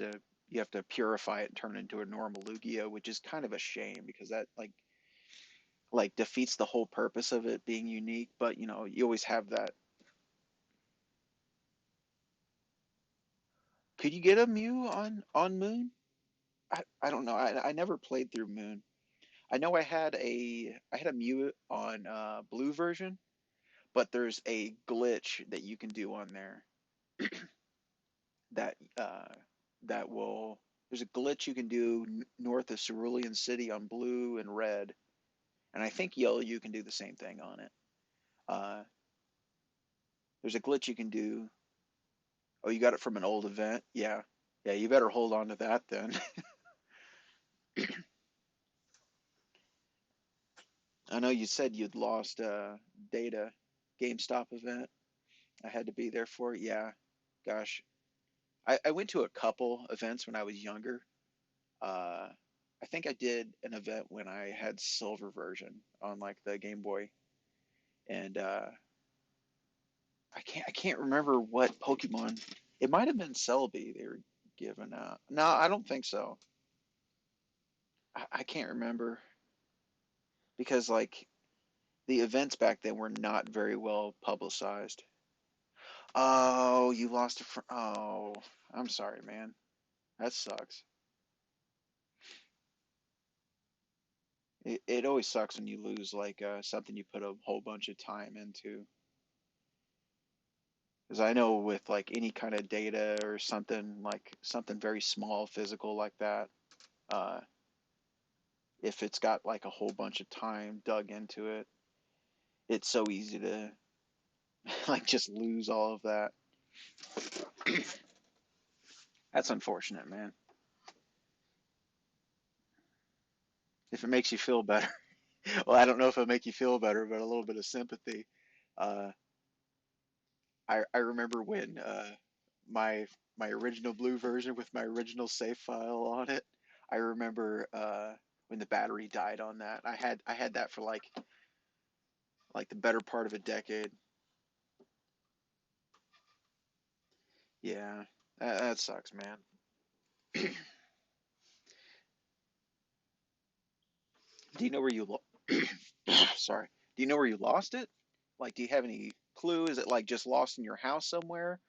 Speaker 2: to purify it and turn it into a normal Lugia, which is kind of a shame because that like defeats the whole purpose of it being unique. But you know, you always have that. Could you get a Mew on Moon? I don't know. I never played through Moon. I know I had a Mew on Blue version, but there's a glitch that you can do on there that that will. There's a glitch you can do north of Cerulean City on Blue and Red, and I think Yellow you can do the same thing on it. Uh, there's a glitch you can do. Oh, you got it from an old event? Yeah, yeah. You better hold on to that then. I know you said you'd lost data GameStop event. I had to be there for it. Yeah, gosh, I went to a couple events when I was younger. Uh, I think I did an event when I had silver version on like the Game Boy, and I can't remember what Pokemon. It might have been Celebi they were giving out. No, I don't think so. I can't remember because like the events back then were not very well publicized. Oh, you lost a fr Oh, I'm sorry, man. That sucks. It always sucks when you lose like something you put a whole bunch of time into. Because I know with like any kind of data or something like something very small, physical like that, uh, if it's got like a whole bunch of time dug into it, it's so easy to like just lose all of that. That's unfortunate, man. If it makes you feel better, well, I don't know if it'll make you feel better, but a little bit of sympathy. Uh, I remember when my my original blue version with my original save file on it. I remember when the battery died on that. I had that for like the better part of a decade. Yeah, that sucks, man. Do you know where you sorry? Do you know where you lost it? Like, do you have any clue? Is it like just lost in your house somewhere,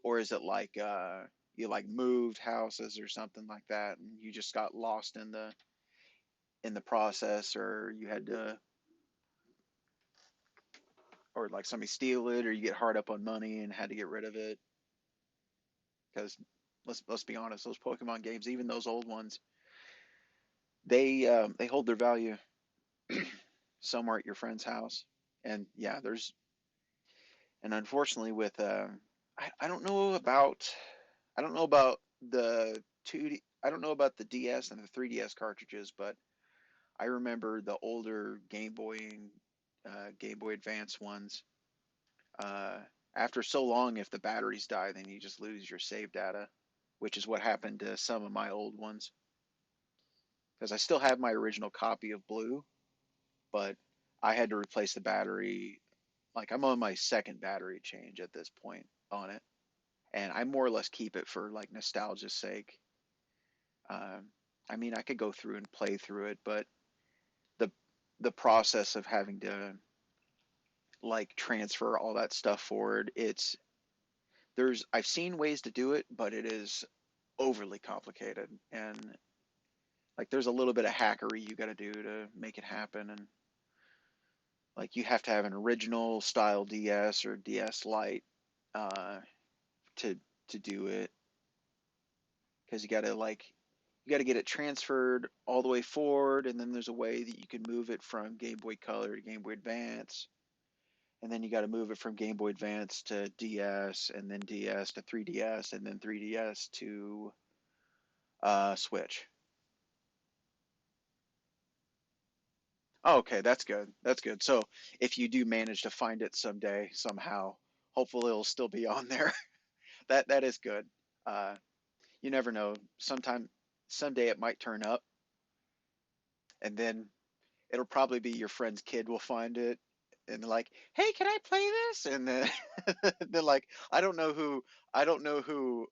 Speaker 2: or is it like you like moved houses or something like that, and you just got lost in the process, or you had to, or like somebody steal it, or you get hard up on money and had to get rid of it? Because let's be honest, those Pokemon games, even those old ones, they hold their value somewhere at your friend's house. And yeah, there's and unfortunately with I don't know about the 2D, I don't know about the DS and the 3DS cartridges, but I remember the older Game Boy and Game Boy Advance ones. Uh, After so long, if the batteries die, then you just lose your save data, which is what happened to some of my old ones. Because I still have my original copy of Blue, but I had to replace the battery. Like I'm on my second battery change at this point on it, and I more or less keep it for like nostalgia's sake. Um, I mean, I could go through and play through it, but the the process of having to like transfer all that stuff forward, there's I've seen ways to do it, but it is overly complicated, and like there's a little bit of hackery you got to do to make it happen, and like you have to have an original style DS or DS Lite uh, to to do it, because you got to get it transferred all the way forward, and then there's a way that you can move it from Game Boy Color to Game Boy Advance, and then you got to move it from Game Boy Advance to DS, and then DS to 3DS, and then 3DS to Switch. Oh, okay, that's good. That's good. So if you do manage to find it someday, somehow, hopefully it'll still be on there. That is good. Uh, you never know. Someday it might turn up, and then it'll probably be your friend's kid will find it, and they're like, "Hey, can I play this?" And then they're like, I don't know who, I don't know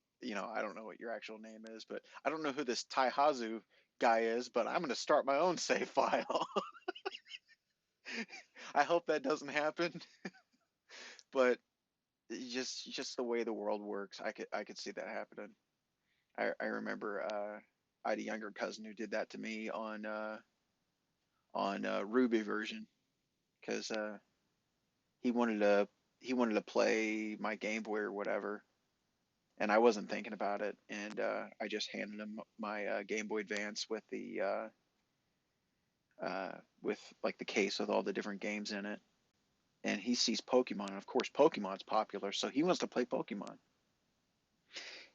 Speaker 2: what your actual name is, but I don't know who this Taihazu guy is, but I'm gonna start my own save file." I hope that doesn't happen, but just the way the world works, I could see that happening. I remember I had a younger cousin who did that to me on Ruby version, because he wanted to he wanted to play my Game Boy or whatever, and I wasn't thinking about it, and I just handed him my Game Boy Advance with like the case with all the different games in it, and he sees Pokemon, and of course Pokemon's popular, so he wants to play Pokemon,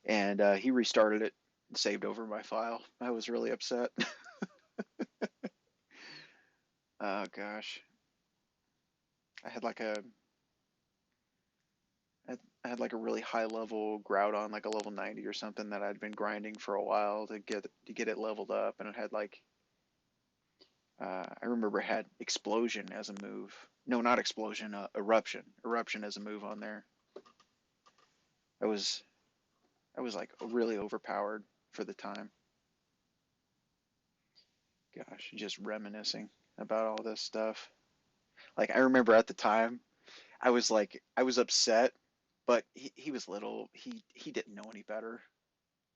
Speaker 2: and he restarted it and saved over my file. I was really upset. Oh gosh, I had like a I had like a really high level Groudon, like a level 90 or something, that I'd been grinding for a while to get it leveled up, and it had like I remember it had Explosion as a move. No, not Explosion, Eruption. Eruption as a move on there. I was I was like really overpowered for the time. Gosh, just reminiscing about all this stuff. Like I remember at the time, I was upset, but he was little. He didn't know any better.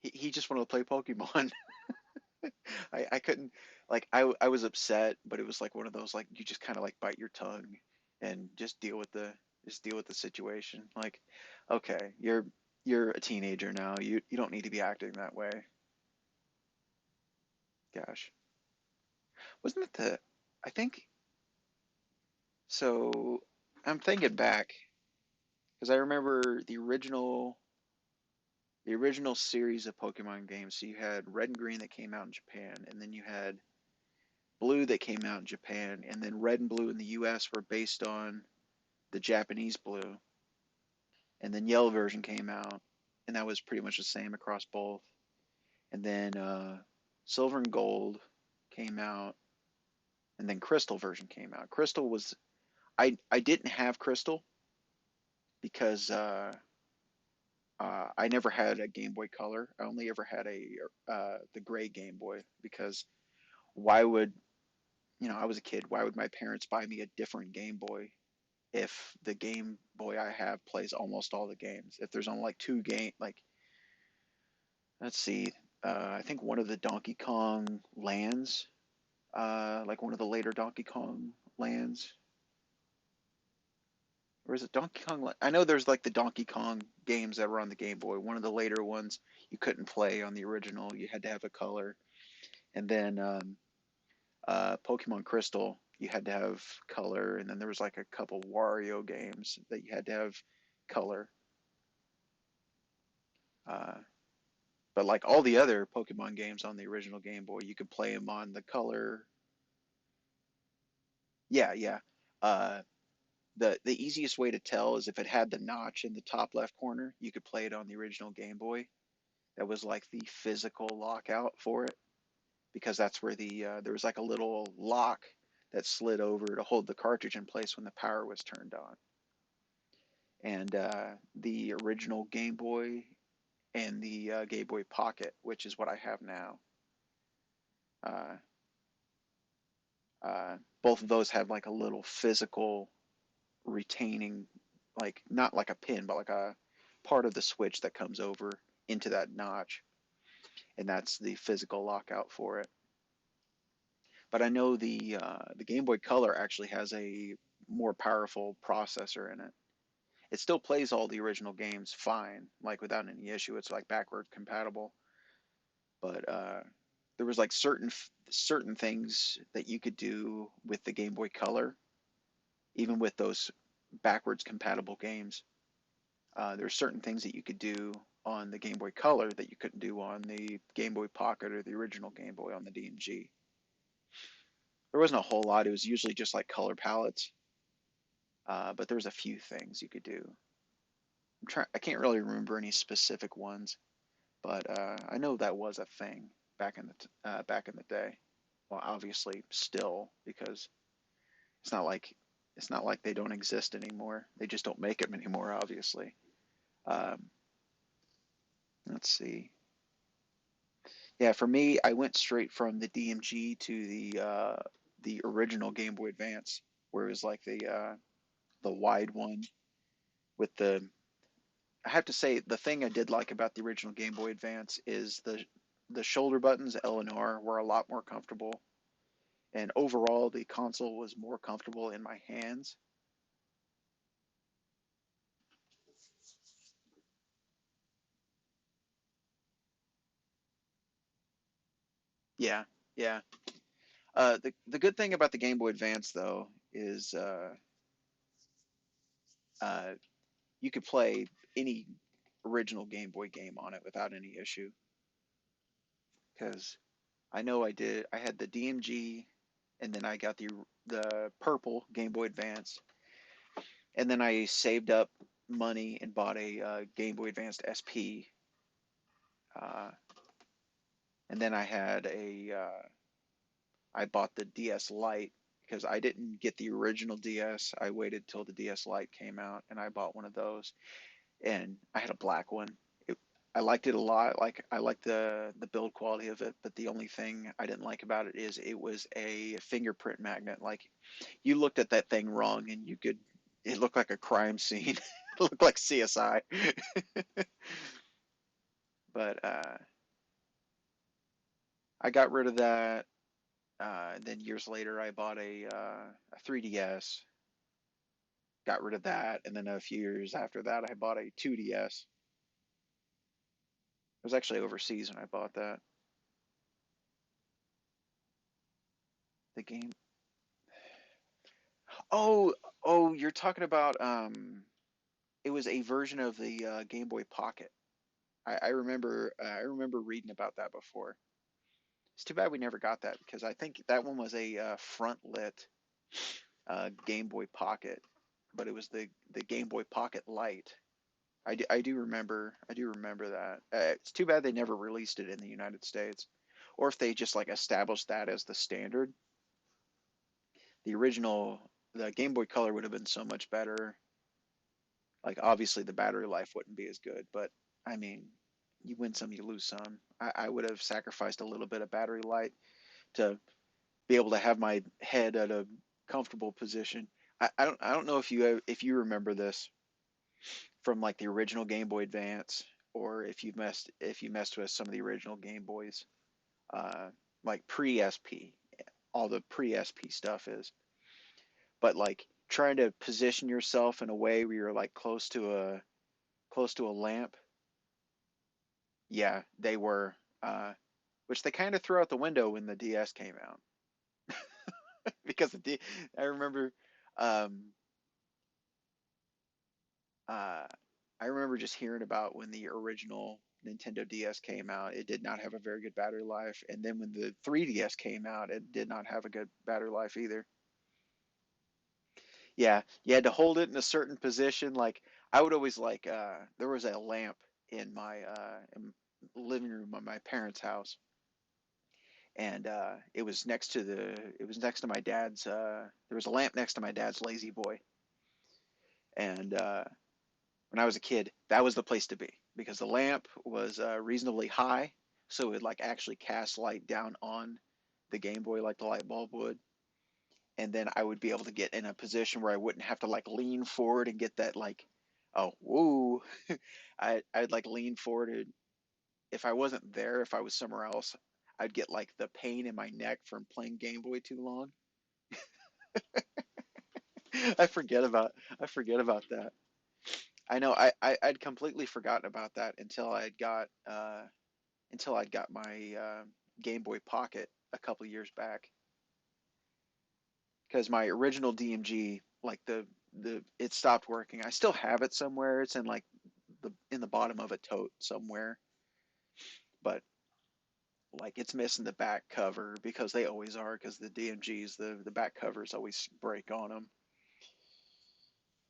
Speaker 2: He just wanted to play Pokemon. I couldn't, like I was upset, but it was like one of those, like you just kind of like bite your tongue and just deal with the situation. Like, okay, you're a teenager now. You don't need to be acting that way. Gosh, wasn't it the I think so. I'm thinking back because I remember the original. The original series of Pokemon games. So you had Red and Green that came out in Japan, and then you had Blue that came out in Japan, and then Red and Blue in the US were based on the Japanese Blue, and then Yellow version came out, and that was pretty much the same across both. And then Silver and Gold came out, and then Crystal version came out. Crystal was I didn't have Crystal because I never had a Game Boy Color. I only ever had a the gray Game Boy because why would I was a kid. Why would my parents buy me a different Game Boy if the Game Boy I have plays almost all the games? If there's only like two game, like let's see, I think one of the Donkey Kong lands, like one of the later Donkey Kong lands, or is it Donkey Kong? I know there's like the Donkey Kong games that were on the Game Boy. One of the later ones you couldn't play on the original. You had to have a color. And then Pokemon Crystal, you had to have color. And then there was like a couple Wario games that you had to have color. Uh, but like all the other Pokemon games on the original Game Boy, you could play them on the color. Yeah, yeah. Uh, the easiest way to tell is if it had the notch in the top left corner, you could play it on the original Game Boy. That was like the physical lockout for it because that's where there was like a little lock that slid over to hold the cartridge in place when the power was turned on. And the original Game Boy and the Game Boy Pocket, which is what I have now, uh, both of those had like a little physical retaining, like not like a pin, but like a part of the switch that comes over into that notch, and that's the physical lockout for it. But I know the Game Boy Color actually has a more powerful processor in it. It still plays all the original games fine, like without any issue. It's like backward compatible, but there was like certain things that you could do with the Game Boy Color, even with those backwards compatible games. There's certain things that you could do on the Game Boy Color that you couldn't do on the Game Boy Pocket or the original Game Boy on the DMG. There wasn't a whole lot. It was usually just like color palettes, but there was a few things you could do. I can't really remember any specific ones, but I know that was a thing back in the day. Well, obviously still because it's not like it's not like they don't exist anymore. They just don't make them anymore, obviously. Um, let's see. Yeah, for me, I went straight from the DMG to the original Game Boy Advance, where it was like the wide one with the. I have to say the thing I did like about the original Game Boy Advance is the shoulder buttons L and R were a lot more comfortable, and overall the console was more comfortable in my hands. Yeah, yeah. The good thing about the Game Boy Advance though is uh, you could play any original Game Boy game on it without any issue. Because I know I did. I had the DMG, and then I got the purple Game Boy Advance, and then I saved up money and bought a Game Boy Advanced SP, uh, and then I bought the DS Lite because I didn't get the original DS. I waited till the DS Lite came out, and I bought one of those, and I had a black one. It, I liked it a lot. Like I liked the build quality of it, but the only thing I didn't like about it is it was a fingerprint magnet. Like you looked at that thing wrong, and you could. It looked like a crime scene. It looked like CSI. But I got rid of that. Then years later, I bought a 3DS. Got rid of that, and then a few years after that, I bought a 2DS. It was actually overseas when I bought that. The game. Oh, oh, you're talking about it was a version of the Game Boy Pocket. I remember reading about that before. It's too bad we never got that because I think that one was a front lit Game Boy Pocket, but it was the Game Boy Pocket Lite. I do remember that. It's too bad they never released it in the United States, or if they just like established that as the standard. The original, the Game Boy Color would have been so much better. Like obviously the battery life wouldn't be as good, but I mean, you win some, you lose some. I would have sacrificed a little bit of battery life to be able to have my head at a comfortable position. I don't know if you remember this from like the original Game Boy Advance, or if you messed with some of the original Game Boys, uh, like pre SP, all the pre SP stuff is, but like trying to position yourself in a way where you're like close to a lamp. Yeah, they were, which they kind of threw out the window when the DS came out because I remember, um, uh, I remember just hearing about when the original Nintendo DS came out, it did not have a very good battery life, and then when the 3DS came out, it did not have a good battery life either. Yeah, you had to hold it in a certain position. Like I would always like, there was a lamp in living room of my parents' house, and it was next to my dad's. There was a lamp next to my dad's lazy boy, and when I was a kid, that was the place to be because the lamp was reasonably high, so it would like actually cast light down on the Game Boy like the light bulb would. And then I would be able to get in a position where I wouldn't have to like lean forward and get that like, oh, woo. I'd like lean forward. And if I wasn't there, if I was somewhere else, I'd get like the pain in my neck from playing Game Boy too long. I forget about that. I know I'd completely forgotten about that until I'd got my Game Boy Pocket a couple years back because my original DMG like the it stopped working. I still have it somewhere. It's in like the in the bottom of a tote somewhere, but like it's missing the back cover because they always are because the DMGs the back covers always break on them.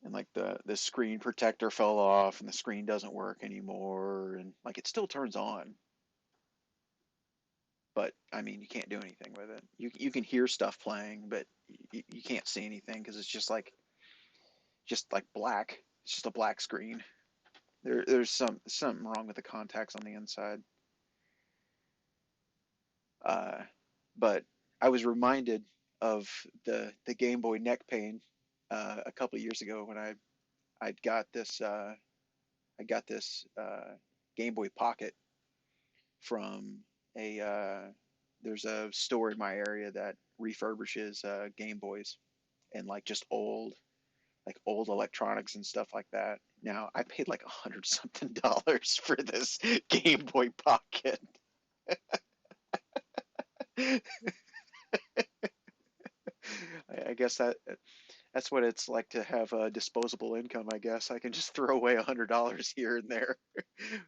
Speaker 2: And like the screen protector fell off and the screen doesn't work anymore and like it still turns on, but I mean you can't do anything with it. You can hear stuff playing, but you can't see anything because it's just like black. It's just a black screen. There's something wrong with the contacts on the inside. Uh, but I was reminded of the Game Boy neck pain a couple of years ago when I'd got this I got this Game Boy Pocket from a there's a store in my area that refurbishes Game Boys and like just old electronics and stuff like that. Now I paid like $100 something for this Game Boy Pocket. I guess that's what it's like to have a disposable income. I guess I can just throw away $100 here and there. I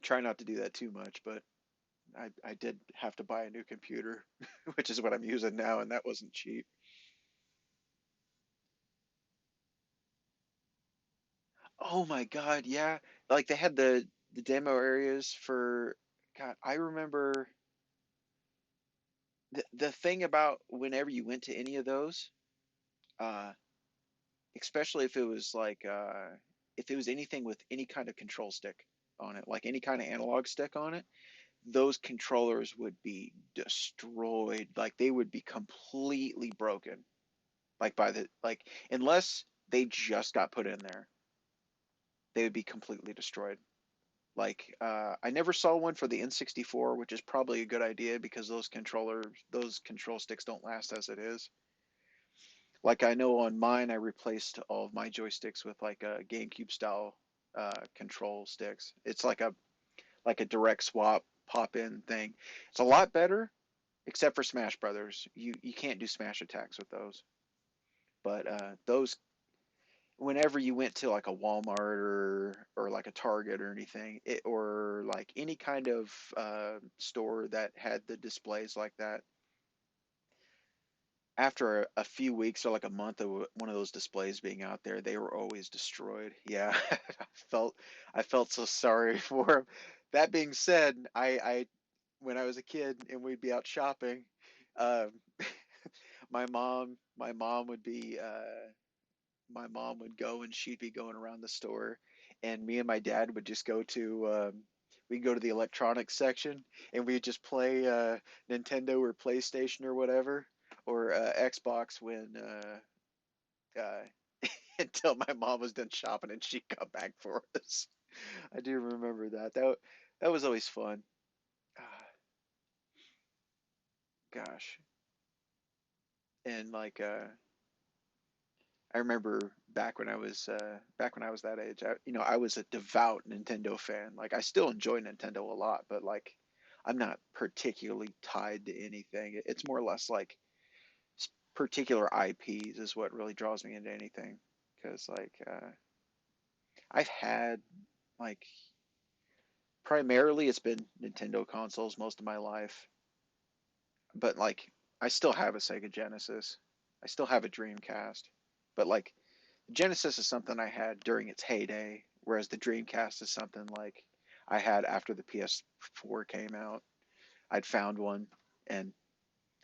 Speaker 2: try not to do that too much, but I did have to buy a new computer, which is what I'm using now, and that wasn't cheap. Oh my God, yeah. Like they had the demo areas for God, I remember the thing about whenever you went to any of those, uh, especially if it was anything with any kind of control stick on it, like any kind of analog stick on it, those controllers would be destroyed. Like they would be completely broken. Like by the like unless they just got put in there, they would be completely destroyed. Like I never saw one for the N64, which is probably a good idea because those control sticks don't last as it is. Like I know on mine, I replaced all of my joysticks with like a GameCube style control sticks. It's like a direct swap pop in thing. It's a lot better, except for Smash Brothers. You can't do smash attacks with those. But those whenever you went to like a Walmart or like a Target or anything, or like any kind of store that had the displays like that, after a few weeks or like a month of one of those displays being out there, they were always destroyed. Yeah, felt I felt so sorry for them. That being said, I when I was a kid and we'd be out shopping, um, my mom would be my mom would go and she'd be going around the store, and me and my dad would just go to we'd go to the electronics section and we'd just play Nintendo or PlayStation or whatever, or Xbox when uh, until my mom was done shopping and she'd come back for us. I do remember that. That was always fun. Ah, gosh, and like I remember back when I was that age. I was a devout Nintendo fan. Like I still enjoy Nintendo a lot, but like I'm not particularly tied to anything. It's more or less like particular IPs is what really draws me into anything. Because like I've had like primarily it's been Nintendo consoles most of my life, but like I still have a Sega Genesis. I still have a Dreamcast, but like Genesis is something I had during its heyday, whereas the Dreamcast is something like I had after the PS4 came out. I'd found one and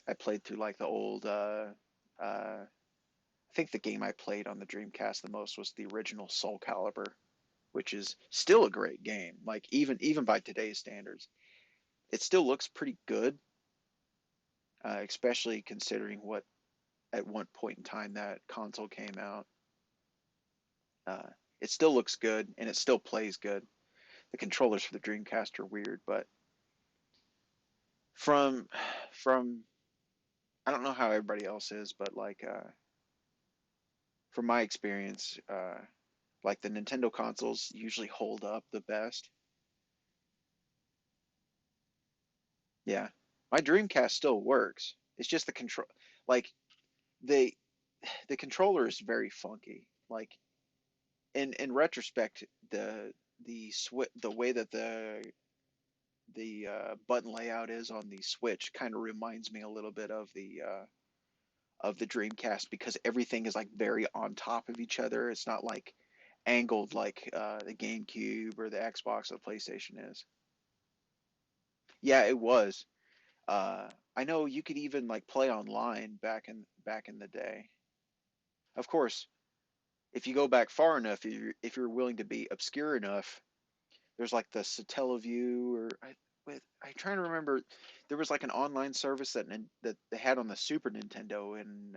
Speaker 2: I played through like the old. I think the game I played on the Dreamcast the most was the original Soul Calibur, which is still a great game. Like even by today's standards, it still looks pretty good, especially considering what at one point in time that console came out. Uh, it still looks good and it still plays good. The controllers for the Dreamcast are weird, but from from I don't know how everybody else is, but like from my experience, like the Nintendo consoles usually hold up the best. Yeah, my Dreamcast still works. It's just the control, like the the controller is very funky. Like in retrospect, the way that the button layout is on the Switch kind of reminds me a little bit of the Dreamcast because everything is like very on top of each other. It's not like angled like the GameCube or the Xbox or the PlayStation is. Yeah, it was. I know you could even like play online back in the day. Of course, if you go back far enough, if you're willing to be obscure enough, there's like the Satellaview or I trying to remember. There was like an online service that they had on the Super Nintendo, and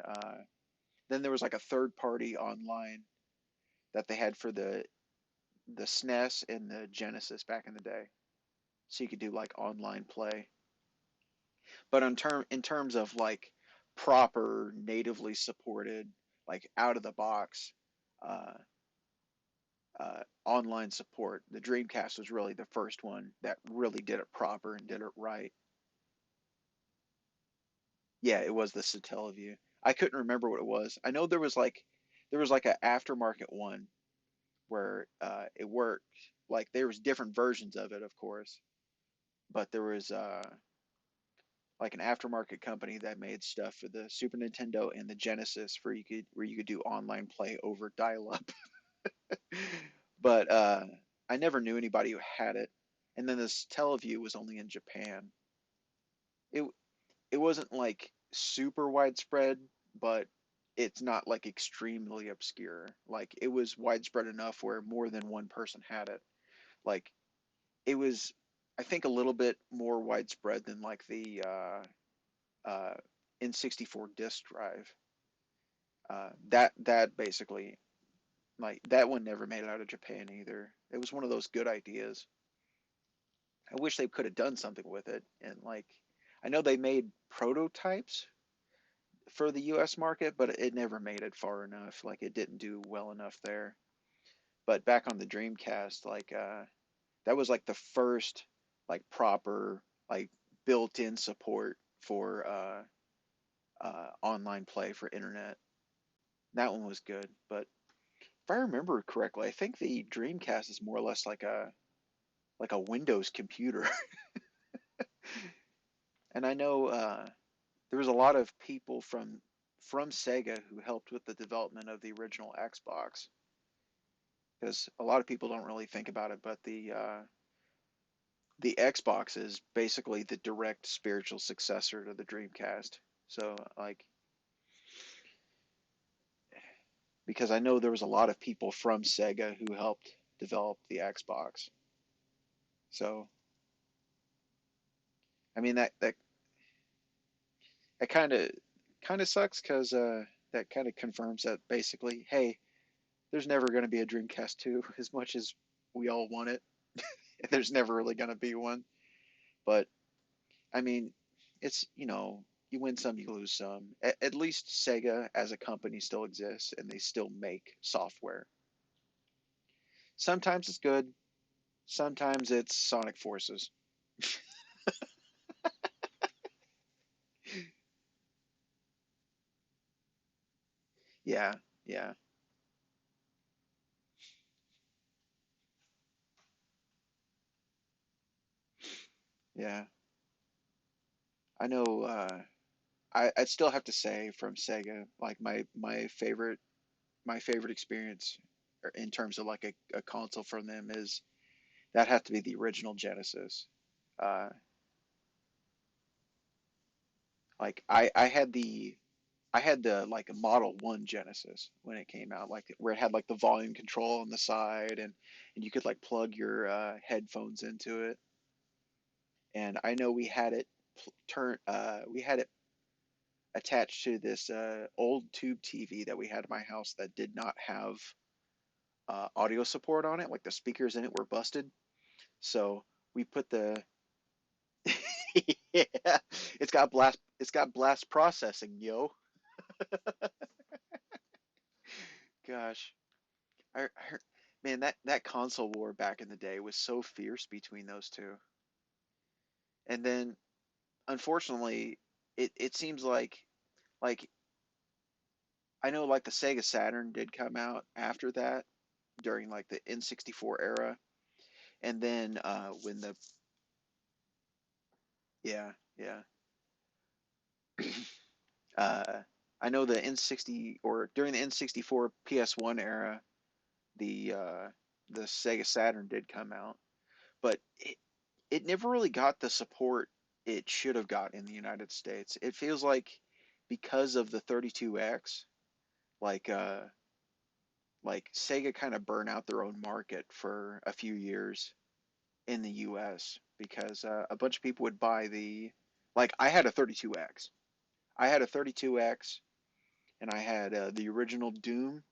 Speaker 2: then there was like a third party online that they had for the SNES and the Genesis back in the day. So you could do like online play. But in terms of like proper natively supported, like out of the box uh, online support, the Dreamcast was really the first one that really did it proper and did it right. Yeah, it was the Satellaview. I couldn't remember what it was. I know there was like an aftermarket one where it worked. Like there was different versions of it, of course, but there was like an aftermarket company that made stuff for the Super Nintendo and the Genesis where you could do online play over dial-up. But I never knew anybody who had it. And then this Teleview was only in Japan. It it wasn't like super widespread, but it's not like extremely obscure. Like it was widespread enough where more than one person had it. Like it was, I think, a little bit more widespread than like the uh, N64 disk drive. That basically like that one never made it out of Japan either. It was one of those good ideas. I wish they could have done something with it. And like, I know they made prototypes for the U.S. market, but it never made it far enough. Like, it didn't do well enough there. But back on the Dreamcast, like, that was like the first like proper like built-in support for online play for internet. That one was good, but if I remember correctly, I think the Dreamcast is more or less like a Windows computer. And I know there was a lot of people from Sega who helped with the development of the original Xbox, because a lot of people don't really think about it, but the Xbox is basically the direct spiritual successor to the Dreamcast. So like, because I know there was a lot of people from Sega who helped develop the Xbox. So I mean that kind of sucks, because that kind of confirms that basically, hey, there's never going to be a Dreamcast 2 as much as we all want it. There's never really going to be one. But I mean, it's, you win some, you lose some. At least Sega as a company still exists and they still make software. Sometimes it's good, sometimes it's Sonic Forces. Yeah, yeah, yeah. I know. I'd still have to say from Sega, like my favorite experience in terms of like a console from them is that had to be the original Genesis. Uh, like I had the like a Model One Genesis when it came out, like where it had like the volume control on the side, and you could like plug your headphones into it. And I know we had it we had it attached to this old tube TV that we had in my house that did not have audio support on it. Like the speakers in it were busted, so we put the yeah, it's got blast processing, yo. Gosh, I man, that console war back in the day was so fierce between those two. And then unfortunately, it seems like I know like the Sega Saturn did come out after that during like the N64 era. And then when the yeah, yeah. Uh I know the N60 or during the N64 PS1 era, the uh the Sega Saturn did come out, but it never really got the support it should have got in the United States. It feels because of the 32X, like like Sega kind of burned out their own market for a few years in the US, because a bunch of people would buy the like I had a 32X. I had a 32X and I had the original Doom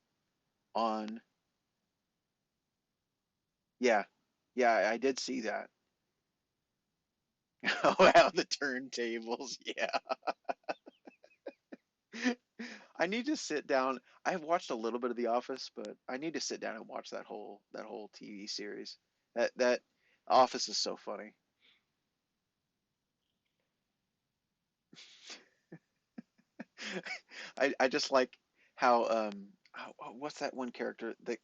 Speaker 2: on. Yeah. Yeah, I did see that. Oh, wow, the turntables. Yeah. I need to sit down. I've watched a little bit of The Office, but I need to sit down and watch that whole TV series. That Office is so funny. I just like how what's that one character that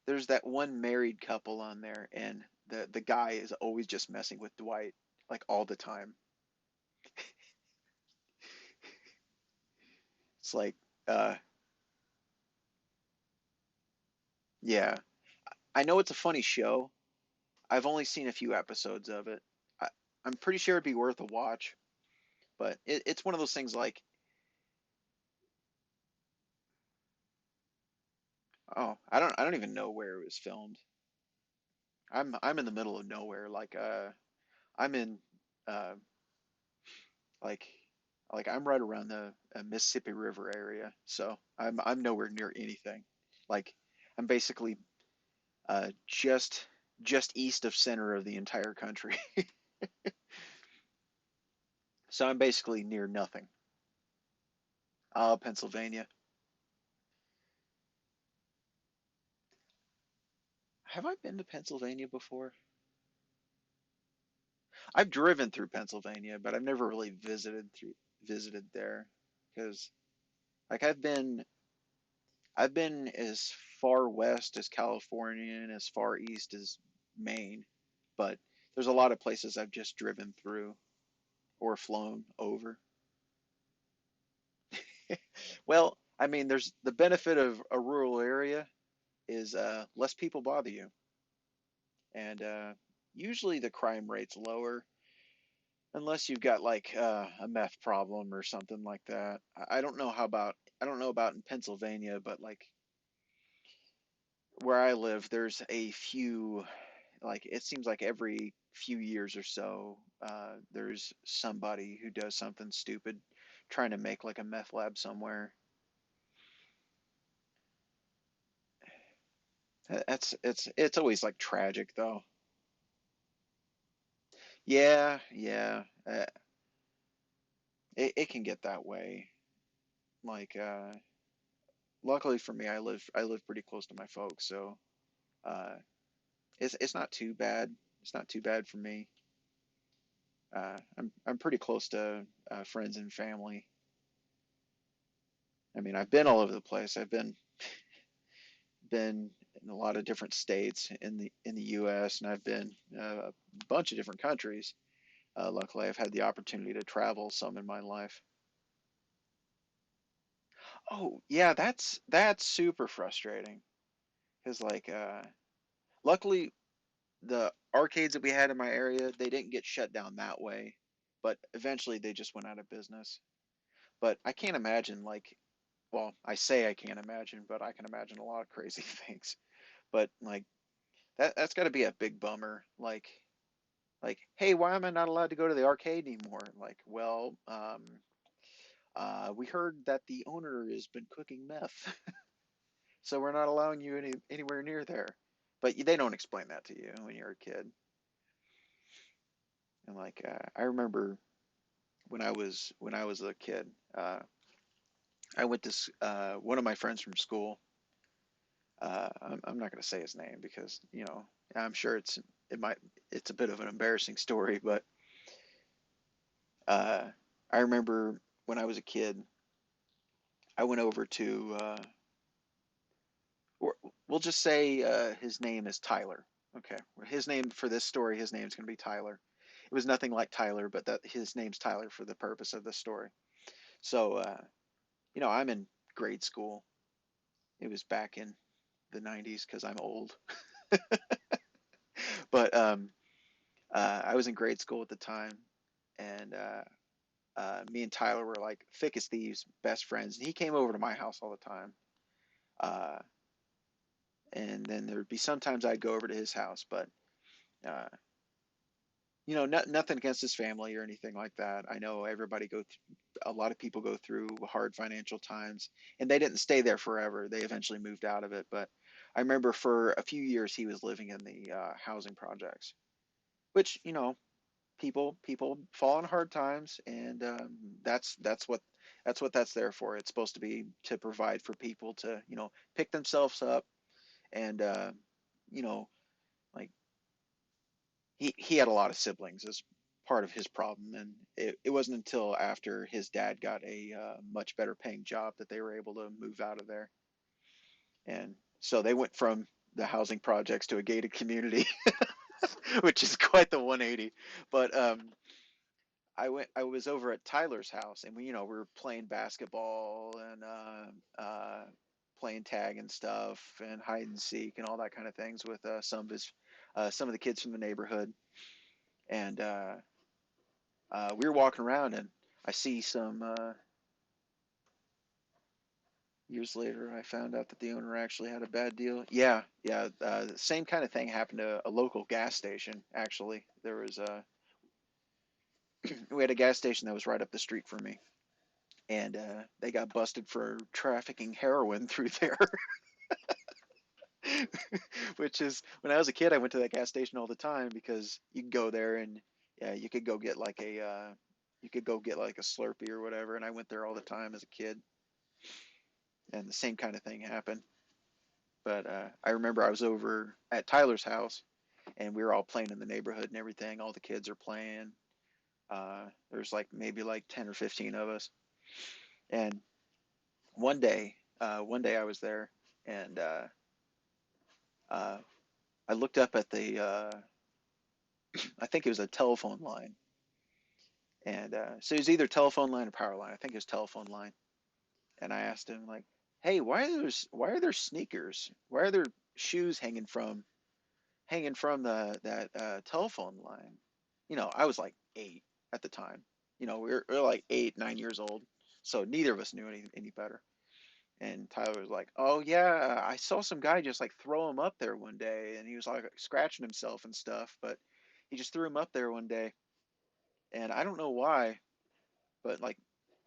Speaker 2: there's that one married couple on there, and the guy is always just messing with Dwight like all the time. It's like uh yeah. I know it's a funny show. I've only seen a few episodes of it. I, I'm pretty sure it'd be worth a watch, but it's one of those things like, oh, I don't even know where it was filmed. I'm in the middle of nowhere. Like I'm in uh like I'm right around the Mississippi River area, so I'm nowhere near anything. Like I'm basically just east of center of the entire country. So I'm basically near nothing. Pennsylvania. Have I been to Pennsylvania before? I've driven through Pennsylvania, but I've never really visited there, because like I've been as far west as California and as far east as Maine, but there's a lot of places I've just driven through or flown over. Well, I mean, there's the benefit of a rural area is less people bother you, and usually the crime rate's lower unless you've got like a meth problem or something like that. I don't know how about I don't know about in Pennsylvania, but like where I live, there's a few like it seems like every few years or so, there's somebody who does something stupid, trying to make like a meth lab somewhere. It's always like tragic though. Yeah, yeah. It can get that way. Like, luckily for me, I live pretty close to my folks, so uh, it's not too bad. It's not too bad for me. I'm pretty close to friends and family. I mean, I've been all over the place. I've been in a lot of different states in the U.S. and I've been a bunch of different countries. Luckily, I've had the opportunity to travel some in my life. Oh, yeah, that's super frustrating. Because like, luckily the arcades that we had in my area, they didn't get shut down that way, but eventually they just went out of business. But I can't imagine like, well, I say I can't imagine, but I can imagine a lot of crazy things. But like that's got to be a big bummer. Like, hey, why am I not allowed to go to the arcade anymore? Like, well, we heard that the owner has been cooking meth, so we're not allowing you anywhere near there. But they don't explain that to you when you're a kid. And like, I remember when I was a kid, I went to one of my friends from school. I'm not going to say his name because I'm sure it might it's a bit of an embarrassing story, but uh, I remember when I was a kid, I went over to or we'll just say his name is Tyler. Okay, his name for this story, his name's going to be Tyler. It was nothing like Tyler, but that his name's Tyler for the purpose of the story. So, I'm in grade school. It was back in the 90s because I'm old. But I was in grade school at the time, and me and Tyler were like thick as thieves, best friends. And he came over to my house all the time. Uh, and then there'd be sometimes I'd go over to his house, but uh, nothing against his family or anything like that. I know a lot of people go through hard financial times, and they didn't stay there forever. They eventually moved out of it. But I remember for a few years he was living in the housing projects, which people fall on hard times, and that's what that's there for. It's supposed to be to provide for people to pick themselves up and you know like he had a lot of siblings as part of his problem, and it wasn't until after his dad got a much better paying job that they were able to move out of there. And so they went from the housing projects to a gated community, which is quite the 180. But I was over at Tyler's house, and we were playing basketball and playing tag and stuff and hide and seek and all that kind of things with some of the kids from the neighborhood. And we were walking around, and I see some years later, I found out that the owner actually had a bad deal. Yeah, yeah. The same kind of thing happened to a local gas station. Actually, there was a we had a gas station that was right up the street from me, and they got busted for trafficking heroin through there. Which is when I was a kid, I went to that gas station all the time because you could go there and yeah, you could go get like a Slurpee or whatever, and I went there all the time as a kid, and the same kind of thing happened. But I remember I was over at Tyler's house, and we were all playing in the neighborhood and everything. All the kids are playing. There's like maybe like 10 or 15 of us, and one day I was there, and Uh, I looked up at the I think it was a telephone line, and so it was either telephone line or power line. I think it was telephone line. And I asked him like, "Hey, why are there sneakers? Why are there shoes hanging from the that telephone line?" I was like 8 at the time. We were like 8, 9 years old, so neither of us knew any better. And Tyler was like, "Oh yeah, I saw some guy just like throw him up there one day, and he was like scratching himself and stuff, but he just threw him up there one day, and I don't know why, but like."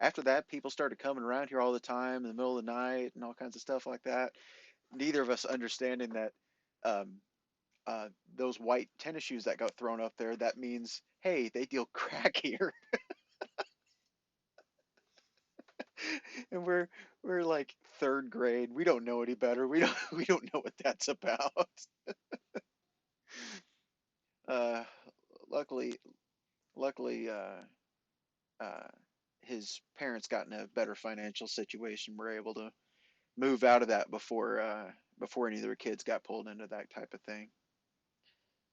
Speaker 2: After that, people started coming around here all the time in the middle of the night and all kinds of stuff like that. Neither of us understanding that um, those white tennis shoes that got thrown up there, that means, hey, they deal crack here. And we're like third grade. We don't know any better. We don't know what that's about. Uh, luckily, luckily, uh, his parents got in a better financial situation. Were able to move out of that before any of their kids got pulled into that type of thing.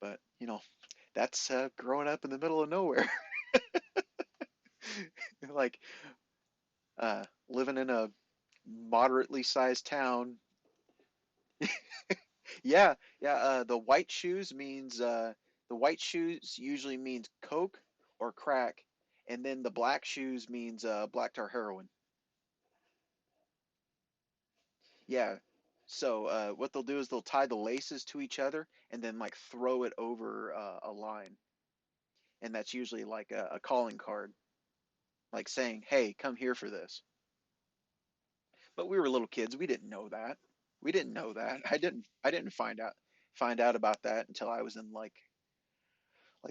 Speaker 2: But that's growing up in the middle of nowhere. Like living in a moderately sized town. Yeah, yeah. The white shoes usually means coke or crack, and then the black shoes means black tar heroin. Yeah. So what they'll do is they'll tie the laces to each other and then like throw it over a line, and that's usually like a calling card, like saying, "Hey, come here for this." But we were little kids. We didn't know that. We didn't know that. I didn't find out about that until I was in like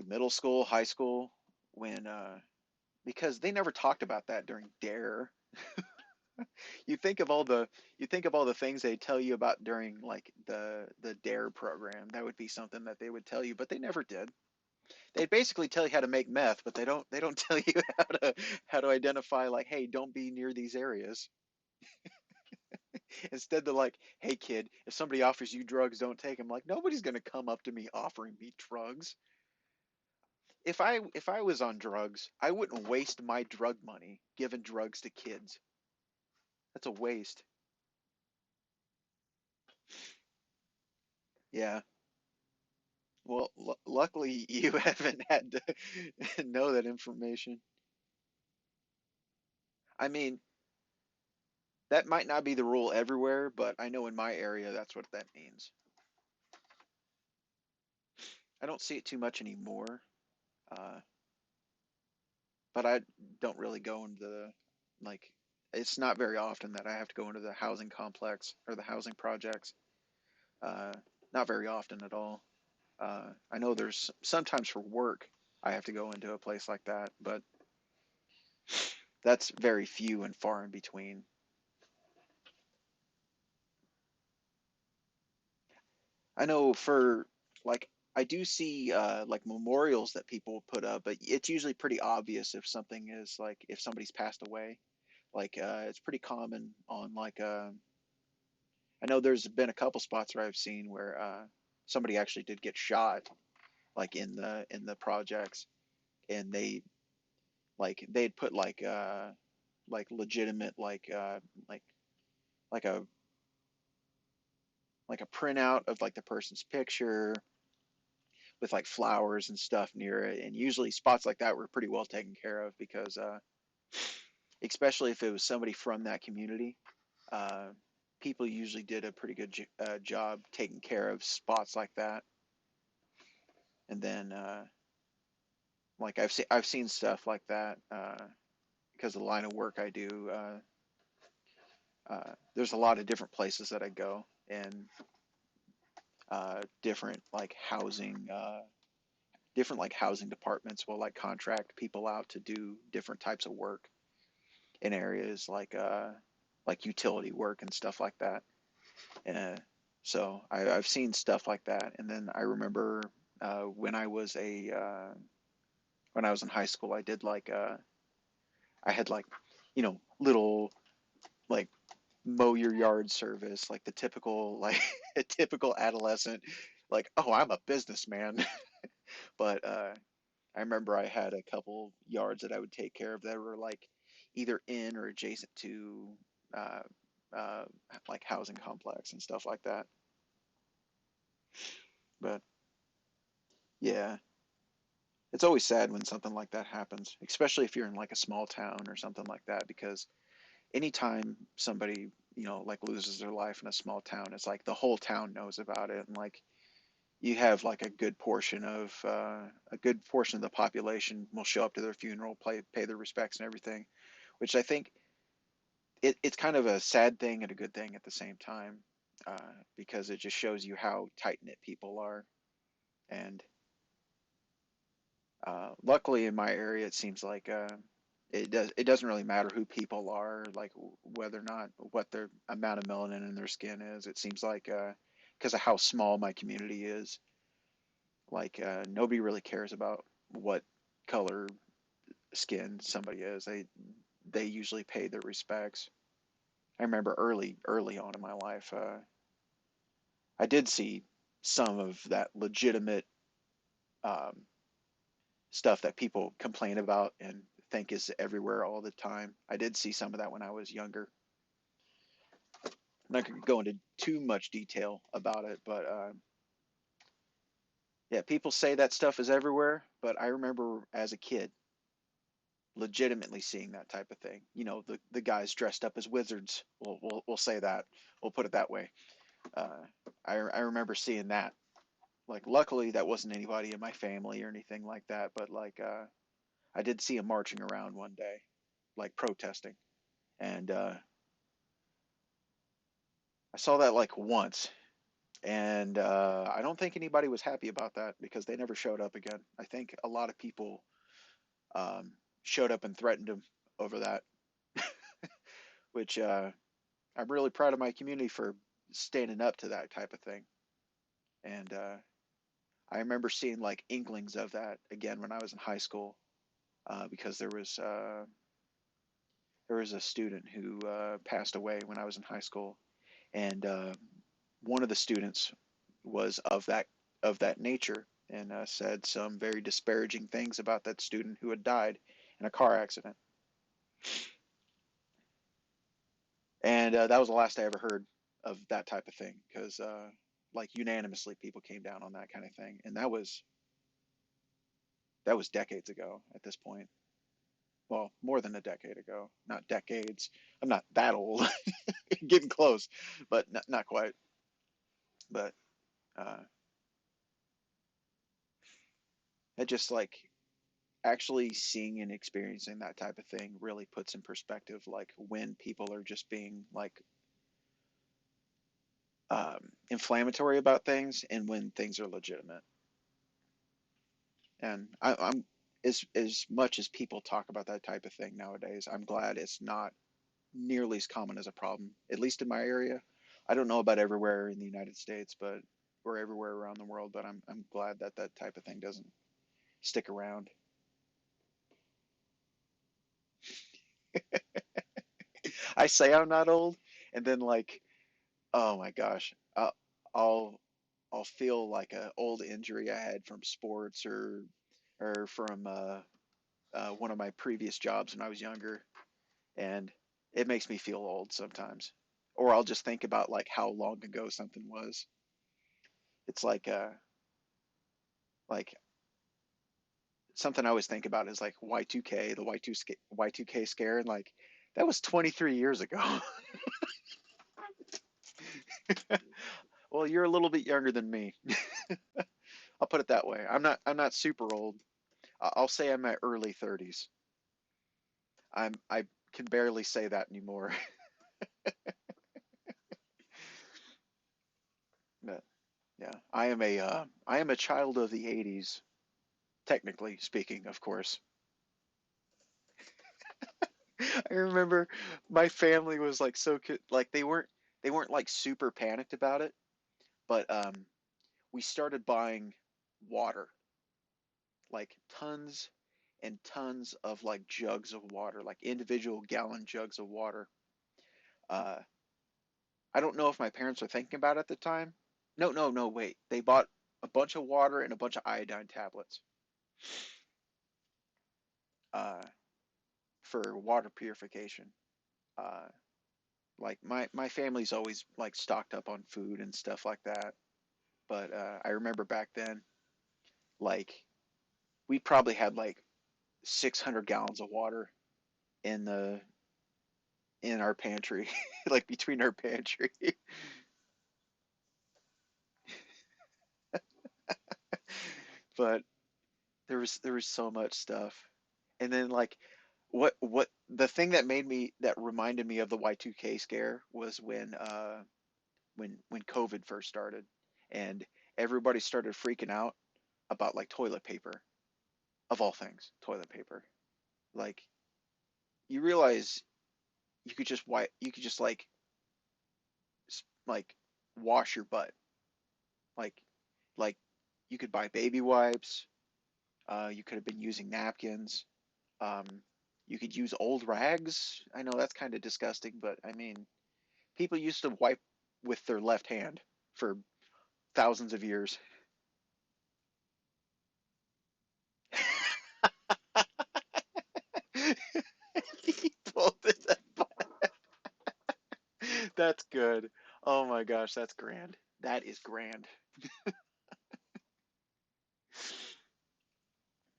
Speaker 2: middle school, high school, when because they never talked about that during Dare. You think of all the you think of all the things they tell you about during like the Dare program. That would be something that they would tell you, but they never did. They basically tell you how to make meth, but they don't tell you how to identify like, hey, don't be near these areas. Instead, they're like, "Hey, kid, if somebody offers you drugs, don't take them." Like, nobody's gonna come up to me offering me drugs. If I was on drugs, I wouldn't waste my drug money giving drugs to kids. That's a waste. Yeah. Well, luckily you haven't had to know that information. I mean, that might not be the rule everywhere, but I know in my area that's what that means. I don't see it too much anymore. Uh, but I don't really go into like it's not very often that I have to go into the housing complex or the housing projects. Uh, Not very often at all. I know there's sometimes for work I have to go into a place like that, but that's very few and far in between. I know for like I do see like memorials that people put up, but it's usually pretty obvious if something is like if somebody's passed away. Like it's pretty common on like I know there's been a couple spots where I've seen where somebody actually did get shot, like in the projects, and they'd put like legitimate like like a like a printout of like the person's picture with like flowers and stuff near it, and usually spots like that were pretty well taken care of because especially if it was somebody from that community. Uh, People usually did a pretty good job taking care of spots like that. And then like I've seen stuff like that because of the line of work I do. There's a lot of different places that I go and different like housing departments will like contract people out to do different types of work in areas like utility work and stuff like that. And so I've seen stuff like that. And then I remember when when I was in high school, I did I had like little like
Speaker 1: mow your yard service, like the typical like a typical adolescent, like, oh, I'm a businessman. But I remember I had a couple yards that I would take care of that were like either in or adjacent to uh, uh, like housing complex and stuff like that. But yeah, it's always sad when something like that happens, especially if you're in like a small town or something like that, because anytime somebody, like loses their life in a small town, it's like the whole town knows about it, and like you have like a good portion of the population will show up to their funeral, pay their respects and everything, which I think it's kind of a sad thing and a good thing at the same time, because it just shows you how tight knit people are. And luckily in my area, it seems like it doesn't really matter who people are, like whether or not what their amount of melanin in their skin is. It seems like because of how small my community is, like nobody really cares about what color skin somebody is. They usually pay their respects. I remember early on in my life, I did see some of that legitimate um, stuff that people complain about and think is everywhere all the time. I did see some of that when I was younger. I'm not going to go into too much detail about it, but yeah, people say that stuff is everywhere. But I remember as a kid legitimately seeing that type of thing. The guys dressed up as wizards. We'll say that. We'll put it that way. Uh, I remember seeing that. Like, luckily, that wasn't anybody in my family or anything like that. But like, I did see him marching around one day, like protesting, and I saw that like once, and I don't think anybody was happy about that because they never showed up again. I think a lot of people showed up and threatened him over that, which I'm really proud of my community for standing up to that type of thing. And I remember seeing like inklings of that again when I was in high school, because there was a student who passed away when I was in high school, and one of the students was of that nature, and said some very disparaging things about that student who had died in a car accident. And that was the last I ever heard of that type of thing, because like unanimously people came down on that kind of thing, and that was decades ago at this point. Well, more than a decade ago, not decades. I'm not that old. Getting close, but not quite. But uh, it just like actually seeing and experiencing that type of thing really puts in perspective like when people are just being like inflammatory about things and when things are legitimate. And I'm as much as people talk about that type of thing nowadays, I'm glad it's not nearly as common as a problem, at least in my area. I don't know about everywhere in the United States, but or everywhere around the world. But I'm glad that that type of thing doesn't stick around. I say I'm not old, and then like, oh my gosh, I'll I'll feel like a old injury I had from sports or from one of my previous jobs when I was younger, and it makes me feel old sometimes. Or I'll just think about like how long ago something was. It's like something I always think about is like Y2K, the Y2K scare, and like that was 23 years ago. Well, you're a little bit younger than me. I'll put it that way. I'm not super old. I'll say I'm my early 30s. I can barely say that anymore. But yeah, I am a child of the 80s, technically speaking, of course. I remember my family was like like they weren't like super panicked about it, but we started buying water, like tons and tons of like jugs of water, like individual gallon jugs of water.
Speaker 2: I don't know if my parents were thinking about it at the time. No, no, no, wait. They bought a bunch of water and a bunch of iodine tablets uh, for water purification. Uh, like my family's always like stocked up on food and stuff like that. But I remember back then, like we probably had like 600 gallons of water in the in our pantry, like between our pantry. But there was so much stuff. And then like what the thing that made me that reminded me of the Y2K scare was when COVID first started and everybody started freaking out about like toilet paper, of all things, toilet paper. Like you realize you could just like wash your butt. Like like you could buy baby wipes, you could have been using napkins. Um, you could use old rags. I know that's kind of disgusting, but I mean, people used to wipe with their left hand for thousands of years. He pulled it apart. That's good. Oh my gosh, that's grand. That is grand.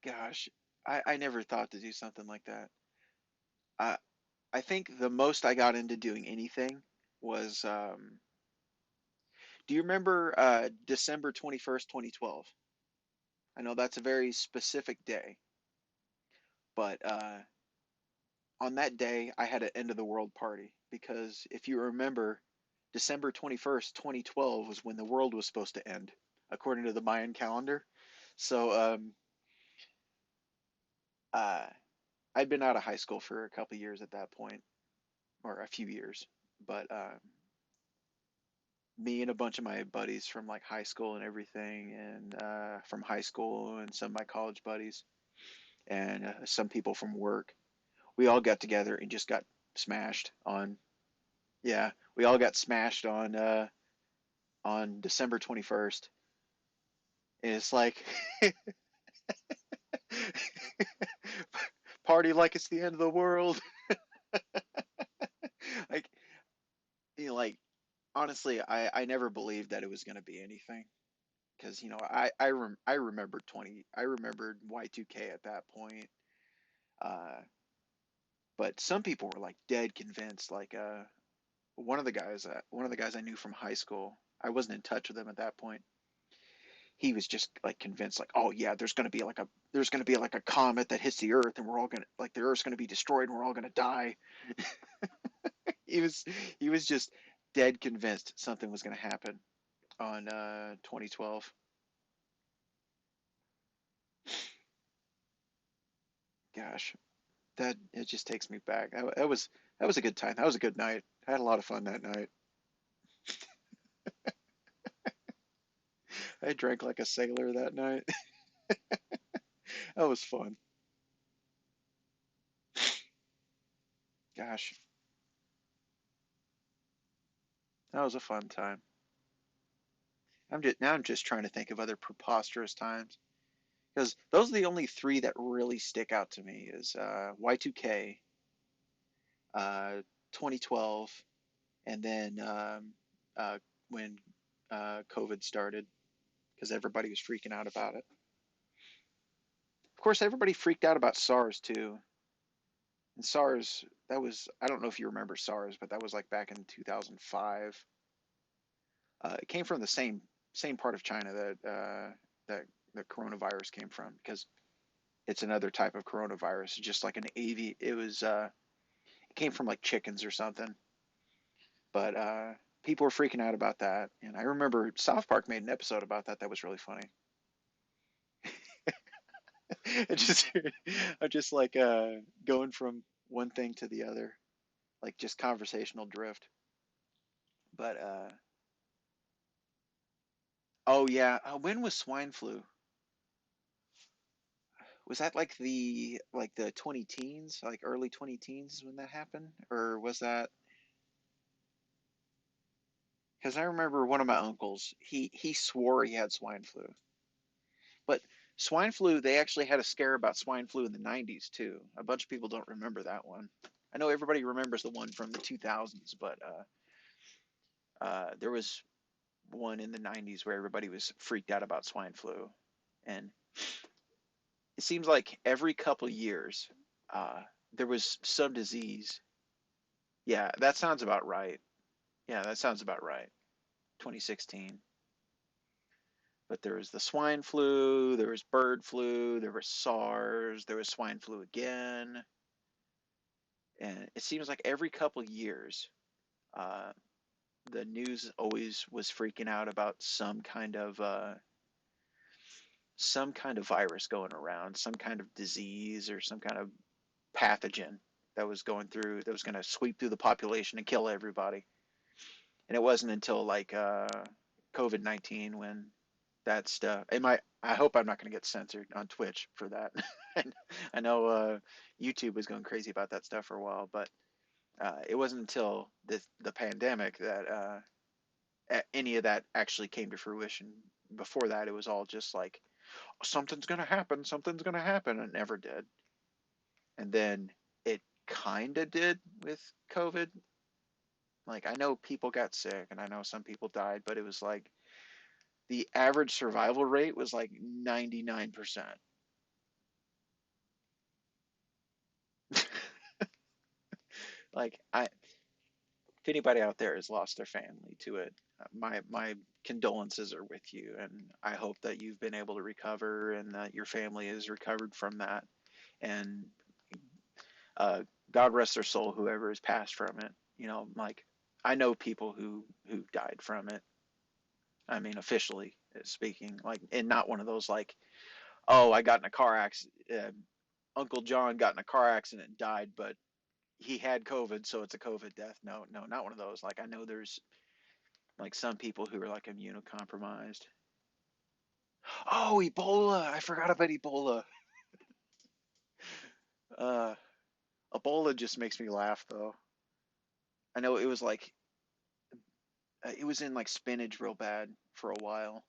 Speaker 2: Gosh, I never thought to do something like that. I I think the most I got into doing anything was do you remember December 21st, 2012? I know that's a very specific day, but on that day I had an end of the world party because if you remember, December 21st, 2012 was when the world was supposed to end, according to the Mayan calendar. So uh, I'd been out of high school for a couple years at that point, or a few years, but me and a bunch of my buddies from like high school and everything, and from high school and some of my college buddies, and some people from work, we all got together and just got smashed on. Yeah, we all got smashed on December 21st. And it's like party like it's the end of the world. Like like honestly, I never believed that it was going to be anything because I remembered 20 I remembered Y2K at that point. Uh but some people were like dead convinced like one of the guys I knew from high school. I wasn't in touch with him at that point. He was just like convinced like, oh yeah, there's going to be like a comet that hits the earth and we're all going to like the earth's going to be destroyed and we're all going to die. he was he was just dead convinced something was going to happen on 2012. Gosh, that it just takes me back. That was a good time. That was a good night. I had a lot of fun that night. I drank like a sailor that night. That was fun. Gosh, that was a fun time. I'm just trying to think of other preposterous times because those are the only three that really stick out to me is Y2K, uh, 2012, and then uh, when COVID started because everybody was freaking out about it. Of course, everybody freaked out about SARS too. And SARS, that was, I don't know if you remember SARS, but that was like back in 2005. It came from the same part of China that the coronavirus came from because it's another type of coronavirus, just like an it was it came from like chickens or something. But people were freaking out about that, and I remember South Park made an episode about that that was really funny. It just I'm just like going from one thing to the other, like just conversational drift. But oh yeah, when was swine flu? Was that like the 20 teens, like early 20 teens when that happened, or was that Because I remember one of my uncles, he swore he had swine flu. But swine flu, they actually had a scare about swine flu in the 90s too. A bunch of people don't remember that one. I know everybody remembers the one from the 2000s, but there was one in the 90s where everybody was freaked out about swine flu. And it seems like every couple of years, there was some disease. Yeah, that sounds about right. Yeah, that sounds about right. 2016. But there was the swine flu, there was bird flu, there was SARS, there was swine flu again. And it seems like every couple of years, uh, the news always was freaking out about some kind of virus going around, some kind of disease or some kind of pathogen that was going through that was going to sweep through the population and kill everybody. And it wasn't until like COVID-19 when that stuff. I hope I'm not going to get censored on Twitch for that. I know YouTube was going crazy about that stuff for a while, but it wasn't until the pandemic that any of that actually came to fruition. Before that, it was all just like something's going to happen, something's going to happen, and it never did. And then it kind of did with COVID. Like I know people got sick, and I know some people died, but it was like the average survival rate was like 99%. Like if anybody out there has lost their family to it, my condolences are with you, and I hope that you've been able to recover and that your family has recovered from that. And uh, God rest their soul, whoever has passed from it. You know, like I know people who died from it. I mean, officially speaking, like, and not one of those like, oh, I got in a car accident. Uncle John got in a car accident and died, but he had COVID, so it's a COVID death. No, no, not one of those. Like I know there's like some people who are like immunocompromised. Oh, Ebola! I forgot about Ebola. Uh, Ebola just makes me laugh though. I know it was like it was in like spinach real bad for a while,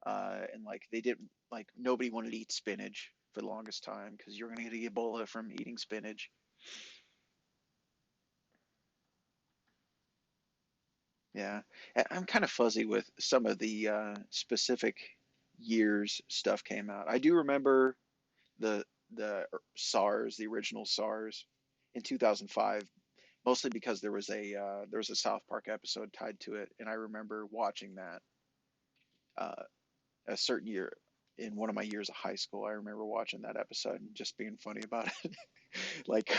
Speaker 2: and like they didn't like nobody wanted to eat spinach for the longest time because you're gonna get Ebola from eating spinach. Yeah, I'm kind of fuzzy with some of the specific years stuff came out. I do remember the SARS, the original SARS, in 2005, mostly because there was a South Park episode tied to it, and I remember watching that uh, a certain year in one of my years of high school. I remember watching that episode and just being funny about it. Like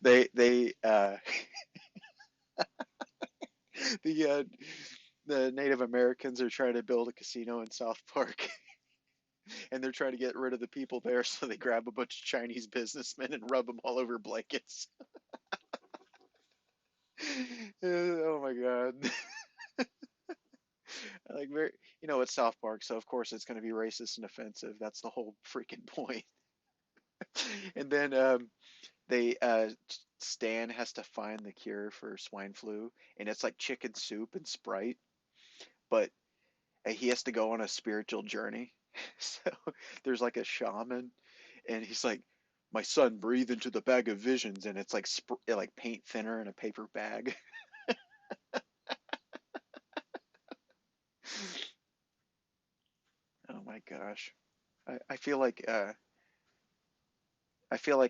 Speaker 2: they the the Native Americans are trying to build a casino in South Park, and they're trying to get rid of the people there, so they grab a bunch of Chinese businessmen and rub them all over blankets. Oh my God. Like very, it's South Park, so of course it's going to be racist and offensive. That's the whole freaking point. And then they Stan has to find the cure for swine flu, and it's like chicken soup and Sprite, but he has to go on a spiritual journey. So there's like a shaman, and he's like, "My son, breathe into the bag of visions," and it's like like paint thinner in a paper bag. Oh my gosh. I feel like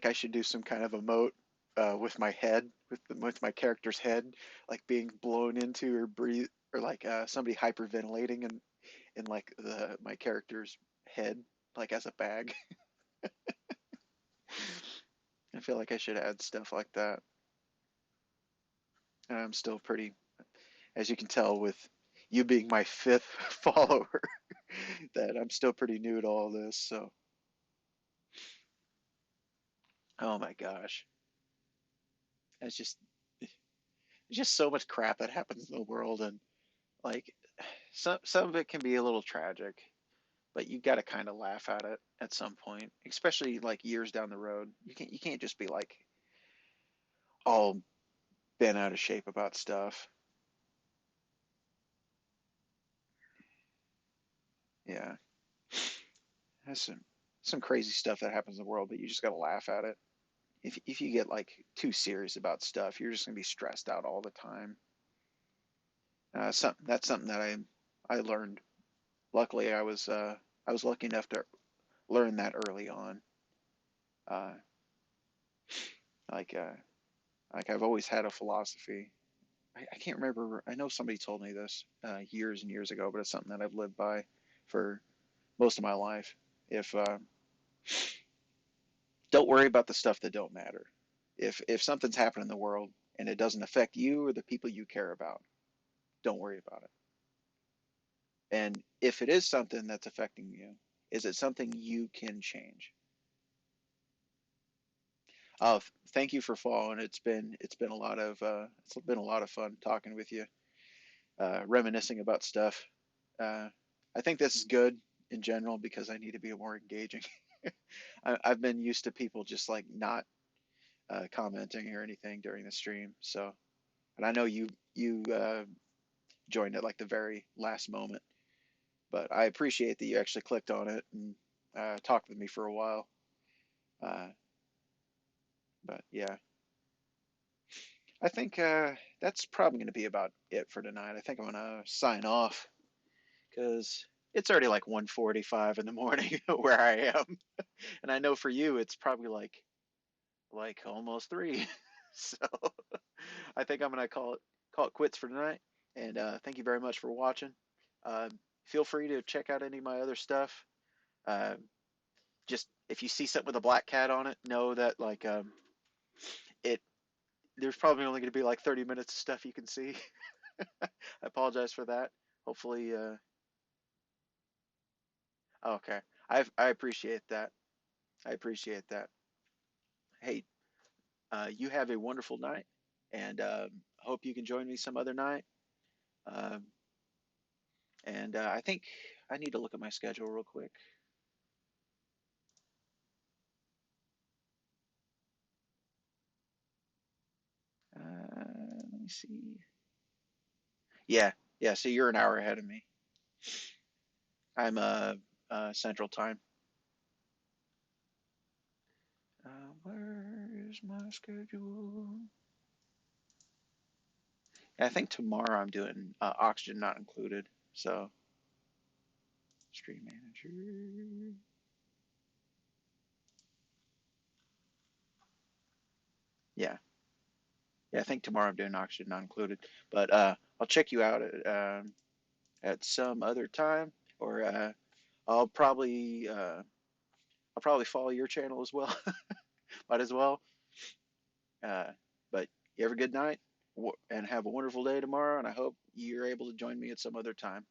Speaker 2: I should do some kind of emote with my head, with my character's head, like being blown into or breathe, or like somebody hyperventilating in like the my character's head, like as a bag. I feel like I should add stuff like that. And I'm still pretty, as you can tell, with you being my fifth follower, that I'm still pretty new to all this. So, oh my gosh, it's just so much crap that happens in the world, and like some of it can be a little tragic, but you got to kind of laugh at it at some point, especially like years down the road. You can't just be like all bent out of shape about stuff. Yeah, that's some crazy stuff that happens in the world, but you just got to laugh at it. If you get like too serious about stuff, you're just gonna be stressed out all the time. That's something that I learned. Luckily, I was lucky enough to learn that early on. Uh, like uh, like I've always had a philosophy. I can't remember. I know somebody told me this years and years ago, but it's something that I've lived by for most of my life. If Don't worry about the stuff that don't matter. If something's happening in the world and it doesn't affect you or the people you care about, don't worry about it. And if it is something that's affecting you, is it something you can change? Thank you for following. It's been a lot of fun talking with you, reminiscing about stuff. Uh, I think this is good in general because I need to be more engaging. I've been used to people just like not commenting or anything during the stream. So, and I know you joined at like the very last moment, but I appreciate that you actually clicked on it and talked with me for a while. Uh, but yeah, I think that's probably going to be about it for tonight. I think I'm going to sign off because it's already like 1:45 in the morning where I am, and I know for you it's probably like almost 3. So I think I'm going to call it quits for tonight. And thank you very much for watching. Feel free to check out any of my other stuff. Uh, just if you see something with a black cat on it, know that it there's probably only going to be like 30 minutes of stuff you can see. I apologize for that. Hopefully, okay. I appreciate that. I appreciate that. Hey, you have a wonderful night, and hope you can join me some other night. Um, and I think I need to look at my schedule real quick. Let me see. Yeah, yeah. So you're an hour ahead of me. I'm Central Time. Where is my schedule? I think tomorrow I'm doing oxygen not included. So stream manager. Yeah, yeah. I think tomorrow I'm doing oxygen not included. But I'll check you out at some other time, or I'll probably uh, I'll probably follow your channel as well. Might as well. Uh, but you have a good night and have a wonderful day tomorrow. And I hope you're able to join me at some other time.